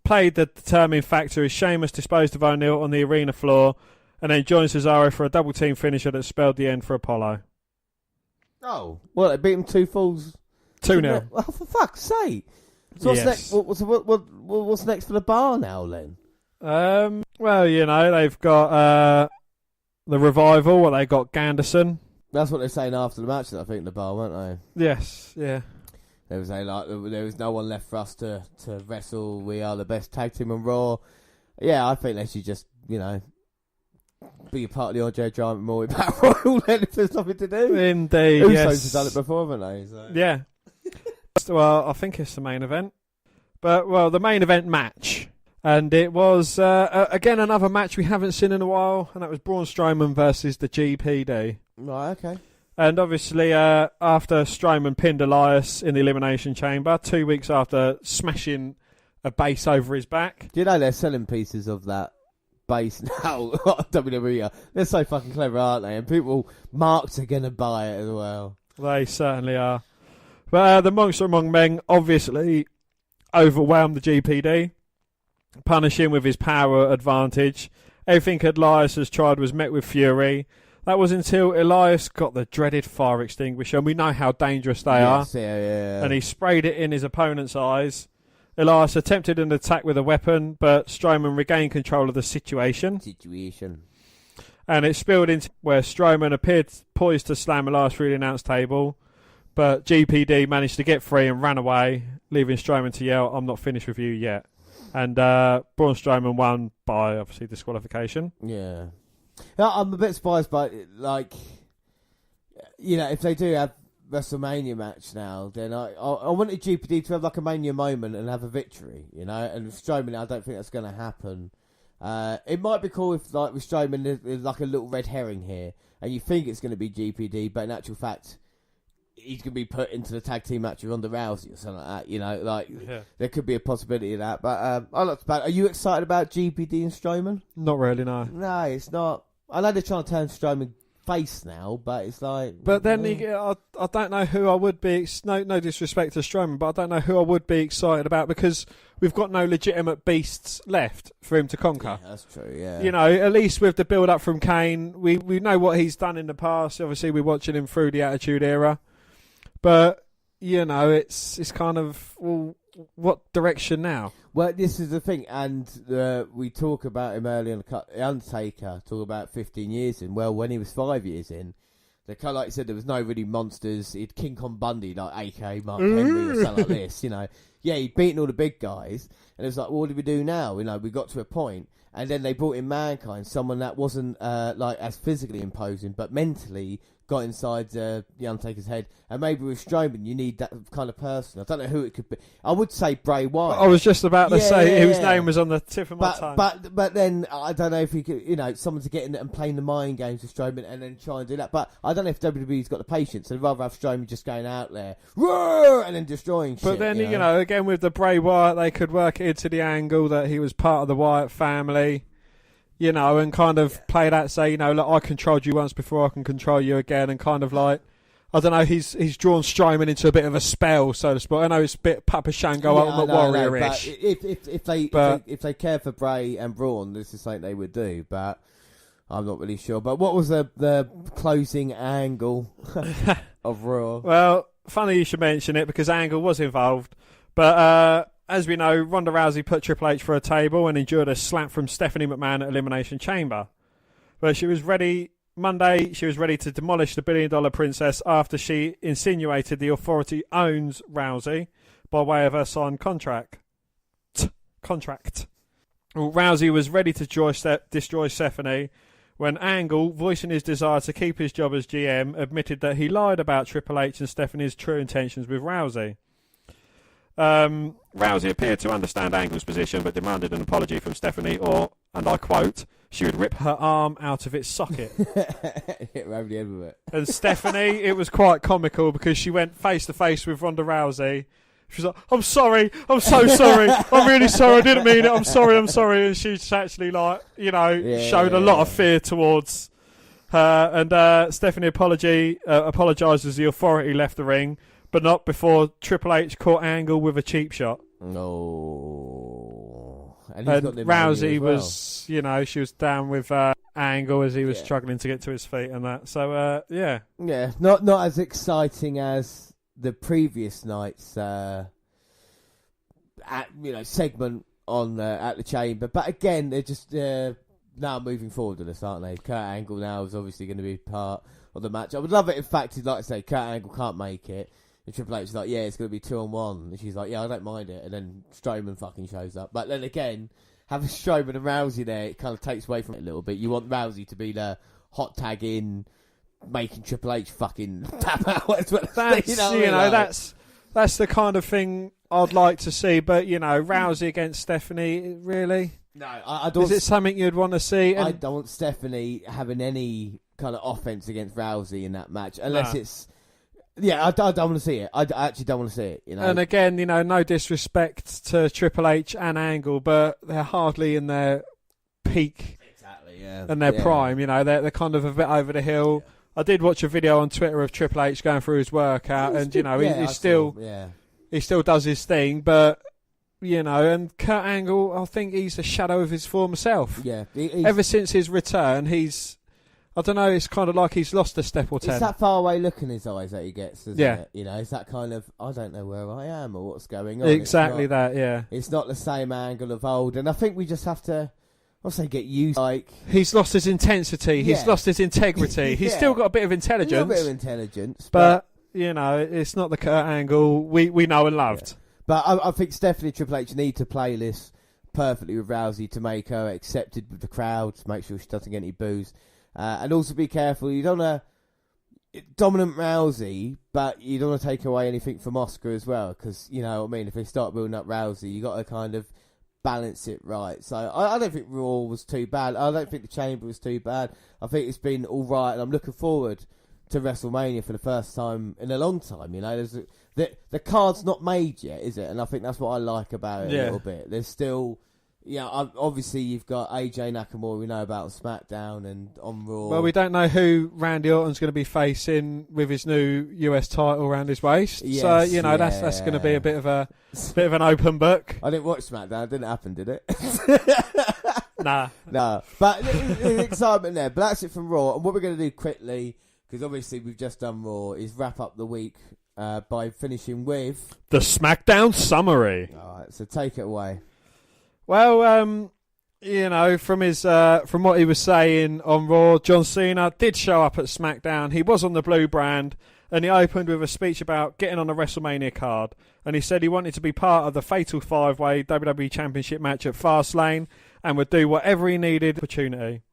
played the determining factor as Sheamus disposed of O'Neil on the arena floor and then joined Cesaro for a double team finisher that spelled the end for Apollo. Oh, well, they beat him 2 falls. 2-0. Well, for fuck's sake. So what's next for The Bar now then? Well, you know, they've got the Revival, they got Ganderson. That's what they're saying after the match, I think, The Bar, weren't they? Yes, yeah. There was no one left for us to wrestle. We are the best tag team on Raw. Yeah, I think they should just, you know, be a part of the Andre Giant Memorial Battle Royal then if there's nothing to do. Indeed, Usos yes. have done it before, haven't they? So. Yeah. Well, I think it's the main event. But, well, the main event match. And it was, again, another match we haven't seen in a while, and that was Braun Strowman versus the GPD. Right, okay. And obviously, after Strowman pinned Elias in the Elimination Chamber, 2 weeks after smashing a base over his back. Do you know they're selling pieces of that base now? WWE, they're so fucking clever, aren't they? And people, marks are going to buy it as well. They certainly are. But the Monster Among Men obviously overwhelmed the GPD, punishing with his power advantage. Everything Elias has tried was met with fury. That was until Elias got the dreaded fire extinguisher, and we know how dangerous they are. Yeah. And he sprayed it in his opponent's eyes. Elias attempted an attack with a weapon, but Strowman regained control of the situation. And it spilled into where Strowman appeared poised to slam Elias through the announce table. But GPD managed to get free and ran away, leaving Strowman to yell, "I'm not finished with you yet." And Braun Strowman won by, obviously, disqualification. Yeah. I'm a bit surprised by, like, you know, if they do have WrestleMania match now, then I wanted GPD to have, like, a Mania moment and have a victory, you know? And with Strowman, I don't think that's going to happen. It might be cool if, like, with Strowman, there's like a little red herring here, and you think it's going to be GPD, but in actual fact, he's going to be put into the tag team match with Ronda Rousey or something like that, you know? Like, there could be a possibility of that. But are you excited about GPD and Strowman? Not really, no. No, it's not. I know they're trying to turn Strowman face now, but it's like... But then I don't know who I would be... No disrespect to Strowman, but I don't know who I would be excited about because we've got no legitimate beasts left for him to conquer. Yeah, that's true, yeah. You know, at least with the build-up from Kane, we know what he's done in the past. Obviously, we're watching him through the Attitude Era. But, you know, it's kind of... Well, what direction now? Well, this is the thing, and we talk about him earlier in the Undertaker, talk about 15 years in. Well, when he was 5 years in, like you said, there was no really monsters. He'd King Kong Bundy, like A.K.A. Mark Henry or something like this, you know. Yeah, he'd beaten all the big guys, and it was like, well, what do we do now? You know, we got to a point, and then they brought in Mankind, someone that wasn't like as physically imposing, but mentally got inside the Undertaker's head. And maybe with Strowman, you need that kind of person. I don't know who it could be. I would say Bray Wyatt. I was just about to say whose name was on the tip of my tongue. But then I don't know if he could, you know, someone to get in and playing the mind games with Strowman and then try and do that. But I don't know if WWE's got the patience. They'd rather have Strowman just going out there, roar, and then destroying shit. But then, you know, again with the Bray Wyatt, they could work it into the angle that he was part of the Wyatt family. You know, and kind of play that, say, you know, look, I controlled you once before, I can control you again, and kind of like, I don't know, he's drawn Strowman into a bit of a spell, so to speak. I know it's a bit Papa Shango Ultimate Warrior-ish. If they care for Bray and Braun, this is something they would do, but I'm not really sure. But what was the closing angle of Raw? Well, funny you should mention it, because Angle was involved, but... as we know, Ronda Rousey put Triple H for a table and endured a slap from Stephanie McMahon at Elimination Chamber. But she was ready, Monday, she was ready to demolish the $1 billion princess after she insinuated the authority owns Rousey by way of her signed contract. Well, Rousey was ready to destroy Stephanie when Angle, voicing his desire to keep his job as GM, admitted that he lied about Triple H and Stephanie's true intentions with Rousey. Rousey appeared to understand Angle's position but demanded an apology from Stephanie or, and I quote, she would rip her arm out of its socket. Hit her over the head with it. And Stephanie, it was quite comical because she went face to face with Ronda Rousey. She was like, I'm sorry, I'm so sorry, I'm really sorry, I didn't mean it, I'm sorry. And she's actually like, you know, showed a lot of fear towards her. And Stephanie apologised as the authority left the ring. But not before Triple H caught Angle with a cheap shot. No. And Rousey was, you know, she was down with Angle as he was struggling to get to his feet and that. So, yeah. Yeah, not as exciting as the previous night's, segment on at the Chamber. But again, they're just now moving forward with this, aren't they? Kurt Angle now is obviously going to be part of the match. I would love it if, in fact, like I say, Kurt Angle can't make it. And Triple H is like, yeah, it's going to be 2-on-1. And she's like, yeah, I don't mind it. And then Strowman fucking shows up. But then again, having Strowman and Rousey there, it kind of takes away from it a little bit. You want Rousey to be the hot tag in, making Triple H fucking tap out. That's the kind of thing I'd like to see. But, you know, Rousey against Stephanie, really? No, I don't. Is it something you'd want to see? I don't want Stephanie having any kind of offense against Rousey in that match. Unless it's... Yeah, I don't want to see it. I actually don't want to see it. You know. And again, you know, no disrespect to Triple H and Angle, but they're hardly in their peak, and their prime. You know, they're kind of a bit over the hill. Yeah. I did watch a video on Twitter of Triple H going through his workout, and you know, he still does his thing, but. You know, and Kurt Angle, I think he's a shadow of his former self. Yeah, ever since his return, I don't know, it's kind of like he's lost a step or 10. It's that far away look in his eyes that he gets, isn't it? You know, it's that kind of, I don't know where I am or what's going on. Exactly that, yeah. It's not the same Angle of old, and I think we just have to, I'll say, get used to, like... He's lost his intensity, he's lost his integrity, he's still got a bit of intelligence. A bit of intelligence, but you know, it's not the Kurt Angle we know and loved. Yeah. But I think Stephanie Triple H need to play this perfectly with Rousey to make her accepted with the crowd, to make sure she doesn't get any boos. And also be careful, you don't want to dominant Rousey, but you don't want to take away anything from Asuka as well, because, you know what I mean, if they start building up Rousey, you got to kind of balance it right. So I don't think Raw was too bad. I don't think the Chamber was too bad. I think it's been all right, and I'm looking forward to WrestleMania for the first time in a long time. You know, the card's not made yet, is it? And I think that's what I like about it a little bit. There's still, obviously you've got AJ Nakamura, we know about on SmackDown and on Raw. Well, we don't know who Randy Orton's going to be facing with his new US title around his waist. Yes, so that's going to be a bit of an open book. I didn't watch SmackDown. It didn't happen, did it? Nah. But there's excitement there. But that's it from Raw. And what we're going to do quickly, because obviously we've just done Raw, is wrap up the week by finishing with the SmackDown summary. All right, so take it away. Well, from what he was saying on Raw, John Cena did show up at SmackDown. He was on the blue brand, and he opened with a speech about getting on a WrestleMania card. And he said he wanted to be part of the Fatal 5-Way WWE Championship match at Fastlane and would do whatever he needed opportunity.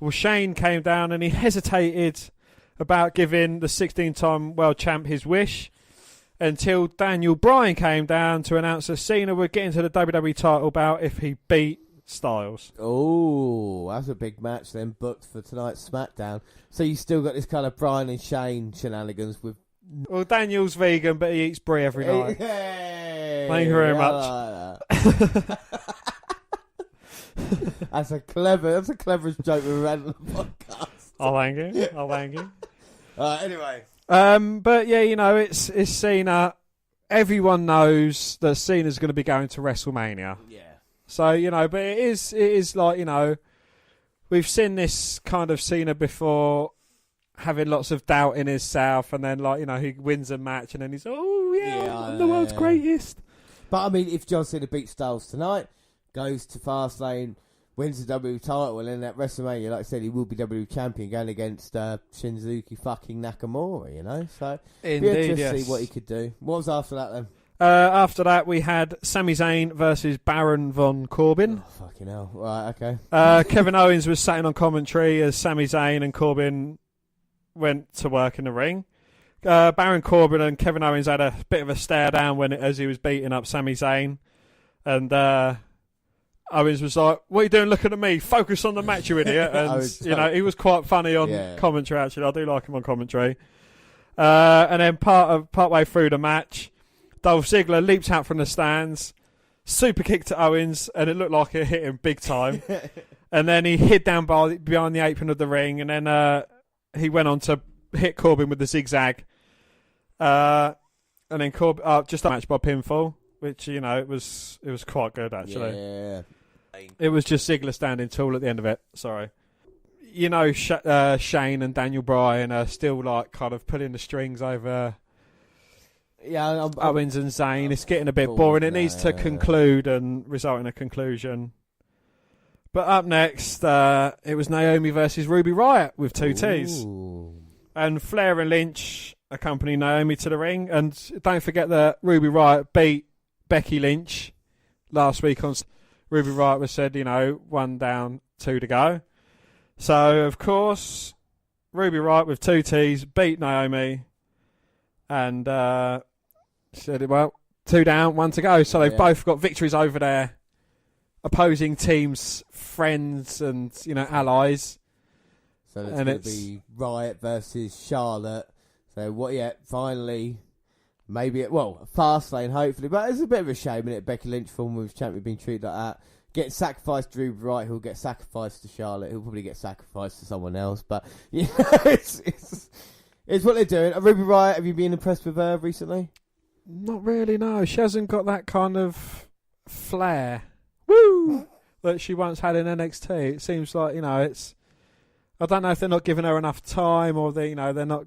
Well, Shane came down and he hesitated about giving the 16-time world champ his wish until Daniel Bryan came down to announce that Cena would get into the WWE title bout if he beat Styles. Oh, that's a big match then booked for tonight's SmackDown. So you still got this kind of Bryan and Shane shenanigans with... Well, Daniel's vegan, but he eats brie every night. Hey, thank you very much. That's the cleverest joke we've had on the podcast. I'll hang you. Anyway. But yeah, it's Cena. Everyone knows that Cena's going to be going to WrestleMania. Yeah. So, but it is like, we've seen this kind of Cena before, having lots of doubt in himself, and then he wins a match, and then he's I'm the world's greatest. But I mean, if John Cena beats Styles tonight, goes to Fastlane, wins the WWE title, and then at WrestleMania, like I said, he will be WWE champion going against Shinsuke fucking Nakamura, So Indeed, be interested to yes. see what he could do. What was after that then? After that, we had Sami Zayn versus Baron von Corbin. Oh, fucking hell. Right, okay. Kevin Owens was sat in on commentary as Sami Zayn and Corbin went to work in the ring. Baron Corbin and Kevin Owens had a bit of a stare down as he was beating up Sami Zayn. And Owens was like, "What are you doing looking at me? Focus on the match, you idiot." And, he was quite funny on commentary, actually. I do like him on commentary. And then part way through the match, Dolph Ziggler leaps out from the stands, super kick to Owens, and it looked like it hit him big time. And then he hid down behind the apron of the ring, and then he went on to hit Corbin with the zigzag. And then Corbin just a match by pinfall, which it was quite good actually. Yeah. It was just Ziggler standing tall at the end of it. Sorry. Shane and Daniel Bryan are still kind of pulling the strings over. Yeah, Owens and Zayn. It's getting a bit boring. It needs to conclude and result in a conclusion. But up next, it was Naomi versus Ruby Riott with 2 T's. And Flair and Lynch accompany Naomi to the ring. And don't forget that Ruby Riott beat Becky Lynch last week on... Ruby Riott was said, 1 down, 2 to go. So, of course, Ruby Riott with 2 T's beat Naomi. And said, 2 down, 1 to go. So they've both got victories over their opposing teams, friends and, allies. So it's going to be Riott versus Charlotte. So, finally... Maybe Fastlane, hopefully. But it's a bit of a shame, isn't it? Becky Lynch, former women's champion, being treated like that. Get sacrificed to Ruby Riott, who'll get sacrificed to Charlotte, who'll probably get sacrificed to someone else. But, it's what they're doing. Ruby Riott, have you been impressed with her recently? Not really, no. She hasn't got that kind of flair. Woo! That she once had in NXT. It seems like, it's... I don't know if they're not giving her enough time or they're not...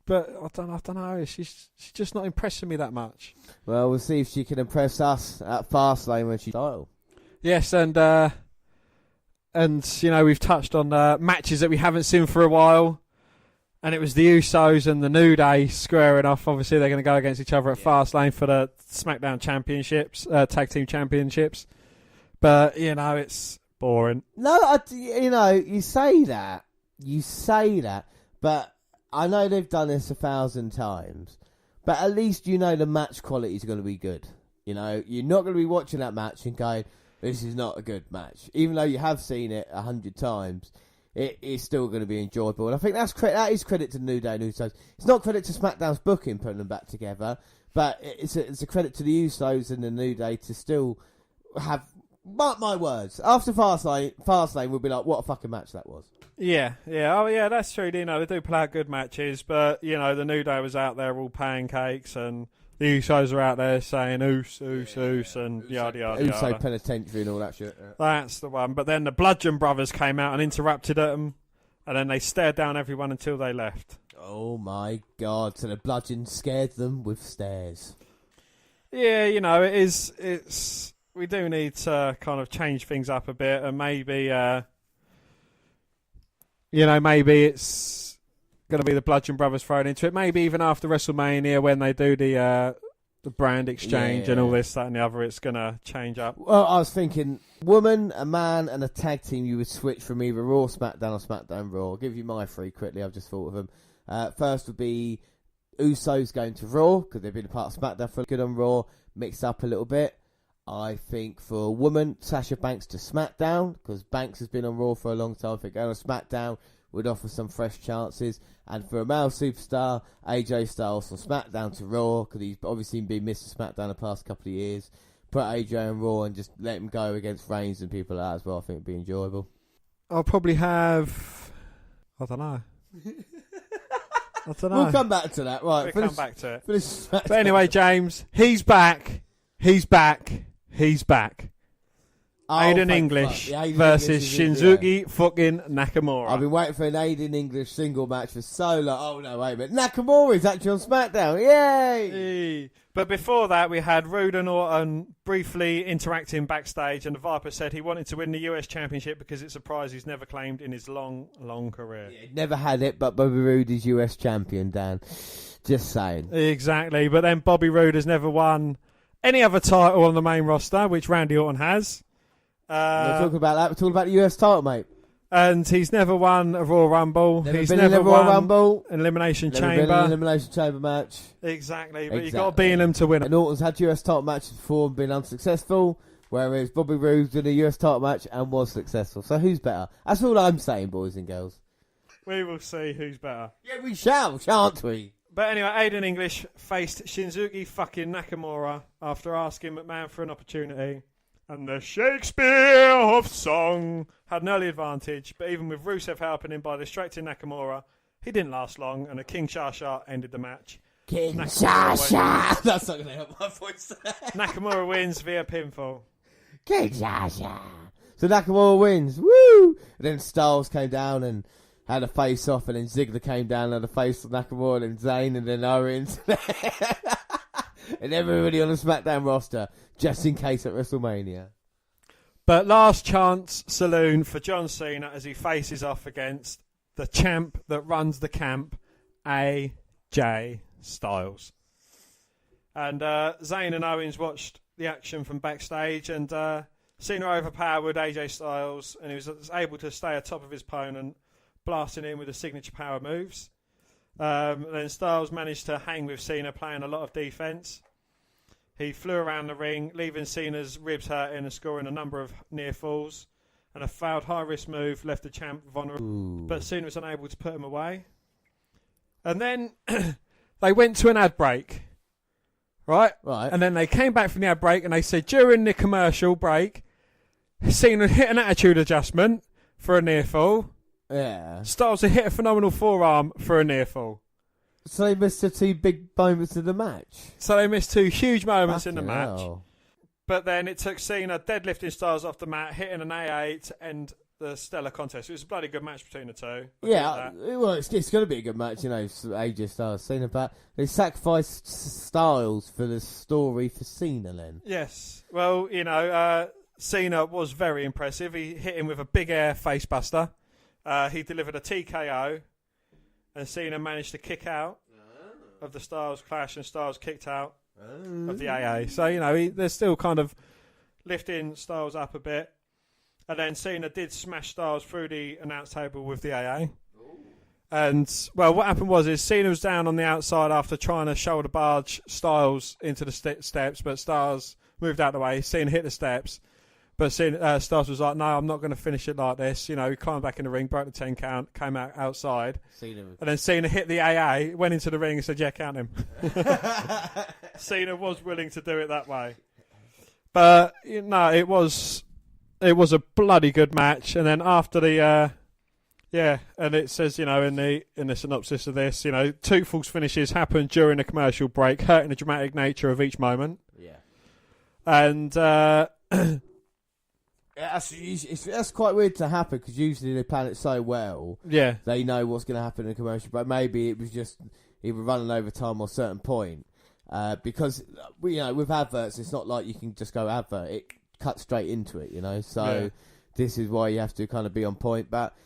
But I don't know. She's just not impressing me that much. Well, we'll see if she can impress us at Fastlane when she's title. Yes, and we've touched on matches that we haven't seen for a while, And it was the Usos and the New Day squaring off. Obviously, they're going to go against each other at Fastlane for the SmackDown Championships, Tag Team Championships. But, it's boring. No, you say that. But I know they've done this 1,000 times. But at least the match quality is going to be good. You're not going to be watching that match and going, this is not a good match. Even though you have seen it 100 times, it is still going to be enjoyable. And I think that is credit to New Day and Usos. It's not credit to SmackDown's booking putting them back together, but it's a credit to the Usos and the New Day to still have, mark my words, after Fastlane we'll be like, what a fucking match that was. Yeah. Oh, yeah, that's true. They do play out good matches, but, the New Day was out there all pancakes, and the Usos are out there saying oos, and yada, yada, Uso yada. penitentiary and all that shit. Yeah. That's the one. But then the Bludgeon Brothers came out and interrupted them, and then they stared down everyone until they left. Oh, my God. So the Bludgeon scared them with stairs. Yeah, it's... We do need to kind of change things up a bit, and maybe... maybe it's going to be the Bludgeon Brothers thrown into it. Maybe even after WrestleMania when they do the brand exchange and all this, that and the other, it's going to change up. Well, I was thinking woman, a man and a tag team you would switch from either Raw, SmackDown or SmackDown Raw. I'll give you my three quickly. I've just thought of them. First would be Usos going to Raw because they've been a part of SmackDown for good on Raw, mixed up a little bit. I think for a woman, Sasha Banks to SmackDown because Banks has been on Raw for a long time. I think going on SmackDown would offer some fresh chances. And for a male superstar, AJ Styles from SmackDown to Raw because he's obviously been missing SmackDown the past couple of years. Put AJ on Raw and just let him go against Reigns and people like that as well. I think it'd be enjoyable. I'll probably have... I don't know. We'll come back to that. Right, we'll come back to it. But anyway, James, he's back. Oh, Aiden English versus Shinsuke fucking Nakamura. I've been waiting for an Aiden English single match for so long. Oh, no, wait a minute. Nakamura is actually on SmackDown. Yay! But before that, we had Rude and Orton briefly interacting backstage, and the Viper said he wanted to win the US Championship because it's a prize he's never claimed in his long, long career. Yeah, never had it, but Bobby Roode is US Champion, Dan. Just saying. Exactly. But then Bobby Roode has never won any other title on the main roster, which Randy Orton has. We're talking about that. We're talking about the US title, mate. And he's never won a Royal Rumble. He's never won Royal Rumble. An Elimination Never Chamber. been an Elimination Chamber match. Exactly. But you've got to be in them to win. And Orton's had US title matches before and been unsuccessful, whereas Bobby Roode did a US title match and was successful. So who's better? That's all I'm saying, boys and girls. We will see who's better. Yeah, we shall, shan't we? But anyway, Aiden English faced Shinsuke fucking Nakamura after asking McMahon for an opportunity. And the Shakespeare of Song had an early advantage, but even with Rusev helping him by distracting Nakamura, he didn't last long, and a King Shasha ended the match. King Shasha! That's not going to help my voice. Nakamura wins via pinfall. King Shasha! So Nakamura wins. Woo! And then Styles came down and had a face-off, and then Ziggler came down and had a face of Nakamura, and Zayn, and then Owens. And everybody on the SmackDown roster, just in case at WrestleMania. But last chance saloon for John Cena as he faces off against the champ that runs the camp, AJ Styles. And Zayn and Owens watched the action from backstage, and Cena overpowered AJ Styles, and he was able to stay atop of his opponent, blasting in with the signature power moves. Then Styles managed to hang with Cena, playing a lot of defense. He flew around the ring, leaving Cena's ribs hurting and scoring a number of near falls. And a fouled high-risk move left the champ vulnerable, but Cena was unable to put him away. And then they went to an ad break, right? And then they came back from the ad break, and they said during the commercial break, Cena hit an attitude adjustment for a near fall. Yeah. Styles had hit a phenomenal forearm for a near fall. So they missed the two big moments of the match. So they missed two huge moments in the Fucking match. hell. But then it took Cena deadlifting Styles off the mat, hitting an AA to end the stellar contest. It was a bloody good match between the two. Yeah, well, it's going to be a good match, AJ Styles, Cena, but they sacrificed Styles for the story for Cena then. Yes. Well, Cena was very impressive. He hit him with a big air face buster. He delivered a TKO. and Cena managed to kick out of the Styles Clash, and Styles kicked out of the AA. So, you know, they're still kind of lifting Styles up a bit. And then Cena did smash Styles through the announce table with the AA. And, well, what happened was Cena was down on the outside after trying to shoulder barge Styles into the steps, but Styles moved out of the way. Cena hit the steps. But Styles was like, no, I'm not going to finish it like this. You know, he climbed back in the ring, broke the 10 count, came out outside. And then Cena hit the AA, went into the ring and said, yeah, count him. Cena was willing to do it that way. But, you know, it was a bloody good match. And then after the... and it says, you know, in the synopsis of this, you know, 2 false finishes happened during a commercial break, hurting the dramatic nature of each moment. Yeah. And... That's quite weird to happen because usually they plan it so well. Yeah. They know what's going to happen in a commercial break. Maybe it was just either running over time or a certain point. Because, you know, with adverts, it's not like you can just go advert. It cuts straight into it, you know. So this is why you have to kind of be on point. But...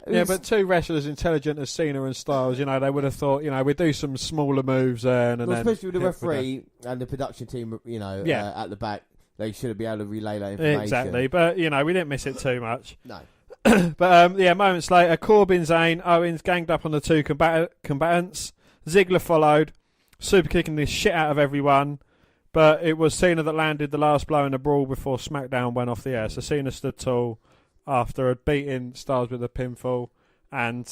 Yeah, but 2 wrestlers intelligent as Cena and Styles, you know, they would have thought, you know, we'd do some smaller moves there. And then especially with the referee and the production team, you know, at the back, they should be able to relay that information. Exactly, but, you know, we didn't miss it too much. No. But, moments later, Corbin, Zayn, Owens ganged up on the 2 combatants. Ziggler followed, super kicking the shit out of everyone. But it was Cena that landed the last blow in the brawl before SmackDown went off the air. So Cena stood tall after beating Styles with a pinfall and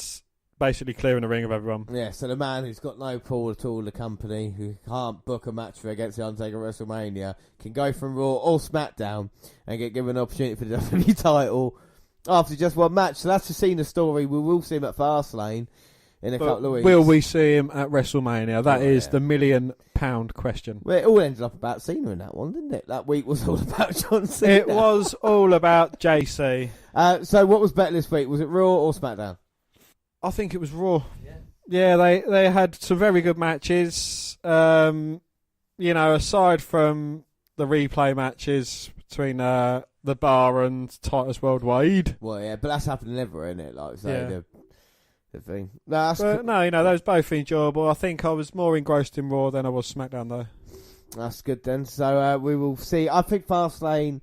basically clearing the ring of everyone. Yeah, so the man who's got no pull at all in the company, who can't book a match for against The Undertaker at WrestleMania, can go from Raw or SmackDown and get given an opportunity for the WWE title after just one match. So that's the Cena story. We will see him at Fastlane in a couple of weeks. Will we see him at WrestleMania? That is the £1 million question. Well, it all ended up about Cena in that one, didn't it? That week was all about John Cena. It was all about JC. So what was better this week? Was it Raw or SmackDown? I think it was Raw. Yeah, they had some very good matches. You know, aside from the replay matches between the Bar and Titus Worldwide. Well, yeah, but that's happening everywhere, isn't it? Like, say, the thing. No, you know, those both enjoyable. I think I was more engrossed in Raw than I was SmackDown, though. That's good then. So we will see. I think Fastlane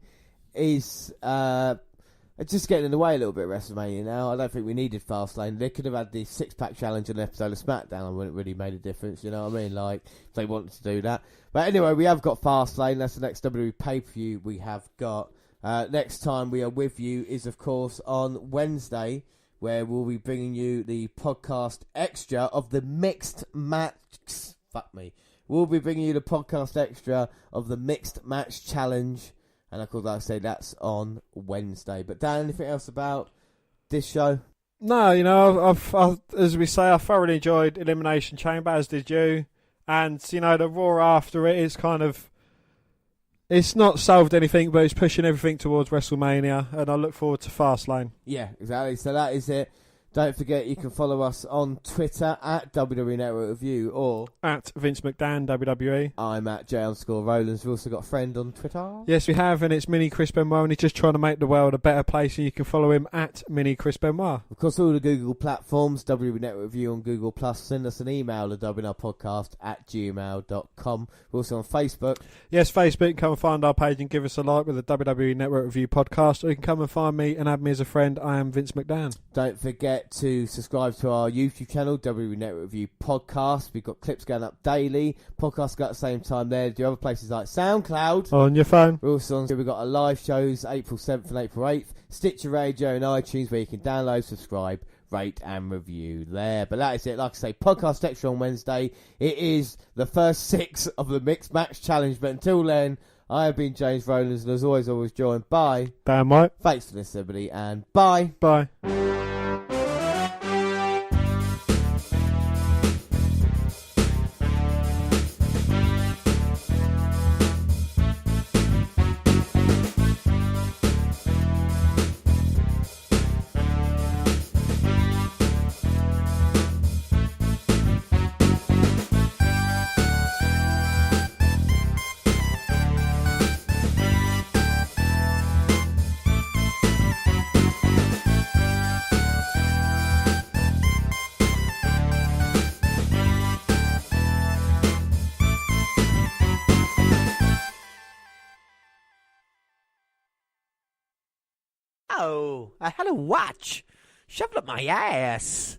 is just getting in the way a little bit of WrestleMania now. I don't think we needed Fastlane. They could have had the 6-pack challenge on an episode of SmackDown and wouldn't really made a difference, you know what I mean? Like, if they wanted to do that. But anyway, we have got Fastlane. That's the next WWE pay-per-view we have got. Next time we are with you is, of course, on Wednesday, where we'll be bringing you the podcast extra of the mixed match... Fuck me. We'll be bringing you the podcast extra of the mixed match challenge. And of course, like I say, that's on Wednesday. But Dan, anything else about this show? No, you know, I've as we say, I thoroughly enjoyed Elimination Chamber, as did you. And, you know, the Raw after it is kind of... It's not solved anything, but it's pushing everything towards WrestleMania. And I look forward to Fastlane. Yeah, exactly. So that is it. Don't forget, you can follow us on Twitter at WWE Network Review or at Vince McDan WWE. I'm at J_Rollins. We've also got a friend on Twitter. Yes, we have, and it's Mini Chris Benoit, and he's just trying to make the world a better place, and you can follow him at Mini Chris Benoit. Of course, all the Google platforms, WWE Network Review on Google+. Send us an email at WNRpodcast@gmail.com. We're also on Facebook. Yes, Facebook. Come and find our page and give us a like with the WWE Network Review podcast, or you can come and find me and add me as a friend. I am Vince McDan. Don't forget to subscribe to our YouTube channel, WWE Network Review Podcast. We've got clips going up daily. Podcasts go at the same time there. Do other places like SoundCloud. On your phone. We're also on, we've got our live shows April 7th and April 8th. Stitcher Radio and iTunes, where you can download, subscribe, rate and review there. But that is it. Like I say, podcast extra on Wednesday. It is the first 6 of the Mixed Match Challenge. But until then, I have been James Rollins, and as always joined by Dan White. Thanks for listening, everybody, and bye. Bye. Oh, hello, watch. Shove up my ass.